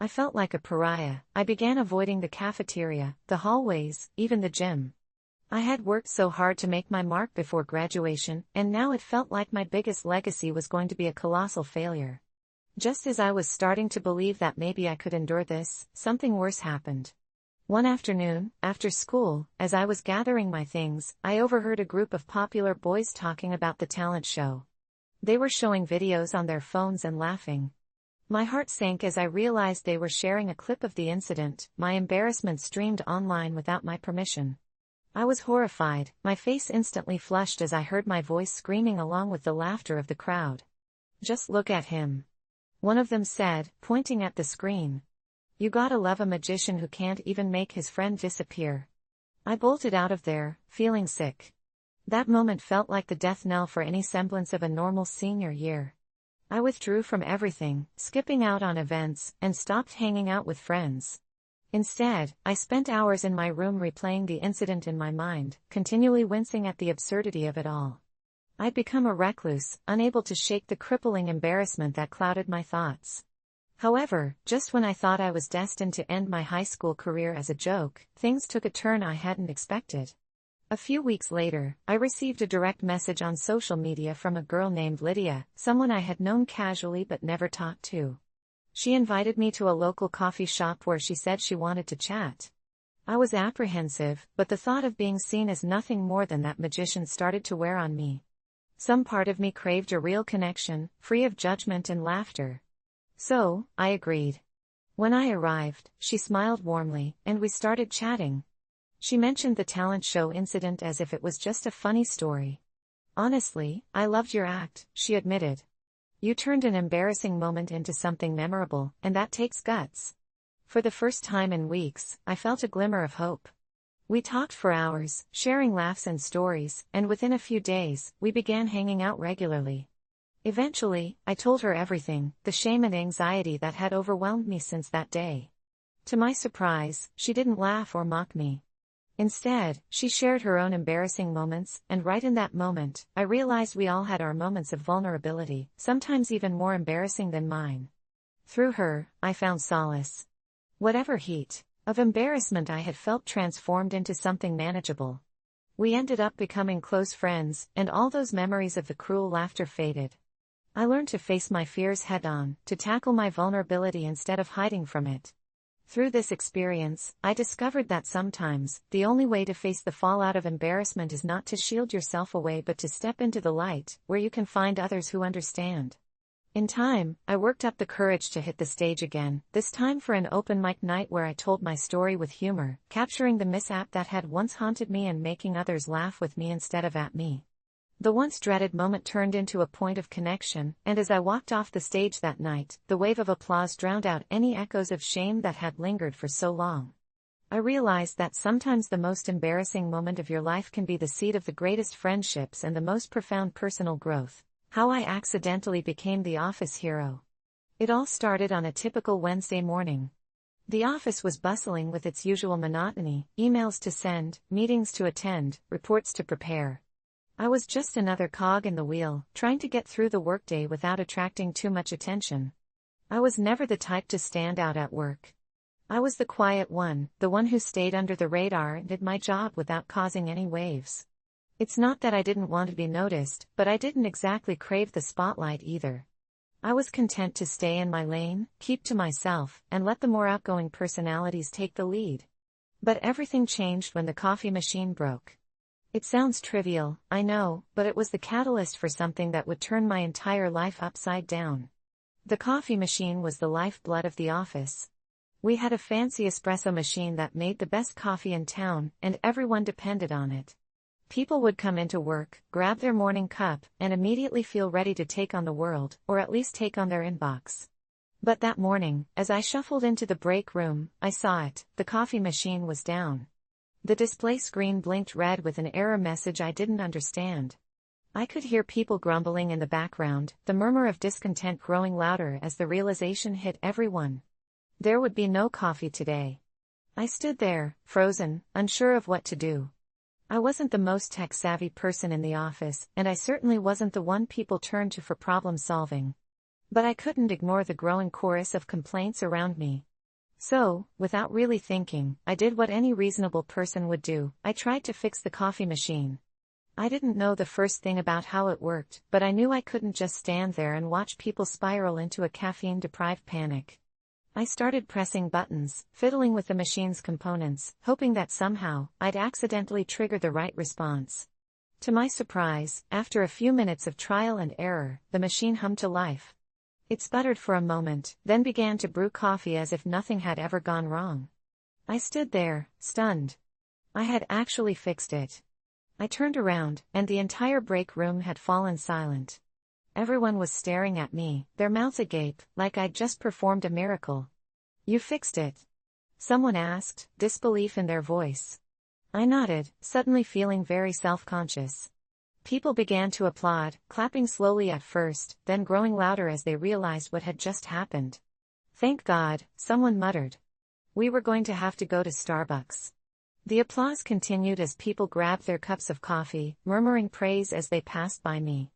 Speaker 1: I felt like a pariah. I began avoiding the cafeteria, the hallways, even the gym. I had worked so hard to make my mark before graduation, and now it felt like my biggest legacy was going to be a colossal failure. Just as I was starting to believe that maybe I could endure this, something worse happened. One afternoon, after school, as I was gathering my things, I overheard a group of popular boys talking about the talent show. They were showing videos on their phones and laughing. My heart sank as I realized they were sharing a clip of the incident. My embarrassment streamed online without my permission. I was horrified, my face instantly flushed as I heard my voice screaming along with the laughter of the crowd. "Just look at him," one of them said, pointing at the screen. "You gotta love a magician who can't even make his friend disappear." I bolted out of there, feeling sick. That moment felt like the death knell for any semblance of a normal senior year. I withdrew from everything, skipping out on events, and stopped hanging out with friends. Instead, I spent hours in my room replaying the incident in my mind, continually wincing at the absurdity of it all. I'd become a recluse, unable to shake the crippling embarrassment that clouded my thoughts. However, just when I thought I was destined to end my high school career as a joke, things took a turn I hadn't expected. A few weeks later, I received a direct message on social media from a girl named Lydia, someone I had known casually but never talked to. She invited me to a local coffee shop where she said she wanted to chat. I was apprehensive, but the thought of being seen as nothing more than that magician started to wear on me. Some part of me craved a real connection, free of judgment and laughter. So, I agreed. When I arrived, she smiled warmly, and we started chatting. She mentioned the talent show incident as if it was just a funny story. Honestly, I loved your act, she admitted. You turned an embarrassing moment into something memorable, and that takes guts. For the first time in weeks, I felt a glimmer of hope. We talked for hours, sharing laughs and stories, and within a few days, we began hanging out regularly. Eventually, I told her everything, the shame and anxiety that had overwhelmed me since that day. To my surprise, she didn't laugh or mock me. Instead, she shared her own embarrassing moments, and right in that moment, I realized we all had our moments of vulnerability, sometimes even more embarrassing than mine. Through her, I found solace. Whatever heat of embarrassment I had felt transformed into something manageable. We ended up becoming close friends, and all those memories of the cruel laughter faded. I learned to face my fears head-on, to tackle my vulnerability instead of hiding from it. Through this experience, I discovered that sometimes, the only way to face the fallout of embarrassment is not to shield yourself away but to step into the light, where you can find others who understand. In time, I worked up the courage to hit the stage again, this time for an open mic night where I told my story with humor, capturing the mishap that had once haunted me and making others laugh with me instead of at me. The once dreaded moment turned into a point of connection, and as I walked off the stage that night, the wave of applause drowned out any echoes of shame that had lingered for so long. I realized that sometimes the most embarrassing moment of your life can be the seed of the greatest friendships and the most profound personal growth. How I accidentally became the office hero. It all started on a typical Wednesday morning. The office was bustling with its usual monotony, emails to send, meetings to attend, reports to prepare. I was just another cog in the wheel, trying to get through the workday without attracting too much attention. I was never the type to stand out at work. I was the quiet one, the one who stayed under the radar and did my job without causing any waves. It's not that I didn't want to be noticed, but I didn't exactly crave the spotlight either. I was content to stay in my lane, keep to myself, and let the more outgoing personalities take the lead. But everything changed when the coffee machine broke. It sounds trivial, I know, but it was the catalyst for something that would turn my entire life upside down. The coffee machine was the lifeblood of the office. We had a fancy espresso machine that made the best coffee in town, and everyone depended on it. People would come into work, grab their morning cup, and immediately feel ready to take on the world, or at least take on their inbox. But that morning, as I shuffled into the break room, I saw it, the coffee machine was down. The display screen blinked red with an error message I didn't understand. I could hear people grumbling in the background, the murmur of discontent growing louder as the realization hit everyone. There would be no coffee today. I stood there, frozen, unsure of what to do. I wasn't the most tech-savvy person in the office, and I certainly wasn't the one people turned to for problem-solving. But I couldn't ignore the growing chorus of complaints around me. So, without really thinking, I did what any reasonable person would do. I tried to fix the coffee machine. I didn't know the first thing about how it worked, but I knew I couldn't just stand there and watch people spiral into a caffeine-deprived panic. I started pressing buttons, fiddling with the machine's components, hoping that somehow, I'd accidentally trigger the right response. To my surprise, after a few minutes of trial and error, the machine hummed to life. It sputtered for a moment, then began to brew coffee as if nothing had ever gone wrong. I stood there, stunned. I had actually fixed it. I turned around, and the entire break room had fallen silent. Everyone was staring at me, their mouths agape, like I'd just performed a miracle. "You fixed it?" someone asked, disbelief in their voice. I nodded, suddenly feeling very self-conscious. People began to applaud, clapping slowly at first, then growing louder as they realized what had just happened. "Thank God," someone muttered. "We were going to have to go to Starbucks." The applause continued as people grabbed their cups of coffee, murmuring praise as they passed by me.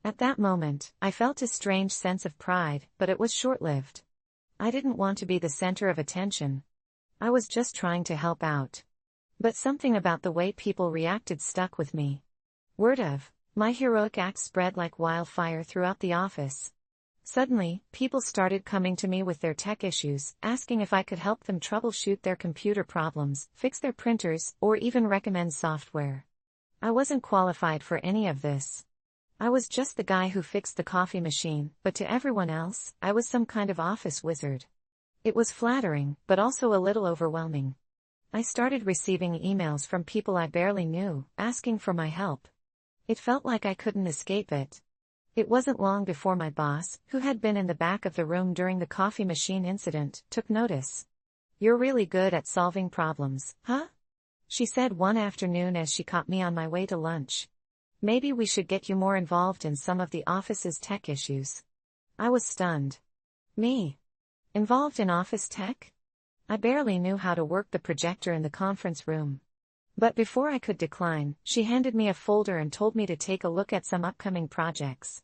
Speaker 1: At that moment, I felt a strange sense of pride, but it was short-lived. I didn't want to be the center of attention. I was just trying to help out. But something about the way people reacted stuck with me. Word of my heroic act spread like wildfire throughout the office. Suddenly, people started coming to me with their tech issues, asking if I could help them troubleshoot their computer problems, fix their printers, or even recommend software. I wasn't qualified for any of this. I was just the guy who fixed the coffee machine, but to everyone else, I was some kind of office wizard. It was flattering, but also a little overwhelming. I started receiving emails from people I barely knew, asking for my help. It felt like I couldn't escape it. It wasn't long before my boss, who had been in the back of the room during the coffee machine incident, took notice. "You're really good at solving problems, huh?" she said one afternoon as she caught me on my way to lunch. "Maybe we should get you more involved in some of the office's tech issues." I was stunned. Me? Involved in office tech? I barely knew how to work the projector in the conference room. But before I could decline, she handed me a folder and told me to take a look at some upcoming projects.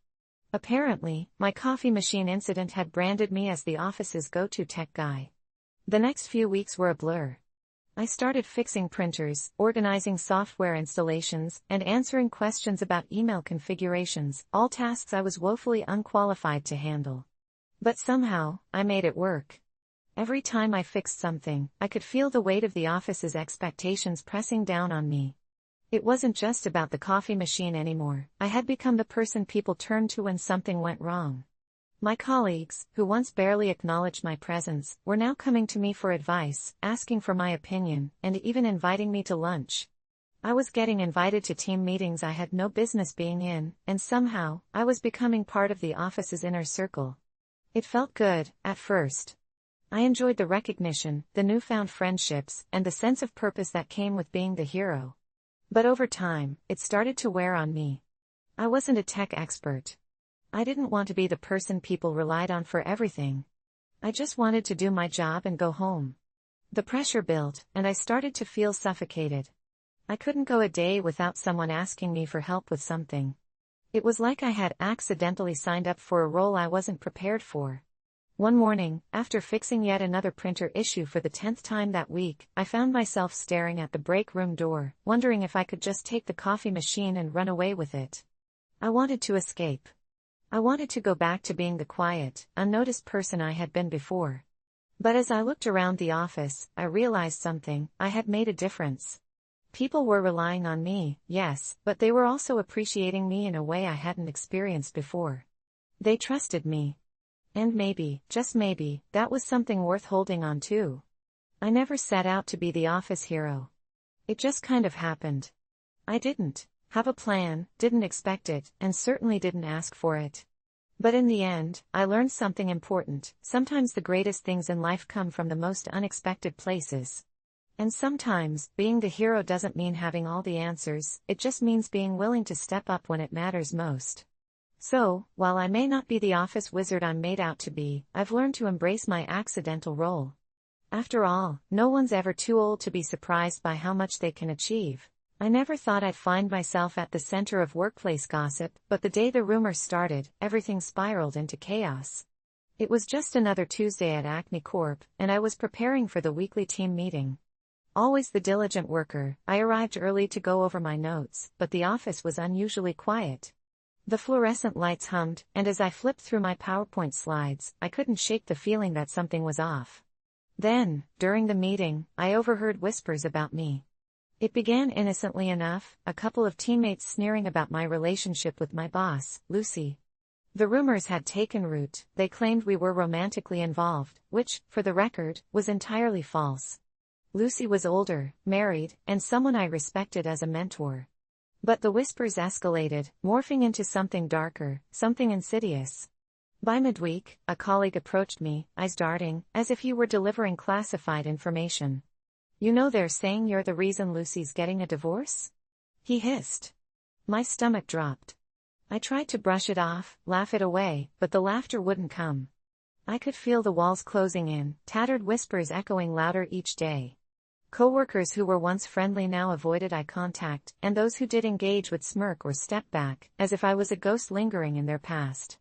Speaker 1: Apparently, my coffee machine incident had branded me as the office's go-to tech guy. The next few weeks were a blur. I started fixing printers, organizing software installations, and answering questions about email configurations, all tasks I was woefully unqualified to handle. But somehow, I made it work. Every time I fixed something, I could feel the weight of the office's expectations pressing down on me. It wasn't just about the coffee machine anymore. I had become the person people turned to when something went wrong. My colleagues, who once barely acknowledged my presence, were now coming to me for advice, asking for my opinion, and even inviting me to lunch. I was getting invited to team meetings I had no business being in, and somehow, I was becoming part of the office's inner circle. It felt good, at first. I enjoyed the recognition, the newfound friendships, and the sense of purpose that came with being the hero. But over time, it started to wear on me. I wasn't a tech expert. I didn't want to be the person people relied on for everything. I just wanted to do my job and go home. The pressure built, and I started to feel suffocated. I couldn't go a day without someone asking me for help with something. It was like I had accidentally signed up for a role I wasn't prepared for. One morning, after fixing yet another printer issue for the 10th time that week, I found myself staring at the break room door, wondering if I could just take the coffee machine and run away with it. I wanted to escape. I wanted to go back to being the quiet, unnoticed person I had been before. But as I looked around the office, I realized something: I had made a difference. People were relying on me, yes, but they were also appreciating me in a way I hadn't experienced before. They trusted me. And maybe, just maybe, that was something worth holding on to. I never set out to be the office hero. It just kind of happened. I didn't have a plan, didn't expect it, and certainly didn't ask for it. But in the end, I learned something important. Sometimes the greatest things in life come from the most unexpected places. And sometimes, being the hero doesn't mean having all the answers, it just means being willing to step up when it matters most. So, while I may not be the office wizard I'm made out to be, I've learned to embrace my accidental role. After all, no one's ever too old to be surprised by how much they can achieve. I never thought I'd find myself at the center of workplace gossip, but the day the rumors started, everything spiraled into chaos. It was just another Tuesday at Acme Corp, and I was preparing for the weekly team meeting. Always the diligent worker, I arrived early to go over my notes, but the office was unusually quiet. The fluorescent lights hummed, and as I flipped through my PowerPoint slides, I couldn't shake the feeling that something was off. Then, during the meeting, I overheard whispers about me. It began innocently enough, a couple of teammates sneering about my relationship with my boss, Lucy. The rumors had taken root. They claimed we were romantically involved, which, for the record, was entirely false. Lucy was older, married, and someone I respected as a mentor. But the whispers escalated, morphing into something darker, something insidious. By midweek, a colleague approached me, eyes darting, as if he were delivering classified information. "You know they're saying you're the reason Lucy's getting a divorce?" he hissed. My stomach dropped. I tried to brush it off, laugh it away, but the laughter wouldn't come. I could feel the walls closing in, tattered whispers echoing louder each day. Coworkers who were once friendly now avoided eye contact, and those who did engage would smirk or step back, as if I was a ghost lingering in their past.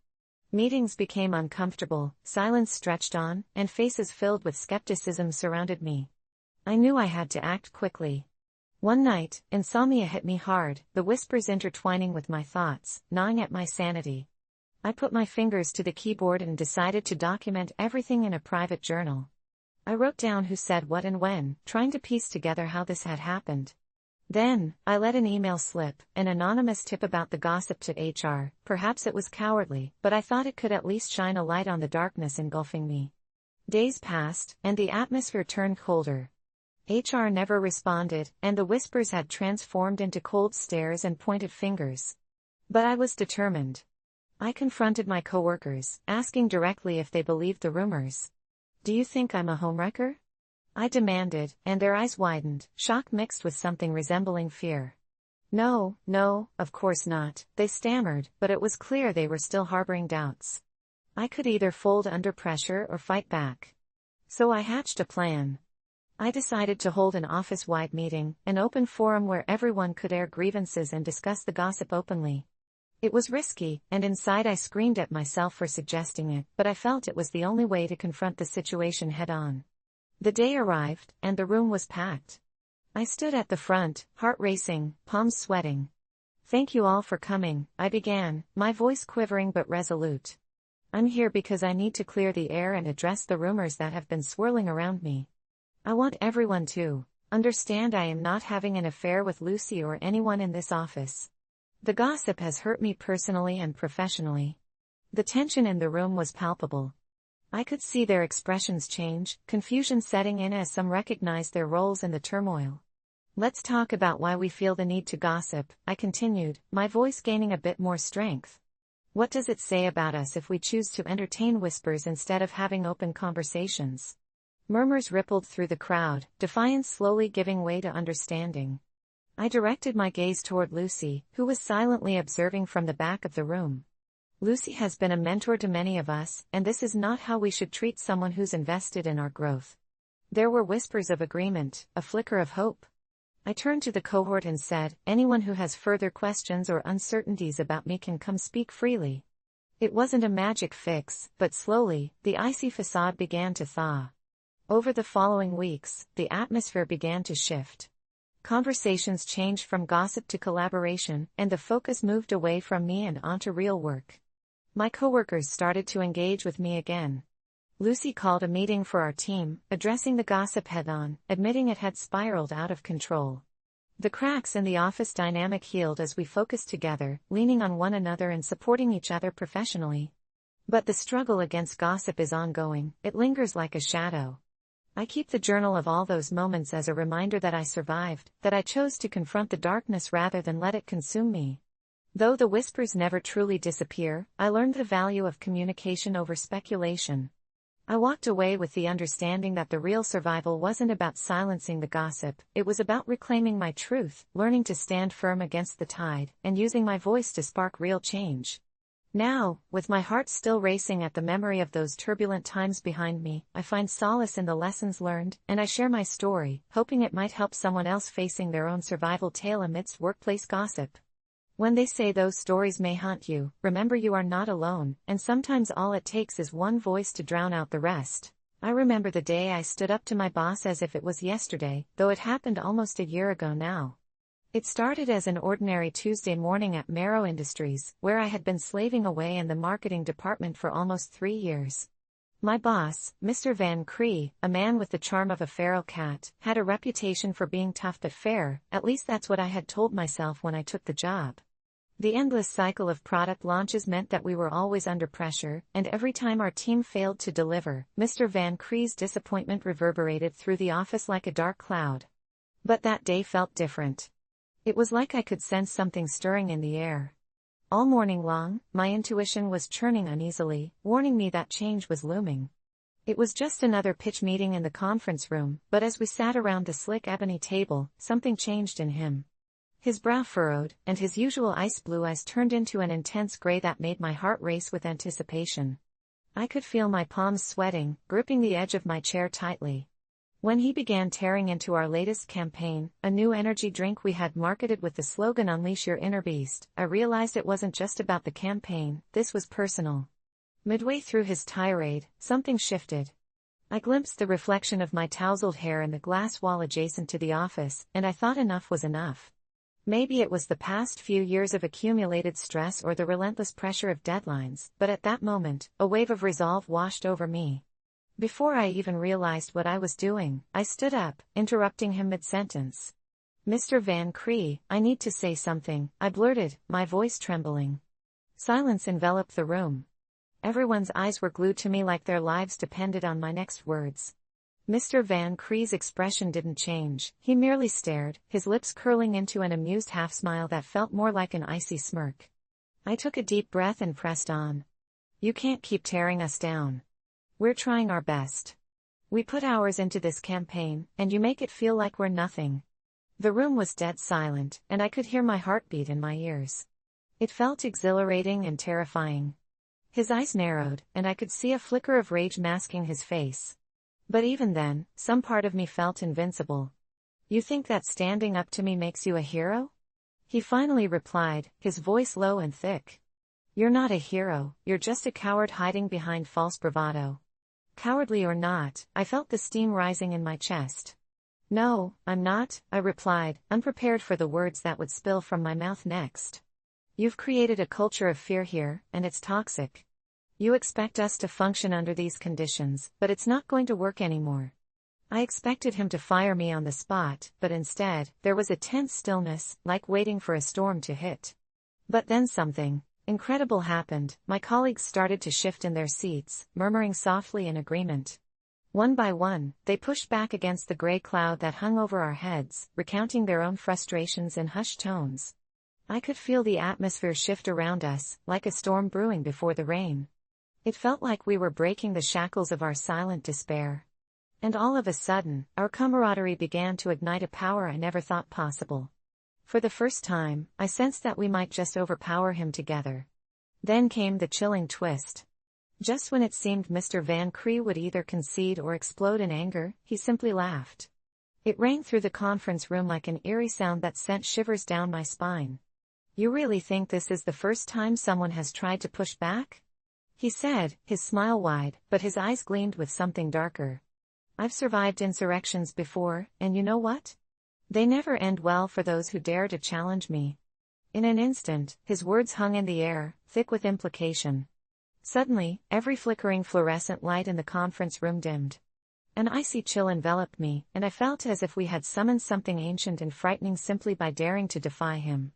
Speaker 1: Meetings became uncomfortable, silence stretched on, and faces filled with skepticism surrounded me. I knew I had to act quickly. One night, insomnia hit me hard, the whispers intertwining with my thoughts, gnawing at my sanity. I put my fingers to the keyboard and decided to document everything in a private journal. I wrote down who said what and when, trying to piece together how this had happened. Then, I let an email slip, an anonymous tip about the gossip to HR. Perhaps it was cowardly, but I thought it could at least shine a light on the darkness engulfing me. Days passed, and the atmosphere turned colder. HR never responded, and the whispers had transformed into cold stares and pointed fingers. But I was determined. I confronted my coworkers, asking directly if they believed the rumors. "Do you think I'm a homewrecker?" I demanded, and their eyes widened, shock mixed with something resembling fear. "No, no, of course not," they stammered, but it was clear they were still harboring doubts. I could either fold under pressure or fight back. So I hatched a plan. I decided to hold an office-wide meeting, an open forum where everyone could air grievances and discuss the gossip openly. It was risky, and inside I screamed at myself for suggesting it, but I felt it was the only way to confront the situation head-on. The day arrived, and the room was packed. I stood at the front, heart racing, palms sweating. "Thank you all for coming," I began, my voice quivering but resolute. "I'm here because I need to clear the air and address the rumors that have been swirling around me. I want everyone to understand I am not having an affair with Lucy or anyone in this office. The gossip has hurt me personally and professionally." The tension in the room was palpable. I could see their expressions change, confusion setting in as some recognized their roles in the turmoil. "Let's talk about why we feel the need to gossip," I continued, my voice gaining a bit more strength. "What does it say about us if we choose to entertain whispers instead of having open conversations?" Murmurs rippled through the crowd, defiance slowly giving way to understanding. I directed my gaze toward Lucy, who was silently observing from the back of the room. "Lucy has been a mentor to many of us, and this is not how we should treat someone who's invested in our growth." There were whispers of agreement, a flicker of hope. I turned to the cohort and said, "Anyone who has further questions or uncertainties about me can come speak freely." It wasn't a magic fix, but slowly, the icy facade began to thaw. Over the following weeks, the atmosphere began to shift. Conversations changed from gossip to collaboration, and the focus moved away from me and onto real work. My coworkers started to engage with me again. Lucy called a meeting for our team, addressing the gossip head-on, admitting it had spiraled out of control. The cracks in the office dynamic healed as we focused together, leaning on one another and supporting each other professionally. But the struggle against gossip is ongoing, it lingers like a shadow. I keep the journal of all those moments as a reminder that I survived, that I chose to confront the darkness rather than let it consume me. Though the whispers never truly disappear, I learned the value of communication over speculation. I walked away with the understanding that the real survival wasn't about silencing the gossip, it was about reclaiming my truth, learning to stand firm against the tide, and using my voice to spark real change. Now, with my heart still racing at the memory of those turbulent times behind me, I find solace in the lessons learned, and I share my story, hoping it might help someone else facing their own survival tale amidst workplace gossip. When they say those stories may haunt you, remember you are not alone, and sometimes all it takes is one voice to drown out the rest. I remember the day I stood up to my boss as if it was yesterday, though it happened almost a year ago now. It started as an ordinary Tuesday morning at Marrow Industries, where I had been slaving away in the marketing department for almost 3 years. My boss, Mr. Van Cree, a man with the charm of a feral cat, had a reputation for being tough but fair, at least that's what I had told myself when I took the job. The endless cycle of product launches meant that we were always under pressure, and every time our team failed to deliver, Mr. Van Cree's disappointment reverberated through the office like a dark cloud. But that day felt different. It was like I could sense something stirring in the air. All morning long, my intuition was churning uneasily, warning me that change was looming. It was just another pitch meeting in the conference room, but as we sat around the slick ebony table, something changed in him. His brow furrowed, and his usual ice blue eyes turned into an intense gray that made my heart race with anticipation. I could feel my palms sweating, gripping the edge of my chair tightly. When he began tearing into our latest campaign, a new energy drink we had marketed with the slogan "Unleash Your Inner Beast," I realized it wasn't just about the campaign, this was personal. Midway through his tirade, something shifted. I glimpsed the reflection of my tousled hair in the glass wall adjacent to the office, and I thought enough was enough. Maybe it was the past few years of accumulated stress or the relentless pressure of deadlines, but at that moment, a wave of resolve washed over me. Before I even realized what I was doing, I stood up, interrupting him mid-sentence. "Mr. Van Cree, I need to say something," I blurted, my voice trembling. Silence enveloped the room. Everyone's eyes were glued to me like their lives depended on my next words. Mr. Van Cree's expression didn't change, he merely stared, his lips curling into an amused half-smile that felt more like an icy smirk. I took a deep breath and pressed on. "You can't keep tearing us down. We're trying our best. We put hours into this campaign, and you make it feel like we're nothing." The room was dead silent, and I could hear my heartbeat in my ears. It felt exhilarating and terrifying. His eyes narrowed, and I could see a flicker of rage masking his face. But even then, some part of me felt invincible. "You think that standing up to me makes you a hero?" He finally replied, his voice low and thick. "You're not a hero, you're just a coward hiding behind false bravado." Cowardly or not, I felt the steam rising in my chest. "No, I'm not," I replied, unprepared for the words that would spill from my mouth next. "You've created a culture of fear here, and it's toxic. You expect us to function under these conditions, but it's not going to work anymore." I expected him to fire me on the spot, but instead, there was a tense stillness, like waiting for a storm to hit. But then something incredible happened. My colleagues started to shift in their seats, murmuring softly in agreement. One by one, they pushed back against the gray cloud that hung over our heads, recounting their own frustrations in hushed tones. I could feel the atmosphere shift around us, like a storm brewing before the rain. It felt like we were breaking the shackles of our silent despair. And all of a sudden, our camaraderie began to ignite a power I never thought possible. For the first time, I sensed that we might just overpower him together. Then came the chilling twist. Just when it seemed Mr. Van Cree would either concede or explode in anger, he simply laughed. It rang through the conference room like an eerie sound that sent shivers down my spine. "You really think this is the first time someone has tried to push back?" he said, his smile wide, but his eyes gleamed with something darker. "I've survived insurrections before, and you know what? They never end well for those who dare to challenge me." In an instant, his words hung in the air, thick with implication. Suddenly, every flickering fluorescent light in the conference room dimmed. An icy chill enveloped me, and I felt as if we had summoned something ancient and frightening simply by daring to defy him.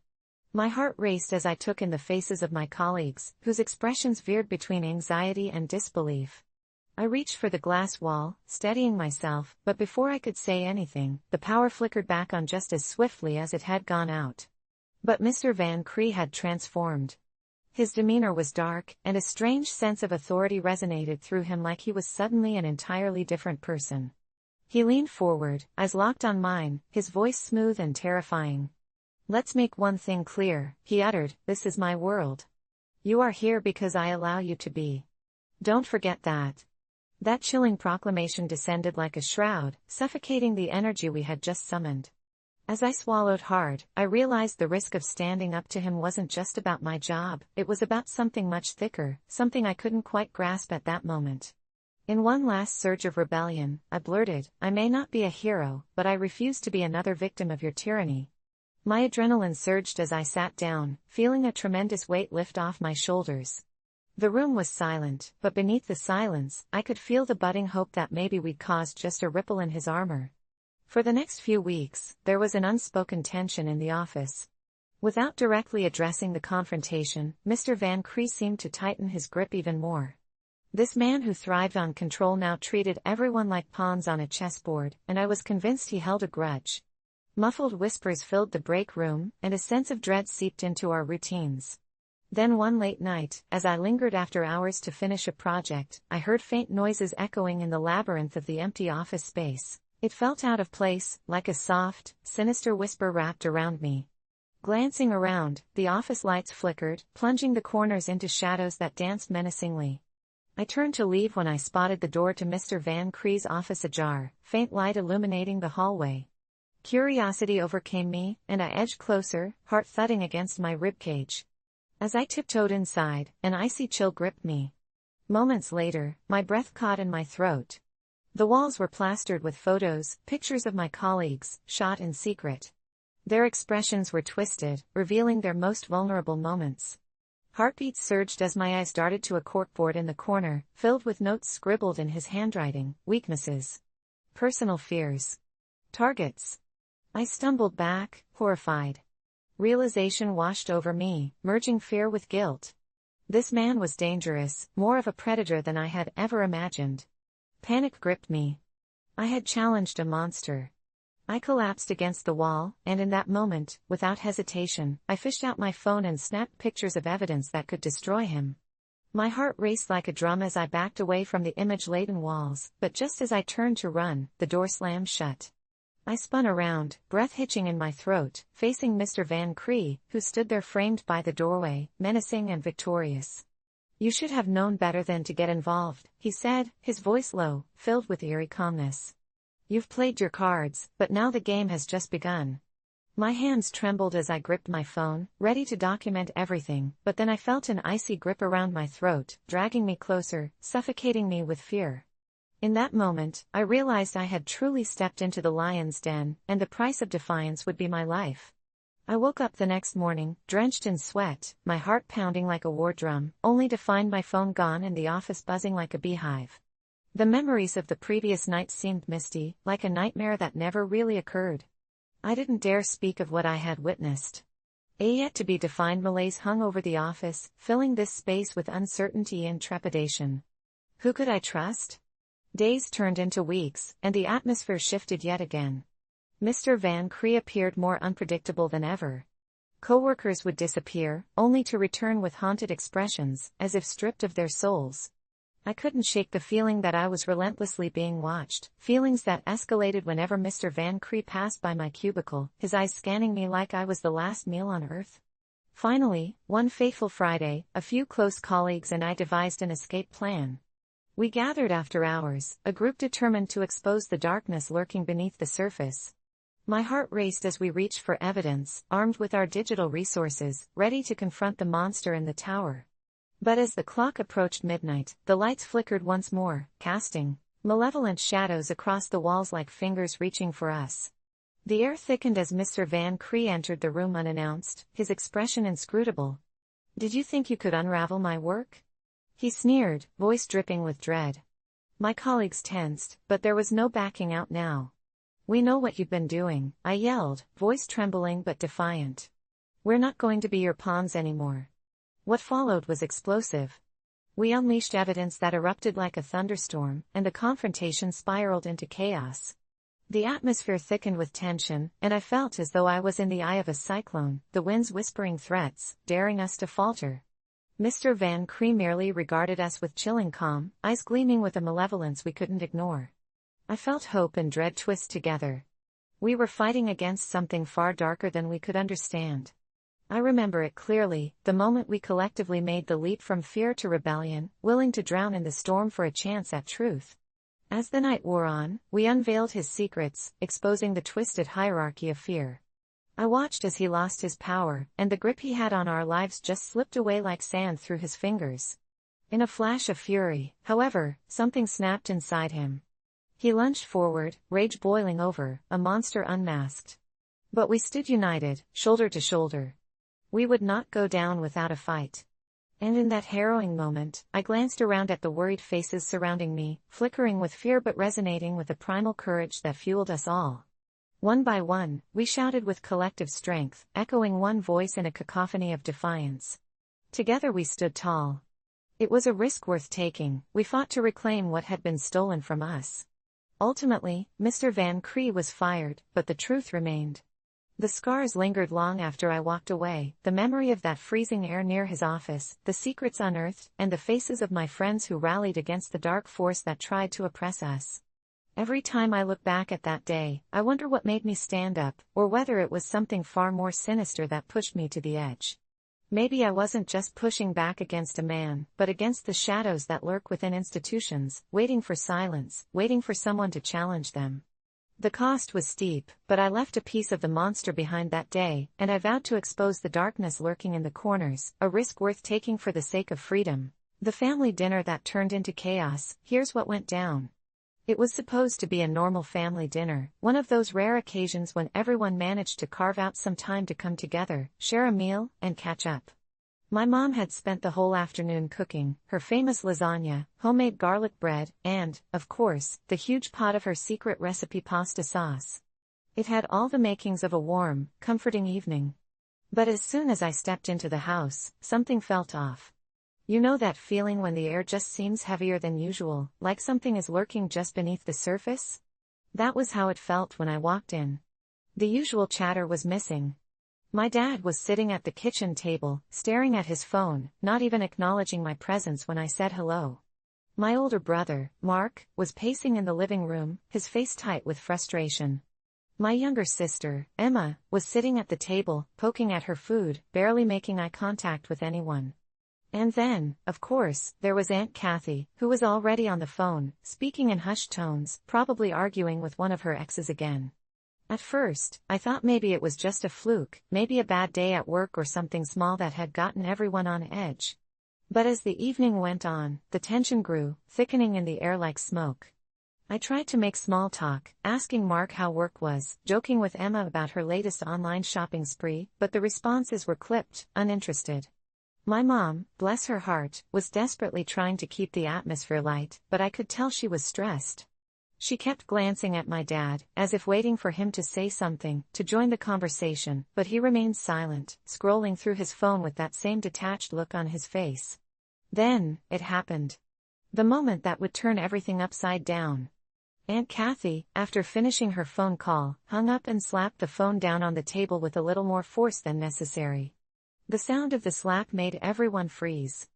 Speaker 1: My heart raced as I took in the faces of my colleagues, whose expressions veered between anxiety and disbelief. I reached for the glass wall, steadying myself, but before I could say anything, the power flickered back on just as swiftly as it had gone out. But Mr. Van Cree had transformed. His demeanor was dark, and a strange sense of authority resonated through him like he was suddenly an entirely different person. He leaned forward, eyes locked on mine, his voice smooth and terrifying. "Let's make one thing clear," he uttered, "this is my world. You are here because I allow you to be. Don't forget that." That chilling proclamation descended like a shroud, suffocating the energy we had just summoned. As I swallowed hard, I realized the risk of standing up to him wasn't just about my job, it was about something much thicker, something I couldn't quite grasp at that moment. In one last surge of rebellion, I blurted, "I may not be a hero, but I refuse to be another victim of your tyranny." My adrenaline surged as I sat down, feeling a tremendous weight lift off my shoulders. The room was silent, but beneath the silence, I could feel the budding hope that maybe we'd caused just a ripple in his armor. For the next few weeks, there was an unspoken tension in the office. Without directly addressing the confrontation, Mr. Van Cree seemed to tighten his grip even more. This man who thrived on control now treated everyone like pawns on a chessboard, and I was convinced he held a grudge. Muffled whispers filled the break room, and a sense of dread seeped into our routines. Then one late night, as I lingered after hours to finish a project, I heard faint noises echoing in the labyrinth of the empty office space. It felt out of place, like a soft, sinister whisper wrapped around me. Glancing around, the office lights flickered, plunging the corners into shadows that danced menacingly. I turned to leave when I spotted the door to Mr. Van Cree's office ajar, faint light illuminating the hallway. Curiosity overcame me, and I edged closer, heart thudding against my ribcage. As I tiptoed inside, an icy chill gripped me. Moments later, my breath caught in my throat. The walls were plastered with photos, pictures of my colleagues, shot in secret. Their expressions were twisted, revealing their most vulnerable moments. Heartbeats surged as my eyes darted to a corkboard in the corner, filled with notes scribbled in his handwriting, weaknesses, personal fears, targets. I stumbled back, horrified. Realization washed over me, merging fear with guilt. This man was dangerous, more of a predator than I had ever imagined. Panic gripped me. I had challenged a monster. I collapsed against the wall, and in that moment, without hesitation, I fished out my phone and snapped pictures of evidence that could destroy him. My heart raced like a drum as I backed away from the image-laden walls, but just as I turned to run, the door slammed shut. I spun around, breath hitching in my throat, facing Mr. Van Cree, who stood there framed by the doorway, menacing and victorious. "You should have known better than to get involved," he said, his voice low, filled with eerie calmness. "You've played your cards, but now the game has just begun." My hands trembled as I gripped my phone, ready to document everything, but then I felt an icy grip around my throat, dragging me closer, suffocating me with fear. In that moment, I realized I had truly stepped into the lion's den, and the price of defiance would be my life. I woke up the next morning, drenched in sweat, my heart pounding like a war drum, only to find my phone gone and the office buzzing like a beehive. The memories of the previous night seemed misty, like a nightmare that never really occurred. I didn't dare speak of what I had witnessed. A yet-to-be-defined malaise hung over the office, filling this space with uncertainty and trepidation. Who could I trust? Days turned into weeks, and the atmosphere shifted yet again. Mr. Van Cree appeared more unpredictable than ever. Coworkers would disappear, only to return with haunted expressions, as if stripped of their souls. I couldn't shake the feeling that I was relentlessly being watched, feelings that escalated whenever Mr. Van Cree passed by my cubicle, his eyes scanning me like I was the last meal on earth. Finally, one fateful Friday, a few close colleagues and I devised an escape plan. We gathered after hours, a group determined to expose the darkness lurking beneath the surface. My heart raced as we reached for evidence, armed with our digital resources, ready to confront the monster in the tower. But as the clock approached midnight, the lights flickered once more, casting malevolent shadows across the walls like fingers reaching for us. The air thickened as Mr. Van Cree entered the room unannounced, his expression inscrutable. "Did you think you could unravel my work?" he sneered, voice dripping with dread. My colleagues tensed, but there was no backing out now. "We know what you've been doing," I yelled, voice trembling but defiant. "We're not going to be your pawns anymore." What followed was explosive. We unleashed evidence that erupted like a thunderstorm, and the confrontation spiraled into chaos. The atmosphere thickened with tension, and I felt as though I was in the eye of a cyclone, the winds whispering threats, daring us to falter. Mr. Van Cree merely regarded us with chilling calm, eyes gleaming with a malevolence we couldn't ignore. I felt hope and dread twist together. We were fighting against something far darker than we could understand. I remember it clearly, the moment we collectively made the leap from fear to rebellion, willing to drown in the storm for a chance at truth. As the night wore on, we unveiled his secrets, exposing the twisted hierarchy of fear. I watched as he lost his power, and the grip he had on our lives just slipped away like sand through his fingers. In a flash of fury, however, something snapped inside him. He lunged forward, rage boiling over, a monster unmasked. But we stood united, shoulder to shoulder. We would not go down without a fight. And in that harrowing moment, I glanced around at the worried faces surrounding me, flickering with fear but resonating with the primal courage that fueled us all. One by one, we shouted with collective strength, echoing one voice in a cacophony of defiance. Together we stood tall. It was a risk worth taking. We fought to reclaim what had been stolen from us. Ultimately, Mr. Van Cree was fired, but the truth remained. The scars lingered long after I walked away, the memory of that freezing air near his office, the secrets unearthed, and the faces of my friends who rallied against the dark force that tried to oppress us. Every time I look back at that day, I wonder what made me stand up, or whether it was something far more sinister that pushed me to the edge. Maybe I wasn't just pushing back against a man, but against the shadows that lurk within institutions, waiting for silence, waiting for someone to challenge them. The cost was steep, but I left a piece of the monster behind that day, and I vowed to expose the darkness lurking in the corners, a risk worth taking for the sake of freedom. The family dinner that turned into chaos. Here's what went down. It was supposed to be a normal family dinner, one of those rare occasions when everyone managed to carve out some time to come together, share a meal, and catch up. My mom had spent the whole afternoon cooking her famous lasagna, homemade garlic bread, and, of course, the huge pot of her secret recipe pasta sauce. It had all the makings of a warm, comforting evening. But as soon as I stepped into the house, something felt off. You know that feeling when the air just seems heavier than usual, like something is lurking just beneath the surface? That was how it felt when I walked in. The usual chatter was missing. My dad was sitting at the kitchen table, staring at his phone, not even acknowledging my presence when I said hello. My older brother, Mark, was pacing in the living room, his face tight with frustration. My younger sister, Emma, was sitting at the table, poking at her food, barely making eye contact with anyone. And then, of course, there was Aunt Kathy, who was already on the phone, speaking in hushed tones, probably arguing with one of her exes again. At first, I thought maybe it was just a fluke, maybe a bad day at work or something small that had gotten everyone on edge. But as the evening went on, the tension grew, thickening in the air like smoke. I tried to make small talk, asking Mark how work was, joking with Emma about her latest online shopping spree, but the responses were clipped, uninterested. My mom, bless her heart, was desperately trying to keep the atmosphere light, but I could tell she was stressed. She kept glancing at my dad, as if waiting for him to say something, to join the conversation, but he remained silent, scrolling through his phone with that same detached look on his face. Then, it happened. The moment that would turn everything upside down. Aunt Kathy, after finishing her phone call, hung up and slapped the phone down on the table with a little more force than necessary. The sound of the slap made everyone freeze.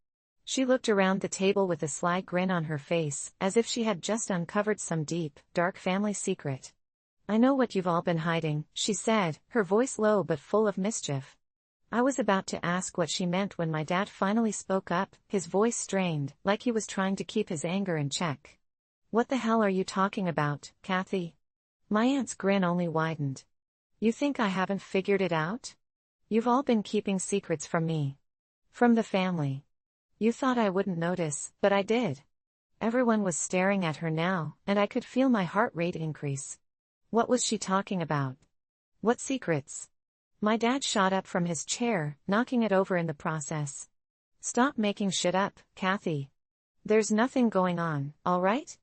Speaker 1: She looked around the table with a sly grin on her face, as if she had just uncovered some deep, dark family secret. "I know what you've all been hiding," she said, her voice low but full of mischief. I was about to ask what she meant when my dad finally spoke up, his voice strained, like he was trying to keep his anger in check. "What the hell are you talking about, Kathy?" My aunt's grin only widened. "You think I haven't figured it out? You've all been keeping secrets from me. From the family. You thought I wouldn't notice, but I did." Everyone was staring at her now, and I could feel my heart rate increase. What was she talking about? What secrets? My dad shot up from his chair, knocking it over in the process. "Stop making shit up, Kathy. There's nothing going on, all right?"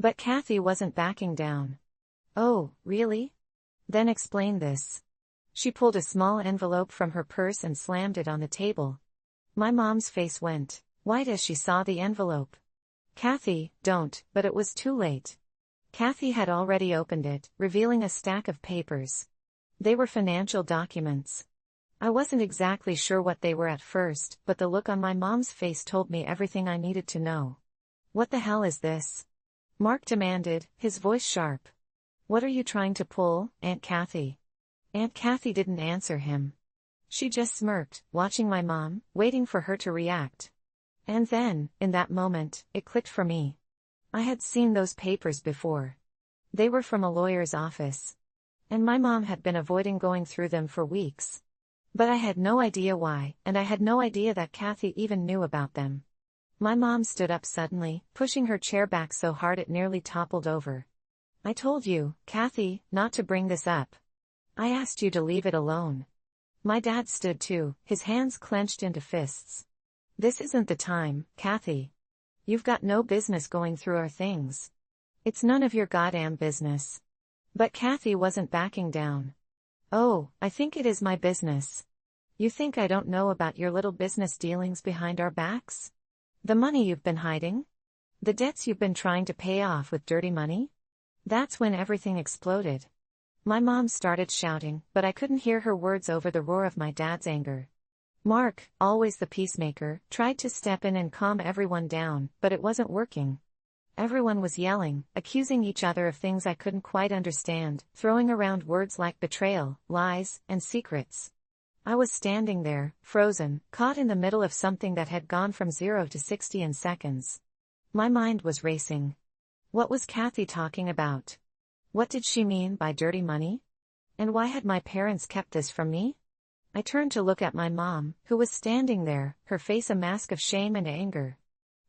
Speaker 1: But Kathy wasn't backing down. "Oh, really? Then explain this." She pulled a small envelope from her purse and slammed it on the table. My mom's face went white as she saw the envelope. "Kathy, don't," but it was too late. Kathy had already opened it, revealing a stack of papers. They were financial documents. I wasn't exactly sure what they were at first, but the look on my mom's face told me everything I needed to know. "What the hell is this?" Mark demanded, his voice sharp. "What are you trying to pull, Aunt Kathy?" Aunt Kathy didn't answer him. She just smirked, watching my mom, waiting for her to react. And then, in that moment, it clicked for me. I had seen those papers before. They were from a lawyer's office. And my mom had been avoiding going through them for weeks. But I had no idea why, and I had no idea that Kathy even knew about them. My mom stood up suddenly, pushing her chair back so hard it nearly toppled over. "I told you, Kathy, not to bring this up. I asked you to leave it alone." My dad stood too, his hands clenched into fists. "This isn't the time, Kathy. You've got no business going through our things. It's none of your goddamn business." But Kathy wasn't backing down. "Oh, I think it is my business. You think I don't know about your little business dealings behind our backs? The money you've been hiding? The debts you've been trying to pay off with dirty money?" That's when everything exploded. My mom started shouting, but I couldn't hear her words over the roar of my dad's anger. Mark, always the peacemaker, tried to step in and calm everyone down, but it wasn't working. Everyone was yelling, accusing each other of things I couldn't quite understand, throwing around words like betrayal, lies, and secrets. I was standing there, frozen, caught in the middle of something that had gone from 0 to 60 in seconds. My mind was racing. What was Kathy talking about? What did she mean by dirty money? And why had my parents kept this from me? I turned to look at my mom, who was standing there, her face a mask of shame and anger.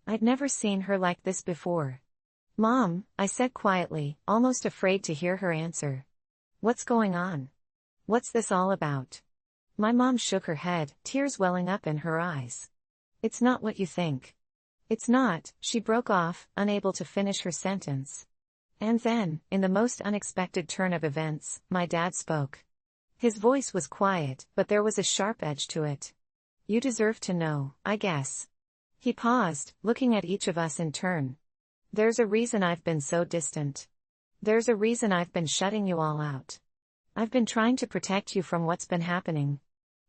Speaker 1: I'd never seen her like this before. "Mom," I said quietly, almost afraid to hear her answer. "What's going on? What's this all about?" My mom shook her head, tears welling up in her eyes. "It's not what you think." "It's not," she broke off, unable to finish her sentence. And then, in the most unexpected turn of events, my dad spoke. His voice was quiet, but there was a sharp edge to it. "You deserve to know, I guess." He paused, looking at each of us in turn. "There's a reason I've been so distant. There's a reason I've been shutting you all out. I've been trying to protect you from what's been happening."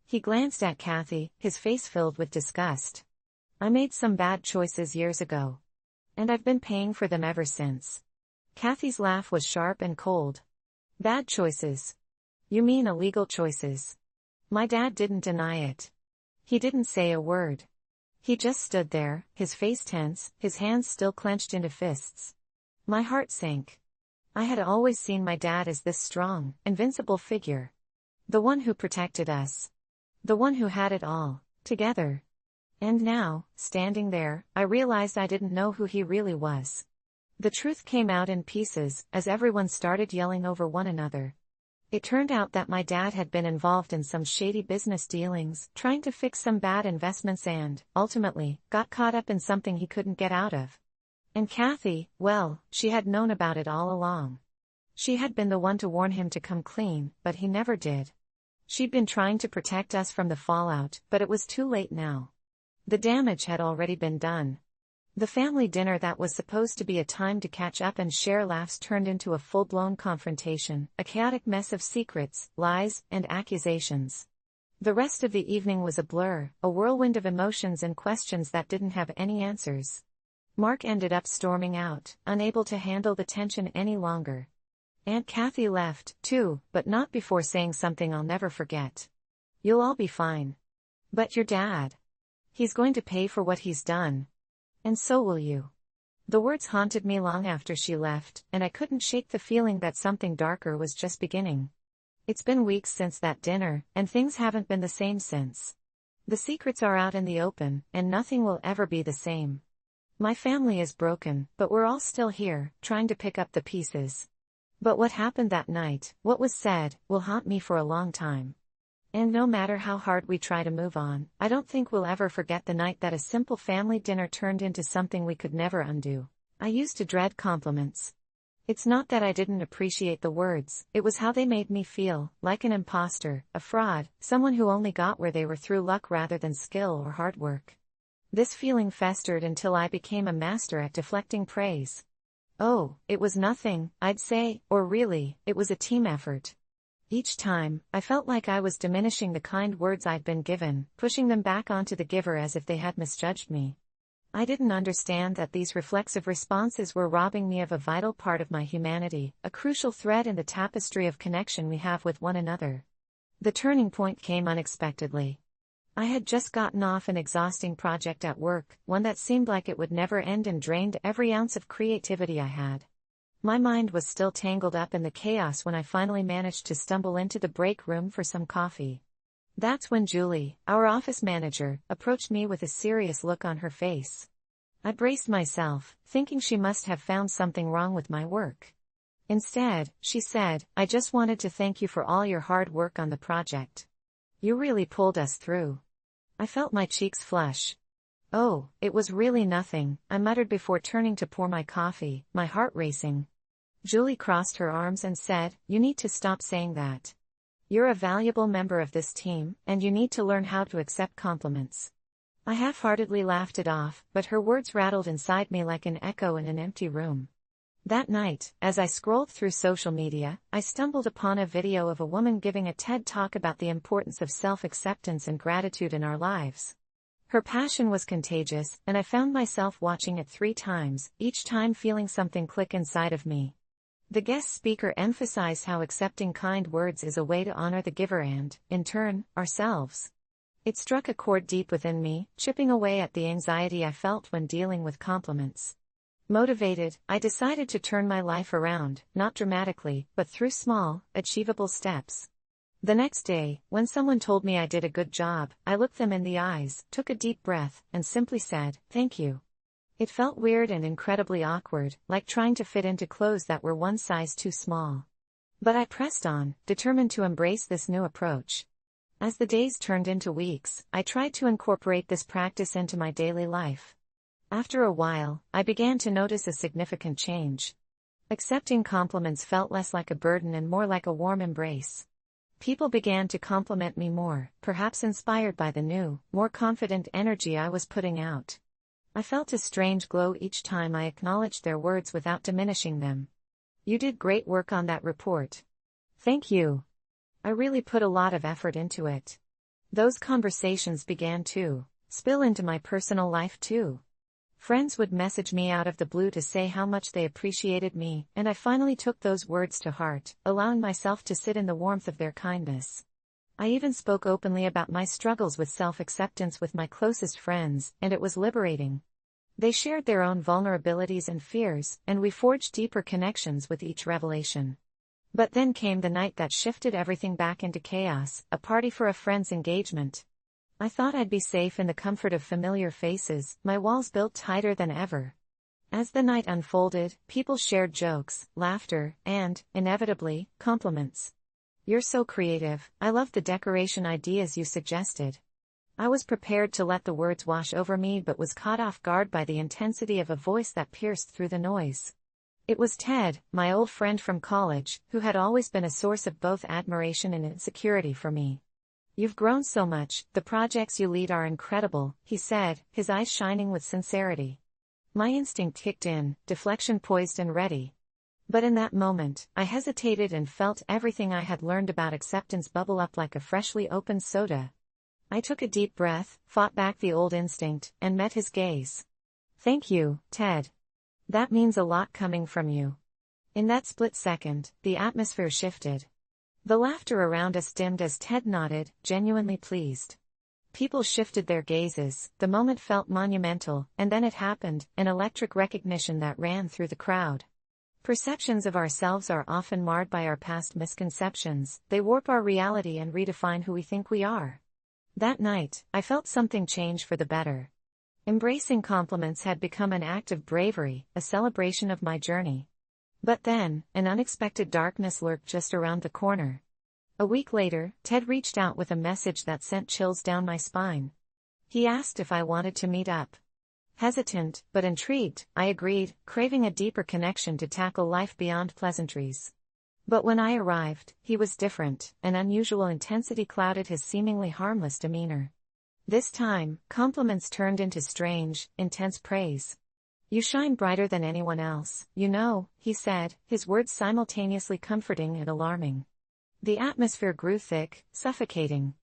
Speaker 1: He glanced at Kathy, his face filled with disgust. "I made some bad choices years ago. And I've been paying for them ever since." Kathy's laugh was sharp and cold. "Bad choices? You mean illegal choices?" My dad didn't deny it. He didn't say a word. He just stood there, his face tense, his hands still clenched into fists. My heart sank. I had always seen my dad as this strong, invincible figure. The one who protected us. The one who had it all, together. And now, standing there, I realized I didn't know who he really was. The truth came out in pieces, as everyone started yelling over one another. It turned out that my dad had been involved in some shady business dealings, trying to fix some bad investments and, ultimately, got caught up in something he couldn't get out of. And Kathy, well, she had known about it all along. She had been the one to warn him to come clean, but he never did. She'd been trying to protect us from the fallout, but it was too late now. The damage had already been done. The family dinner that was supposed to be a time to catch up and share laughs turned into a full-blown confrontation, a chaotic mess of secrets, lies, and accusations. The rest of the evening was a blur, a whirlwind of emotions and questions that didn't have any answers. Mark ended up storming out, unable to handle the tension any longer. Aunt Kathy left, too, but not before saying something I'll never forget. "You'll all be fine. But your dad. He's going to pay for what he's done. And so will you." The words haunted me long after she left, and I couldn't shake the feeling that something darker was just beginning. It's been weeks since that dinner, and things haven't been the same since. The secrets are out in the open, and nothing will ever be the same. My family is broken, but we're all still here, trying to pick up the pieces. But what happened that night, what was said, will haunt me for a long time. And no matter how hard we try to move on, I don't think we'll ever forget the night that a simple family dinner turned into something we could never undo. I used to dread compliments. It's not that I didn't appreciate the words, it was how they made me feel, like an imposter, a fraud, someone who only got where they were through luck rather than skill or hard work. This feeling festered until I became a master at deflecting praise. "Oh, it was nothing," I'd say, or "really, it was a team effort." Each time, I felt like I was diminishing the kind words I'd been given, pushing them back onto the giver as if they had misjudged me. I didn't understand that these reflexive responses were robbing me of a vital part of my humanity, a crucial thread in the tapestry of connection we have with one another. The turning point came unexpectedly. I had just gotten off an exhausting project at work, one that seemed like it would never end and drained every ounce of creativity I had. My mind was still tangled up in the chaos when I finally managed to stumble into the break room for some coffee. That's when Julie, our office manager, approached me with a serious look on her face. I braced myself, thinking she must have found something wrong with my work. Instead, she said, "I just wanted to thank you for all your hard work on the project. You really pulled us through." I felt my cheeks flush. "Oh, it was really nothing," I muttered before turning to pour my coffee, my heart racing. Julie crossed her arms and said, "You need to stop saying that. You're a valuable member of this team, and you need to learn how to accept compliments." I half-heartedly laughed it off, but her words rattled inside me like an echo in an empty room. That night, as I scrolled through social media, I stumbled upon a video of a woman giving a TED Talk about the importance of self-acceptance and gratitude in our lives. Her passion was contagious, and I found myself watching it 3 times, each time feeling something click inside of me. The guest speaker emphasized how accepting kind words is a way to honor the giver and, in turn, ourselves. It struck a chord deep within me, chipping away at the anxiety I felt when dealing with compliments. Motivated, I decided to turn my life around, not dramatically, but through small, achievable steps. The next day, when someone told me I did a good job, I looked them in the eyes, took a deep breath, and simply said, "Thank you." It felt weird and incredibly awkward, like trying to fit into clothes that were one size too small. But I pressed on, determined to embrace this new approach. As the days turned into weeks, I tried to incorporate this practice into my daily life. After a while, I began to notice a significant change. Accepting compliments felt less like a burden and more like a warm embrace. People began to compliment me more, perhaps inspired by the new, more confident energy I was putting out. I felt a strange glow each time I acknowledged their words without diminishing them. "You did great work on that report." "Thank you. I really put a lot of effort into it." Those conversations began to spill into my personal life too. Friends would message me out of the blue to say how much they appreciated me, and I finally took those words to heart, allowing myself to sit in the warmth of their kindness. I even spoke openly about my struggles with self-acceptance with my closest friends, and it was liberating. They shared their own vulnerabilities and fears, and we forged deeper connections with each revelation. But then came the night that shifted everything back into chaos, a party for a friend's engagement. I thought I'd be safe in the comfort of familiar faces, my walls built tighter than ever. As the night unfolded, people shared jokes, laughter, and, inevitably, compliments. "You're so creative, I love the decoration ideas you suggested." I was prepared to let the words wash over me but was caught off guard by the intensity of a voice that pierced through the noise. It was Ted, my old friend from college, who had always been a source of both admiration and insecurity for me. "You've grown so much, the projects you lead are incredible," he said, his eyes shining with sincerity. My instinct kicked in, deflection poised and ready. But in that moment, I hesitated and felt everything I had learned about acceptance bubble up like a freshly opened soda. I took a deep breath, fought back the old instinct, and met his gaze. "Thank you, Ted. That means a lot coming from you." In that split second, the atmosphere shifted. The laughter around us dimmed as Ted nodded, genuinely pleased. People shifted their gazes, the moment felt monumental, and then it happened, an electric recognition that ran through the crowd. Perceptions of ourselves are often marred by our past misconceptions, they warp our reality and redefine who we think we are. That night, I felt something change for the better. Embracing compliments had become an act of bravery, a celebration of my journey. But then, an unexpected darkness lurked just around the corner. A week later, Ted reached out with a message that sent chills down my spine. He asked if I wanted to meet up. Hesitant, but intrigued, I agreed, craving a deeper connection to tackle life beyond pleasantries. But when I arrived, he was different, an unusual intensity clouded his seemingly harmless demeanor. This time, compliments turned into strange, intense praise. "You shine brighter than anyone else, you know," he said, his words simultaneously comforting and alarming. The atmosphere grew thick, suffocating.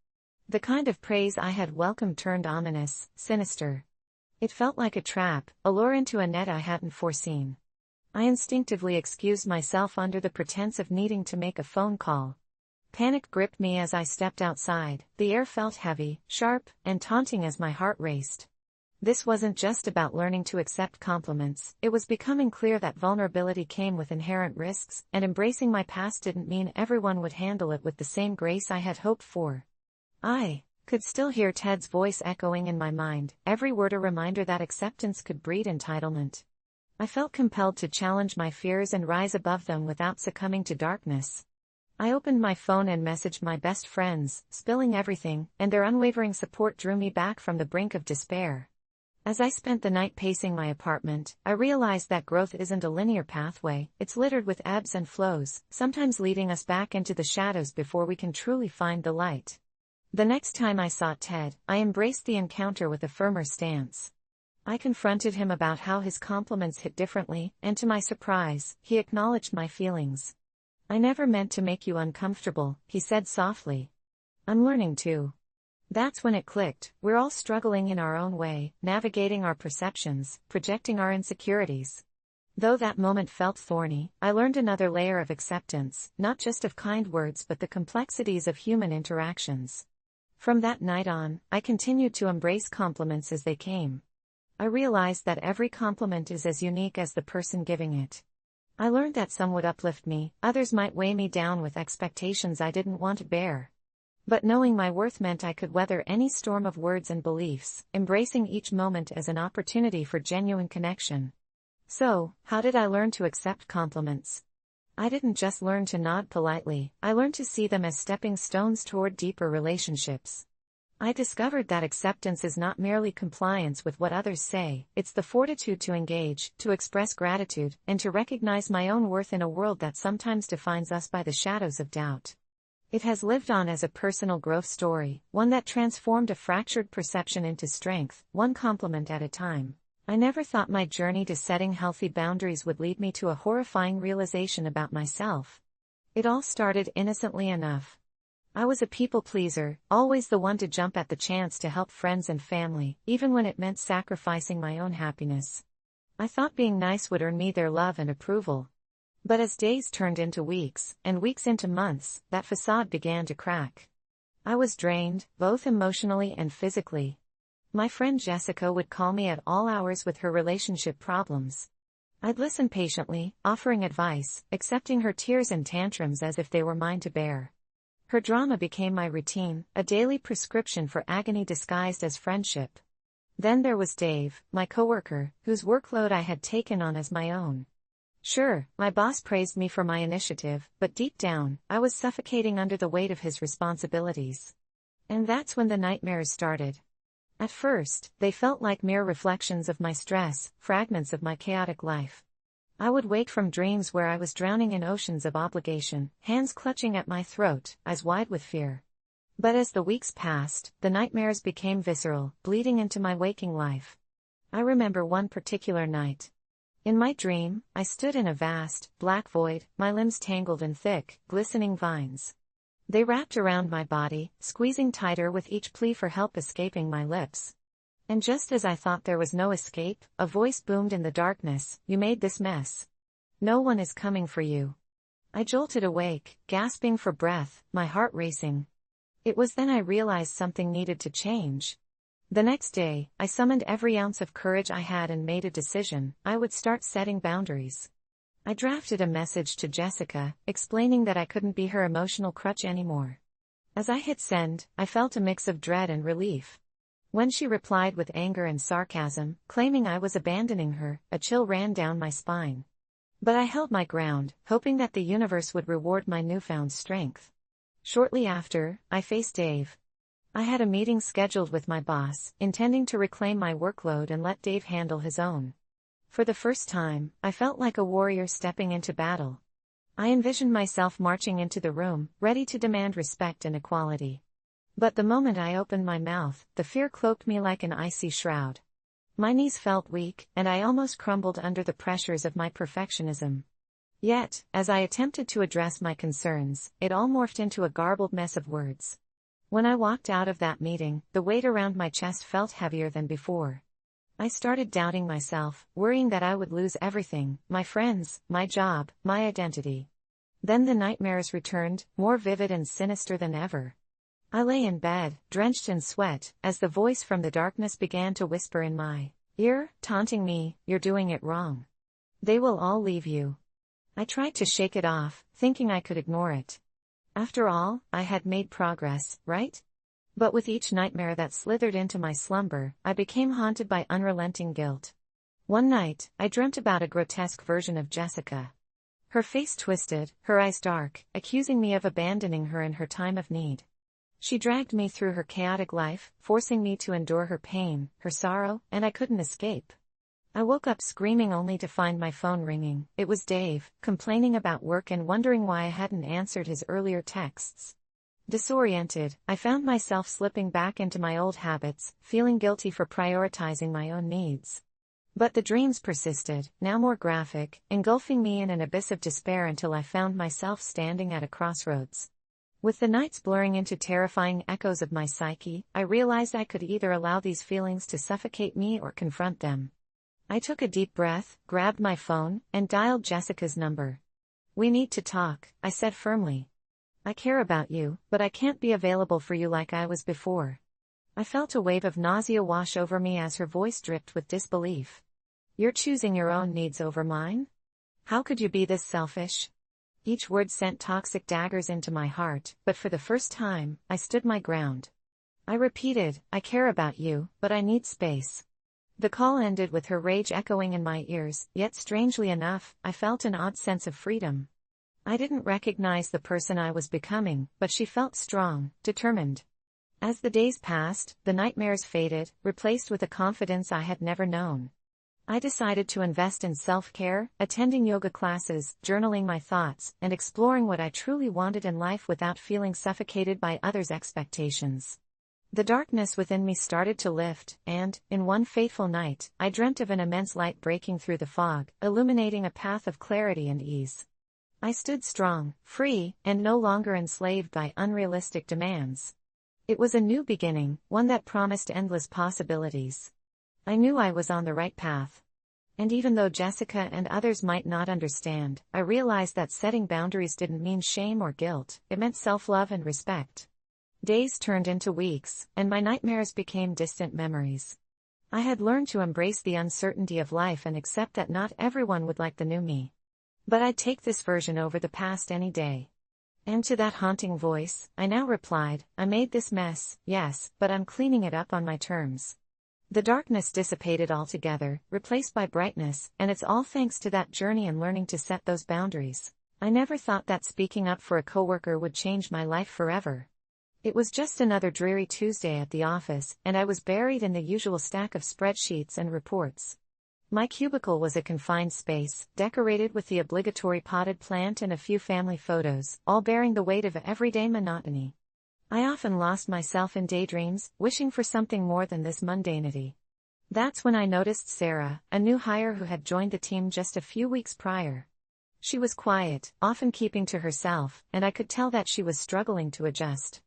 Speaker 1: The kind of praise I had welcomed turned ominous, sinister. It felt like a trap, a lure into a net I hadn't foreseen. I instinctively excused myself under the pretense of needing to make a phone call. Panic gripped me as I stepped outside, the air felt heavy, sharp, and taunting as my heart raced. This wasn't just about learning to accept compliments, it was becoming clear that vulnerability came with inherent risks, and embracing my past didn't mean everyone would handle it with the same grace I had hoped for. I could still hear Ted's voice echoing in my mind, every word a reminder that acceptance could breed entitlement. I felt compelled to challenge my fears and rise above them without succumbing to darkness. I opened my phone and messaged my best friends, spilling everything, and their unwavering support drew me back from the brink of despair. As I spent the night pacing my apartment, I realized that growth isn't a linear pathway, it's littered with ebbs and flows, sometimes leading us back into the shadows before we can truly find the light. The next time I saw Ted, I embraced the encounter with a firmer stance. I confronted him about how his compliments hit differently, and to my surprise, he acknowledged my feelings. "I never meant to make you uncomfortable," he said softly. "I'm learning to." That's when it clicked, we're all struggling in our own way, navigating our perceptions, projecting our insecurities. Though that moment felt thorny, I learned another layer of acceptance, not just of kind words but the complexities of human interactions. From that night on, I continued to embrace compliments as they came. I realized that every compliment is as unique as the person giving it. I learned that some would uplift me, others might weigh me down with expectations I didn't want to bear. But knowing my worth meant I could weather any storm of words and beliefs, embracing each moment as an opportunity for genuine connection. So, how did I learn to accept compliments? I didn't just learn to nod politely, I learned to see them as stepping stones toward deeper relationships. I discovered that acceptance is not merely compliance with what others say, it's the fortitude to engage, to express gratitude, and to recognize my own worth in a world that sometimes defines us by the shadows of doubt. It has lived on as a personal growth story, one that transformed a fractured perception into strength, one compliment at a time. I never thought my journey to setting healthy boundaries would lead me to a horrifying realization about myself. It all started innocently enough. I was a people pleaser, always the one to jump at the chance to help friends and family, even when it meant sacrificing my own happiness. I thought being nice would earn me their love and approval. But as days turned into weeks, and weeks into months, that facade began to crack. I was drained, both emotionally and physically. My friend Jessica would call me at all hours with her relationship problems. I'd listen patiently, offering advice, accepting her tears and tantrums as if they were mine to bear. Her drama became my routine, a daily prescription for agony disguised as friendship. Then there was Dave, my coworker, whose workload I had taken on as my own. Sure, my boss praised me for my initiative, but deep down, I was suffocating under the weight of his responsibilities. And that's when the nightmares started. At first, they felt like mere reflections of my stress, fragments of my chaotic life. I would wake from dreams where I was drowning in oceans of obligation, hands clutching at my throat, eyes wide with fear. But as the weeks passed, the nightmares became visceral, bleeding into my waking life. I remember one particular night. In my dream, I stood in a vast, black void, my limbs tangled in thick, glistening vines. They wrapped around my body, squeezing tighter with each plea for help escaping my lips. And just as I thought there was no escape, a voice boomed in the darkness, "You made this mess. No one is coming for you." I jolted awake, gasping for breath, my heart racing. It was then I realized something needed to change. The next day, I summoned every ounce of courage I had and made a decision: I would start setting boundaries. I drafted a message to Jessica, explaining that I couldn't be her emotional crutch anymore. As I hit send, I felt a mix of dread and relief. When she replied with anger and sarcasm, claiming I was abandoning her, a chill ran down my spine. But I held my ground, hoping that the universe would reward my newfound strength. Shortly after, I faced Dave. I had a meeting scheduled with my boss, intending to reclaim my workload and let Dave handle his own. For the first time, I felt like a warrior stepping into battle. I envisioned myself marching into the room, ready to demand respect and equality. But the moment I opened my mouth, the fear cloaked me like an icy shroud. My knees felt weak, and I almost crumbled under the pressures of my perfectionism. Yet, as I attempted to address my concerns, it all morphed into a garbled mess of words. When I walked out of that meeting, the weight around my chest felt heavier than before. I started doubting myself, worrying that I would lose everything: my friends, my job, my identity. Then the nightmares returned, more vivid and sinister than ever. I lay in bed, drenched in sweat, as the voice from the darkness began to whisper in my ear, taunting me: "You're doing it wrong. They will all leave you." I tried to shake it off, thinking I could ignore it. After all, I had made progress, right? But with each nightmare that slithered into my slumber, I became haunted by unrelenting guilt. One night, I dreamt about a grotesque version of Jessica. Her face twisted, her eyes dark, accusing me of abandoning her in her time of need. She dragged me through her chaotic life, forcing me to endure her pain, her sorrow, and I couldn't escape. I woke up screaming only to find my phone ringing. It was Dave, complaining about work and wondering why I hadn't answered his earlier texts. Disoriented, I found myself slipping back into my old habits, feeling guilty for prioritizing my own needs. But the dreams persisted, now more graphic, engulfing me in an abyss of despair until I found myself standing at a crossroads. With the nights blurring into terrifying echoes of my psyche, I realized I could either allow these feelings to suffocate me or confront them. I took a deep breath, grabbed my phone, and dialed Jessica's number. "We need to talk," I said firmly. "I care about you, but I can't be available for you like I was before." I felt a wave of nausea wash over me as her voice dripped with disbelief. "You're choosing your own needs over mine? How could you be this selfish?" Each word sent toxic daggers into my heart, but for the first time, I stood my ground. I repeated, I care about you, but I need space. The call ended with her rage echoing in my ears, yet strangely enough, I felt an odd sense of freedom. I didn't recognize the person I was becoming, but she felt strong, determined. As the days passed, the nightmares faded, replaced with a confidence I had never known. I decided to invest in self-care, attending yoga classes, journaling my thoughts, and exploring what I truly wanted in life without feeling suffocated by others' expectations. The darkness within me started to lift, and, in one fateful night, I dreamt of an immense light breaking through the fog, illuminating a path of clarity and ease. I stood strong, free, and no longer enslaved by unrealistic demands. It was a new beginning, one that promised endless possibilities. I knew I was on the right path. And even though Jessica and others might not understand, I realized that setting boundaries didn't mean shame or guilt, it meant self-love and respect. Days turned into weeks, and my nightmares became distant memories. I had learned to embrace the uncertainty of life and accept that not everyone would like the new me. But I'd take this version over the past any day. And to that haunting voice, I now replied, I made this mess, yes, but I'm cleaning it up on my terms. The darkness dissipated altogether, replaced by brightness, and it's all thanks to that journey and learning to set those boundaries. I never thought that speaking up for a coworker would change my life forever. It was just another dreary Tuesday at the office, and I was buried in the usual stack of spreadsheets and reports. My cubicle was a confined space, decorated with the obligatory potted plant and a few family photos, all bearing the weight of everyday monotony. I often lost myself in daydreams, wishing for something more than this mundanity. That's when I noticed Sarah, a new hire who had joined the team just a few weeks prior. She was quiet, often keeping to herself, and I could tell that she was struggling to adjust.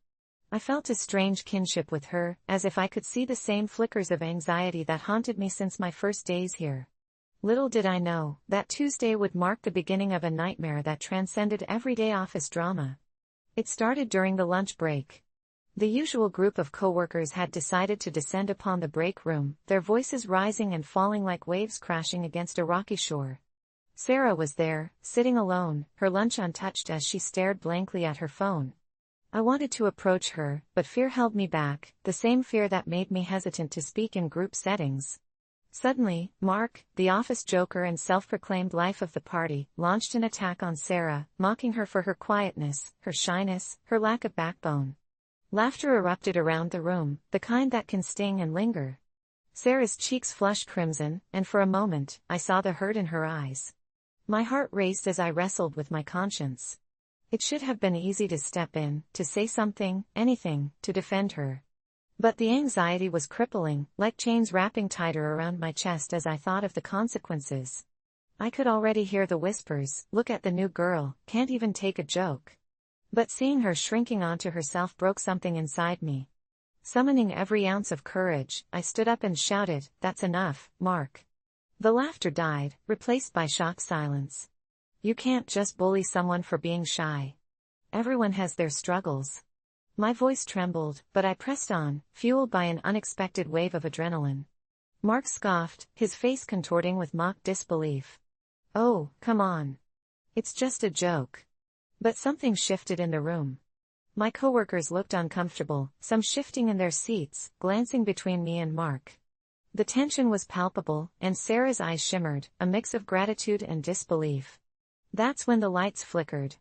Speaker 1: I felt a strange kinship with her, as if I could see the same flickers of anxiety that haunted me since my first days here. Little did I know, that Tuesday would mark the beginning of a nightmare that transcended everyday office drama. It started during the lunch break. The usual group of coworkers had decided to descend upon the break room, their voices rising and falling like waves crashing against a rocky shore. Sarah was there, sitting alone, her lunch untouched as she stared blankly at her phone. I wanted to approach her, but fear held me back, the same fear that made me hesitant to speak in group settings. Suddenly, Mark, the office joker and self-proclaimed life of the party, launched an attack on Sarah, mocking her for her quietness, her shyness, her lack of backbone. Laughter erupted around the room, the kind that can sting and linger. Sarah's cheeks flushed crimson, and for a moment, I saw the hurt in her eyes. My heart raced as I wrestled with my conscience. It should have been easy to step in, to say something, anything, to defend her. But the anxiety was crippling, like chains wrapping tighter around my chest as I thought of the consequences. I could already hear the whispers, look at the new girl, can't even take a joke. But seeing her shrinking onto herself broke something inside me. Summoning every ounce of courage, I stood up and shouted, "That's enough, Mark." The laughter died, replaced by shocked silence. You can't just bully someone for being shy. Everyone has their struggles. My voice trembled, but I pressed on, fueled by an unexpected wave of adrenaline. Mark scoffed, his face contorting with mock disbelief. Oh, come on. It's just a joke. But something shifted in the room. My coworkers looked uncomfortable, some shifting in their seats, glancing between me and Mark. The tension was palpable, and Sarah's eyes shimmered, a mix of gratitude and disbelief. That's when the lights flickered.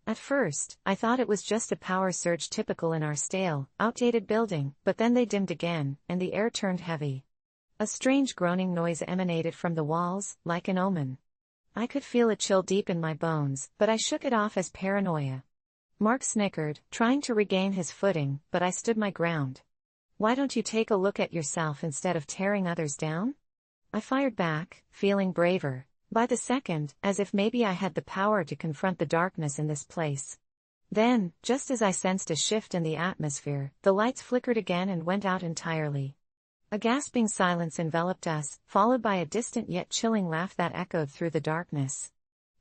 Speaker 1: At first, I thought it was just a power surge typical in our stale, outdated building, but then they dimmed again, and the air turned heavy. A strange groaning noise emanated from the walls, like an omen. I could feel a chill deep in my bones, but I shook it off as paranoia. Mark snickered, trying to regain his footing, but I stood my ground. Why don't you take a look at yourself instead of tearing others down? I fired back, feeling braver. By the second, as if maybe I had the power to confront the darkness in this place. Then, just as I sensed a shift in the atmosphere, the lights flickered again and went out entirely. A gasping silence enveloped us, followed by a distant yet chilling laugh that echoed through the darkness.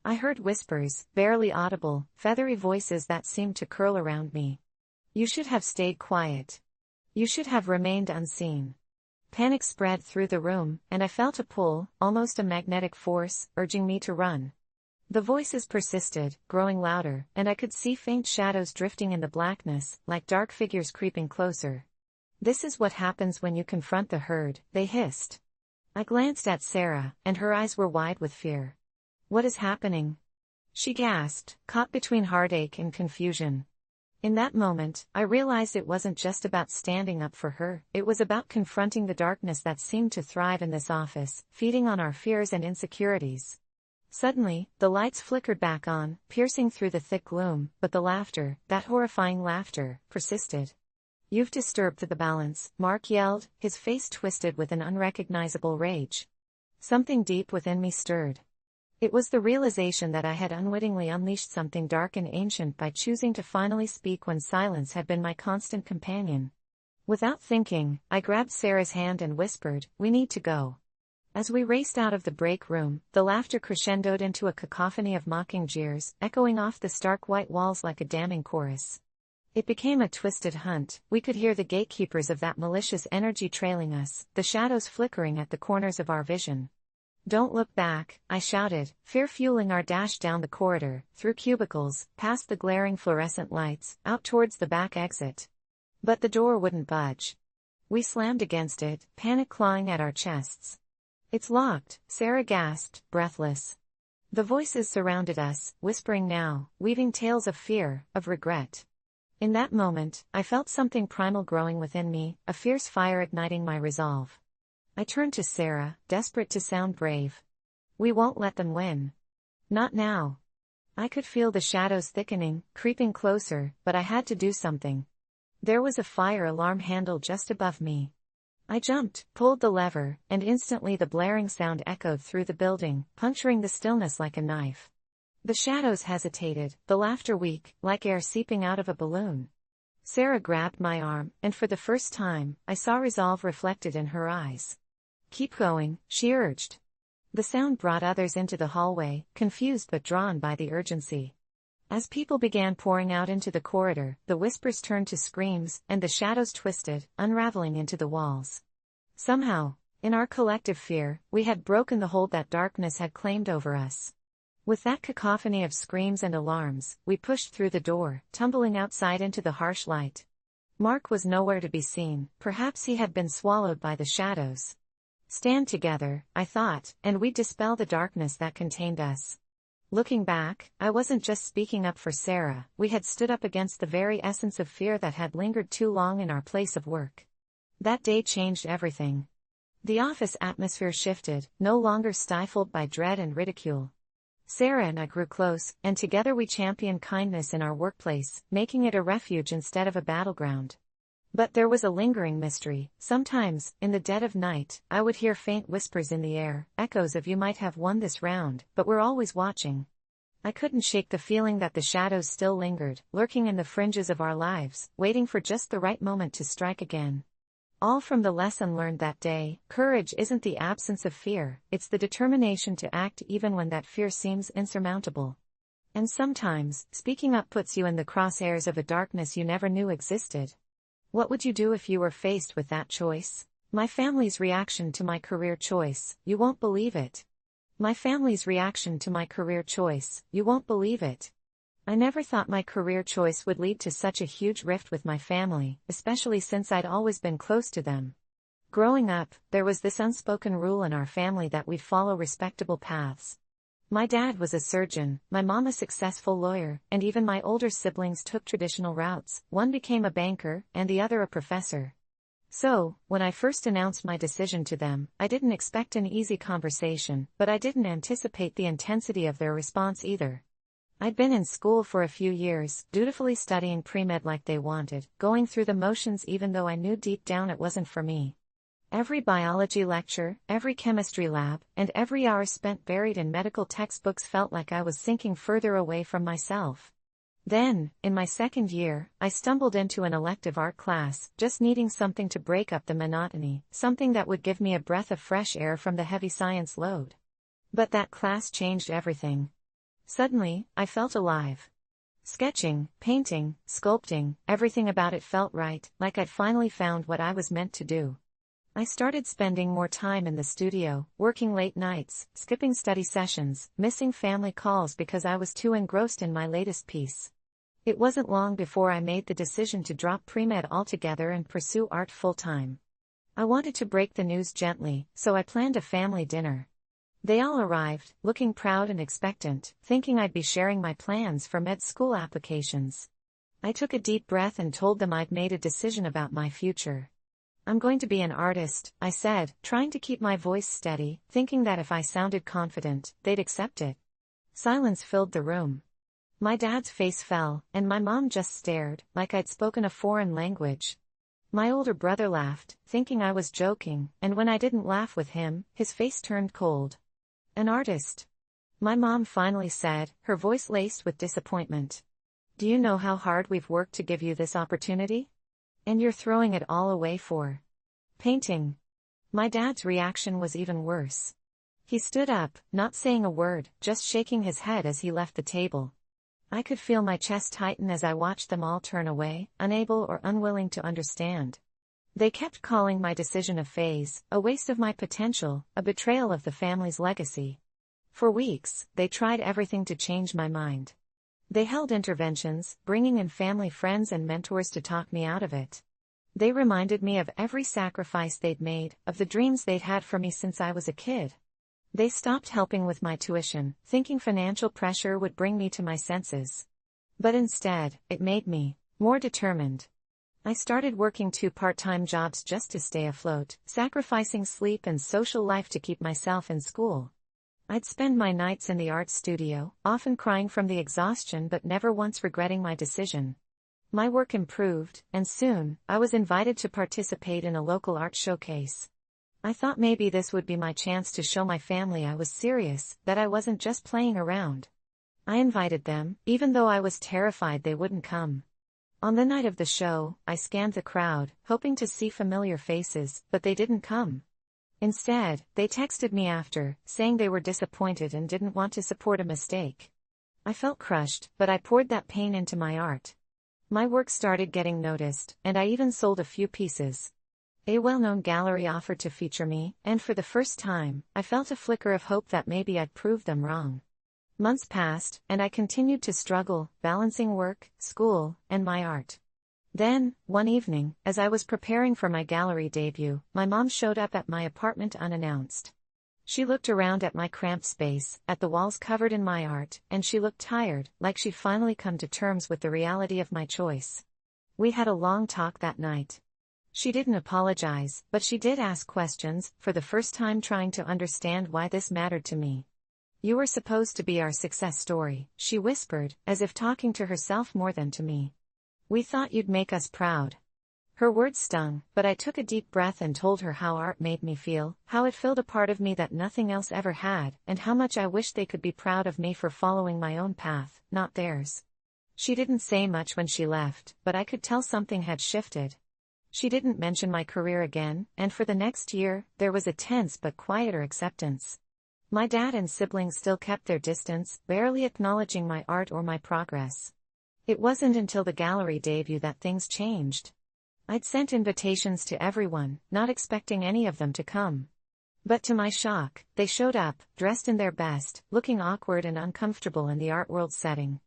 Speaker 1: I heard whispers, barely audible, feathery voices that seemed to curl around me. You should have stayed quiet. You should have remained unseen. Panic spread through the room, and I felt a pull, almost a magnetic force, urging me to run. The voices persisted, growing louder, and I could see faint shadows drifting in the blackness, like dark figures creeping closer. "This is what happens when you confront the herd," they hissed. I glanced at Sarah, and her eyes were wide with fear. "What is happening?" she gasped, caught between heartache and confusion. In that moment, I realized it wasn't just about standing up for her, it was about confronting the darkness that seemed to thrive in this office, feeding on our fears and insecurities. Suddenly, the lights flickered back on, piercing through the thick gloom, but the laughter, that horrifying laughter, persisted. "You've disturbed the balance," Mark yelled, his face twisted with an unrecognizable rage. Something deep within me stirred. It was the realization that I had unwittingly unleashed something dark and ancient by choosing to finally speak when silence had been my constant companion. Without thinking, I grabbed Sarah's hand and whispered, "We need to go." As we raced out of the break room, the laughter crescendoed into a cacophony of mocking jeers, echoing off the stark white walls like a damning chorus. It became a twisted hunt. We could hear the gatekeepers of that malicious energy trailing us, the shadows flickering at the corners of our vision. "Don't look back," I shouted, fear fueling our dash down the corridor, through cubicles, past the glaring fluorescent lights, out towards the back exit. But the door wouldn't budge. We slammed against it, panic clawing at our chests. "It's locked," Sarah gasped, breathless. The voices surrounded us, whispering now, weaving tales of fear, of regret. In that moment, I felt something primal growing within me, a fierce fire igniting my resolve. I turned to Sarah, desperate to sound brave. "We won't let them win. Not now." I could feel the shadows thickening, creeping closer, but I had to do something. There was a fire alarm handle just above me. I jumped, pulled the lever, and instantly the blaring sound echoed through the building, puncturing the stillness like a knife. The shadows hesitated, the laughter weak, like air seeping out of a balloon. Sarah grabbed my arm, and for the first time, I saw resolve reflected in her eyes. "Keep going," she urged. The sound brought others into the hallway, confused but drawn by the urgency. As people began pouring out into the corridor, the whispers turned to screams, and the shadows twisted, unraveling into the walls. Somehow, in our collective fear, we had broken the hold that darkness had claimed over us. With that cacophony of screams and alarms, we pushed through the door, tumbling outside into the harsh light. Mark was nowhere to be seen, perhaps he had been swallowed by the shadows. Stand together, I thought, and we'd dispel the darkness that contained us. Looking back, I wasn't just speaking up for Sarah, we had stood up against the very essence of fear that had lingered too long in our place of work. That day changed everything. The office atmosphere shifted, no longer stifled by dread and ridicule. Sarah and I grew close, and together we championed kindness in our workplace, making it a refuge instead of a battleground. But there was a lingering mystery. Sometimes, in the dead of night, I would hear faint whispers in the air, echoes of "You might have won this round, but we're always watching." I couldn't shake the feeling that the shadows still lingered, lurking in the fringes of our lives, waiting for just the right moment to strike again. All from the lesson learned that day: courage isn't the absence of fear, it's the determination to act even when that fear seems insurmountable. And sometimes, speaking up puts you in the crosshairs of a darkness you never knew existed. What would you do if you were faced with that choice? My family's reaction to my career choice: "You won't believe it." My family's reaction to my career choice: "You won't believe it." I never thought my career choice would lead to such a huge rift with my family, especially since I'd always been close to them. Growing up, there was this unspoken rule in our family that we'd follow respectable paths. My dad was a surgeon, my mom a successful lawyer, and even my older siblings took traditional routes. One became a banker, and the other a professor. So, when I first announced my decision to them, I didn't expect an easy conversation, but I didn't anticipate the intensity of their response either. I'd been in school for a few years, dutifully studying pre-med like they wanted, going through the motions even though I knew deep down it wasn't for me. Every biology lecture, every chemistry lab, and every hour spent buried in medical textbooks felt like I was sinking further away from myself. Then, in my second year, I stumbled into an elective art class, just needing something to break up the monotony, something that would give me a breath of fresh air from the heavy science load. But that class changed everything. Suddenly, I felt alive. Sketching, painting, sculpting, everything about it felt right, like I'd finally found what I was meant to do. I started spending more time in the studio, working late nights, skipping study sessions, missing family calls because I was too engrossed in my latest piece. It wasn't long before I made the decision to drop pre-med altogether and pursue art full-time. I wanted to break the news gently, so I planned a family dinner. They all arrived, looking proud and expectant, thinking I'd be sharing my plans for med school applications. I took a deep breath and told them I'd made a decision about my future. I'm going to be an artist, I said, trying to keep my voice steady, thinking that if I sounded confident, they'd accept it. Silence filled the room. My dad's face fell, and my mom just stared, like I'd spoken a foreign language. My older brother laughed, thinking I was joking, and when I didn't laugh with him, his face turned cold. An artist? My mom finally said, her voice laced with disappointment. Do you know how hard we've worked to give you this opportunity? And you're throwing it all away for painting. My dad's reaction was even worse. He stood up, not saying a word, just shaking his head as he left the table. I could feel my chest tighten as I watched them all turn away, unable or unwilling to understand. They kept calling my decision a phase, a waste of my potential, a betrayal of the family's legacy. For weeks, they tried everything to change my mind. They held interventions, bringing in family friends and mentors to talk me out of it. They reminded me of every sacrifice they'd made, of the dreams they'd had for me since I was a kid. They stopped helping with my tuition, thinking financial pressure would bring me to my senses. But instead, it made me more determined. I started working 2 part-time jobs just to stay afloat, sacrificing sleep and social life to keep myself in school. I'd spend my nights in the art studio, often crying from the exhaustion but never once regretting my decision. My work improved, and soon, I was invited to participate in a local art showcase. I thought maybe this would be my chance to show my family I was serious, that I wasn't just playing around. I invited them, even though I was terrified they wouldn't come. On the night of the show, I scanned the crowd, hoping to see familiar faces, but they didn't come. Instead, they texted me after, saying they were disappointed and didn't want to support a mistake. I felt crushed, but I poured that pain into my art. My work started getting noticed, and I even sold a few pieces. A well-known gallery offered to feature me, and for the first time, I felt a flicker of hope that maybe I'd prove them wrong. Months passed, and I continued to struggle, balancing work, school, and my art. Then, one evening, as I was preparing for my gallery debut, my mom showed up at my apartment unannounced. She looked around at my cramped space, at the walls covered in my art, and she looked tired, like she'd finally come to terms with the reality of my choice. We had a long talk that night. She didn't apologize, but she did ask questions, for the first time trying to understand why this mattered to me. You were supposed to be our success story, she whispered, as if talking to herself more than to me. We thought you'd make us proud. Her words stung, but I took a deep breath and told her how art made me feel, how it filled a part of me that nothing else ever had, and how much I wished they could be proud of me for following my own path, not theirs. She didn't say much when she left, but I could tell something had shifted. She didn't mention my career again, and for the next year, there was a tense but quieter acceptance. My dad and siblings still kept their distance, barely acknowledging my art or my progress. It wasn't until the gallery debut that things changed. I'd sent invitations to everyone, not expecting any of them to come. But to my shock, they showed up, dressed in their best, looking awkward and uncomfortable in the art world setting.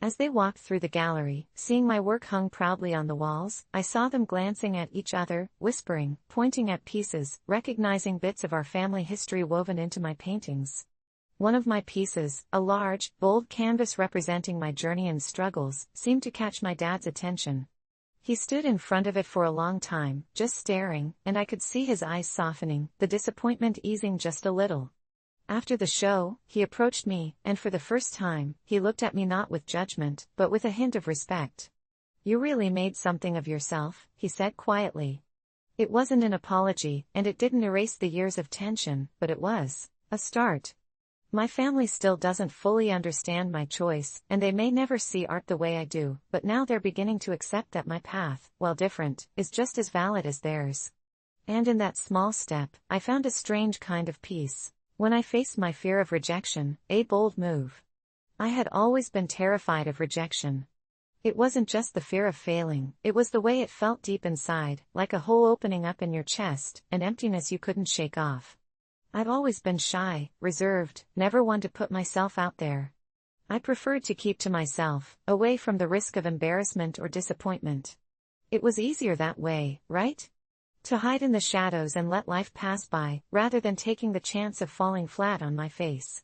Speaker 1: As they walked through the gallery, seeing my work hung proudly on the walls, I saw them glancing at each other, whispering, pointing at pieces, recognizing bits of our family history woven into my paintings. One of my pieces, a large, bold canvas representing my journey and struggles, seemed to catch my dad's attention. He stood in front of it for a long time, just staring, and I could see his eyes softening, the disappointment easing just a little. After the show, he approached me, and for the first time, he looked at me not with judgment, but with a hint of respect. You really made something of yourself, he said quietly. It wasn't an apology, and it didn't erase the years of tension, but it was a start. My family still doesn't fully understand my choice, and they may never see art the way I do, but now they're beginning to accept that my path, while different, is just as valid as theirs. And in that small step, I found a strange kind of peace. When I faced my fear of rejection, a bold move. I had always been terrified of rejection. It wasn't just the fear of failing, it was the way it felt deep inside, like a hole opening up in your chest, an emptiness you couldn't shake off. I've always been shy, reserved, never one to put myself out there. I preferred to keep to myself, away from the risk of embarrassment or disappointment. It was easier that way, right? To hide in the shadows and let life pass by, rather than taking the chance of falling flat on my face.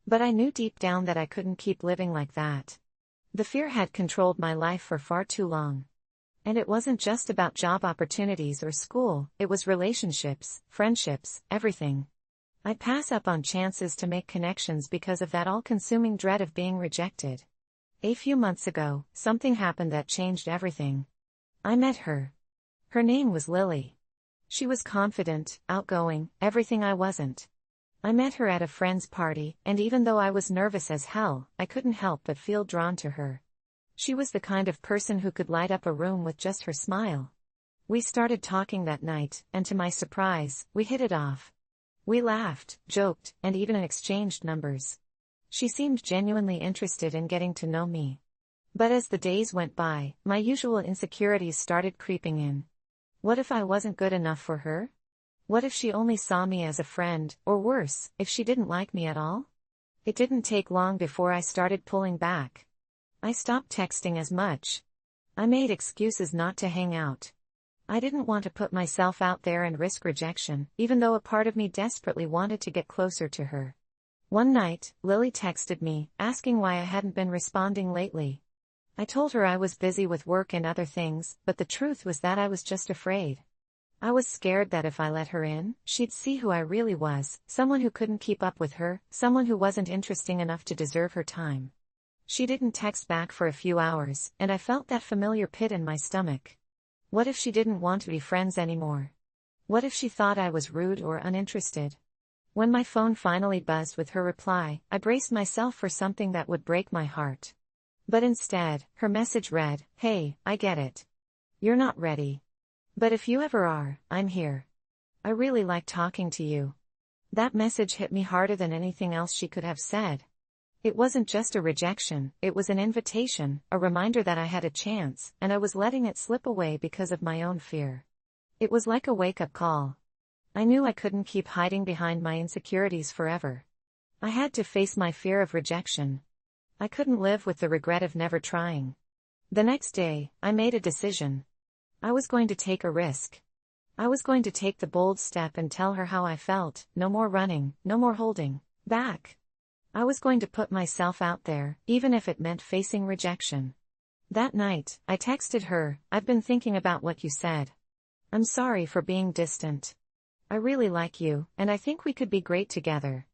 Speaker 1: But I knew deep down that I couldn't keep living like that. The fear had controlled my life for far too long. And it wasn't just about job opportunities or school, it was relationships, friendships, everything. I'd pass up on chances to make connections because of that all-consuming dread of being rejected. A few months ago, something happened that changed everything. I met her. Her name was Lily. She was confident, outgoing, everything I wasn't. I met her at a friend's party, and even though I was nervous as hell, I couldn't help but feel drawn to her. She was the kind of person who could light up a room with just her smile. We started talking that night, and to my surprise, we hit it off. We laughed, joked, and even exchanged numbers. She seemed genuinely interested in getting to know me. But as the days went by, my usual insecurities started creeping in. What if I wasn't good enough for her? What if she only saw me as a friend, or worse, if she didn't like me at all? It didn't take long before I started pulling back. I stopped texting as much. I made excuses not to hang out. I didn't want to put myself out there and risk rejection, even though a part of me desperately wanted to get closer to her. One night, Lily texted me, asking why I hadn't been responding lately. I told her I was busy with work and other things, but the truth was that I was just afraid. I was scared that if I let her in, she'd see who I really was, someone who couldn't keep up with her, someone who wasn't interesting enough to deserve her time. She didn't text back for a few hours, and I felt that familiar pit in my stomach. What if she didn't want to be friends anymore? What if she thought I was rude or uninterested? When my phone finally buzzed with her reply, I braced myself for something that would break my heart. But instead, her message read, "Hey, I get it. You're not ready. But if you ever are, I'm here. I really like talking to you." That message hit me harder than anything else she could have said. It wasn't just a rejection, it was an invitation, a reminder that I had a chance, and I was letting it slip away because of my own fear. It was like a wake-up call. I knew I couldn't keep hiding behind my insecurities forever. I had to face my fear of rejection. I couldn't live with the regret of never trying. The next day, I made a decision. I was going to take a risk. I was going to take the bold step and tell her how I felt, no more running, no more holding back. I was going to put myself out there, even if it meant facing rejection. That night, I texted her, "I've been thinking about what you said. I'm sorry for being distant. I really like you, and I think we could be great together.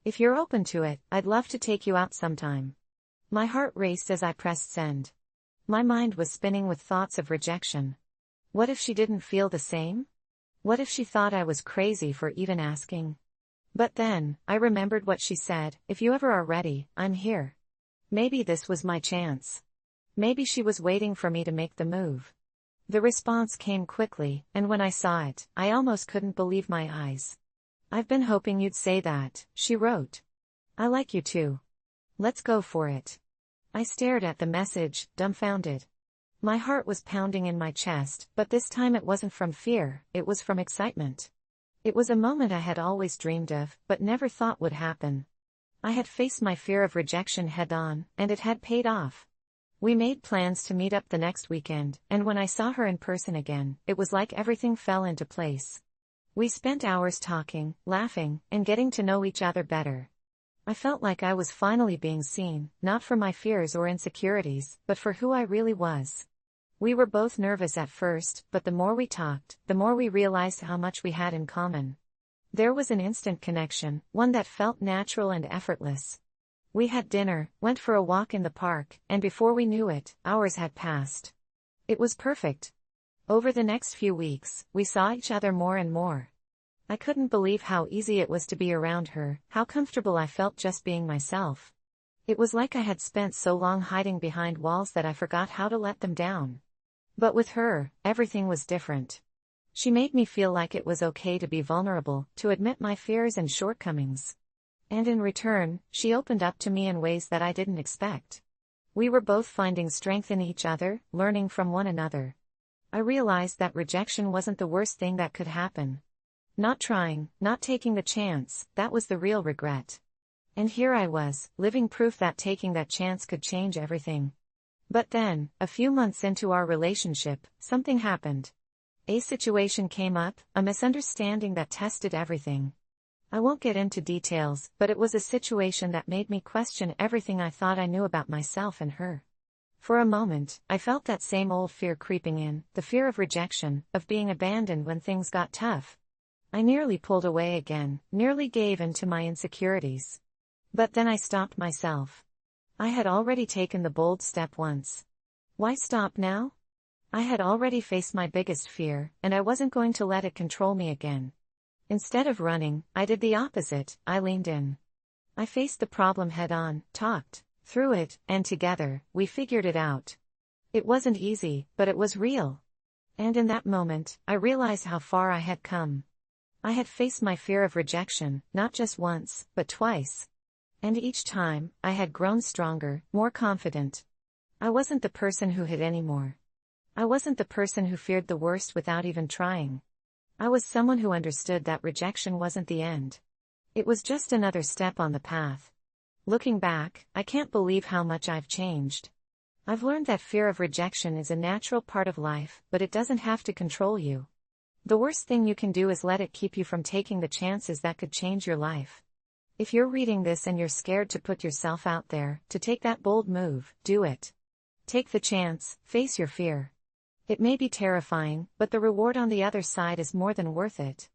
Speaker 1: If you're open to it, I'd love to take you out sometime." My heart raced as I pressed send. My mind was spinning with thoughts of rejection. What if she didn't feel the same? What if she thought I was crazy for even asking? But then, I remembered what she said, "If you ever are ready, I'm here." Maybe this was my chance. Maybe she was waiting for me to make the move. The response came quickly, and when I saw it, I almost couldn't believe my eyes. "I've been hoping you'd say that," she wrote. "I like you too. Let's go for it." I stared at the message, dumbfounded. My heart was pounding in my chest, but this time it wasn't from fear, it was from excitement. It was a moment I had always dreamed of, but never thought would happen. I had faced my fear of rejection head-on, and it had paid off. We made plans to meet up the next weekend, and when I saw her in person again, it was like everything fell into place. We spent hours talking, laughing, and getting to know each other better. I felt like I was finally being seen, not for my fears or insecurities, but for who I really was. We were both nervous at first, but the more we talked, the more we realized how much we had in common. There was an instant connection, one that felt natural and effortless. We had dinner, went for a walk in the park, and before we knew it, hours had passed. It was perfect. Over the next few weeks, we saw each other more and more. I couldn't believe how easy it was to be around her, how comfortable I felt just being myself. It was like I had spent so long hiding behind walls that I forgot how to let them down. But with her, everything was different. She made me feel like it was okay to be vulnerable, to admit my fears and shortcomings. And in return, she opened up to me in ways that I didn't expect. We were both finding strength in each other, learning from one another. I realized that rejection wasn't the worst thing that could happen. Not trying, not taking the chance, that was the real regret. And here I was, living proof that taking that chance could change everything. But then, a few months into our relationship, something happened. A situation came up, a misunderstanding that tested everything. I won't get into details, but it was a situation that made me question everything I thought I knew about myself and her. For a moment, I felt that same old fear creeping in, the fear of rejection, of being abandoned when things got tough. I nearly pulled away again, nearly gave in to my insecurities. But then I stopped myself. I had already taken the bold step once. Why stop now? I had already faced my biggest fear, and I wasn't going to let it control me again. Instead of running, I did the opposite, I leaned in. I faced the problem head-on, talked through it, and together, we figured it out. It wasn't easy, but it was real. And in that moment, I realized how far I had come. I had faced my fear of rejection, not just once, but twice. And each time, I had grown stronger, more confident. I wasn't the person who hid anymore. I wasn't the person who feared the worst without even trying. I was someone who understood that rejection wasn't the end. It was just another step on the path. Looking back, I can't believe how much I've changed. I've learned that fear of rejection is a natural part of life, but it doesn't have to control you. The worst thing you can do is let it keep you from taking the chances that could change your life. If you're reading this and you're scared to put yourself out there, to take that bold move, do it. Take the chance, face your fear. It may be terrifying, but the reward on the other side is more than worth it.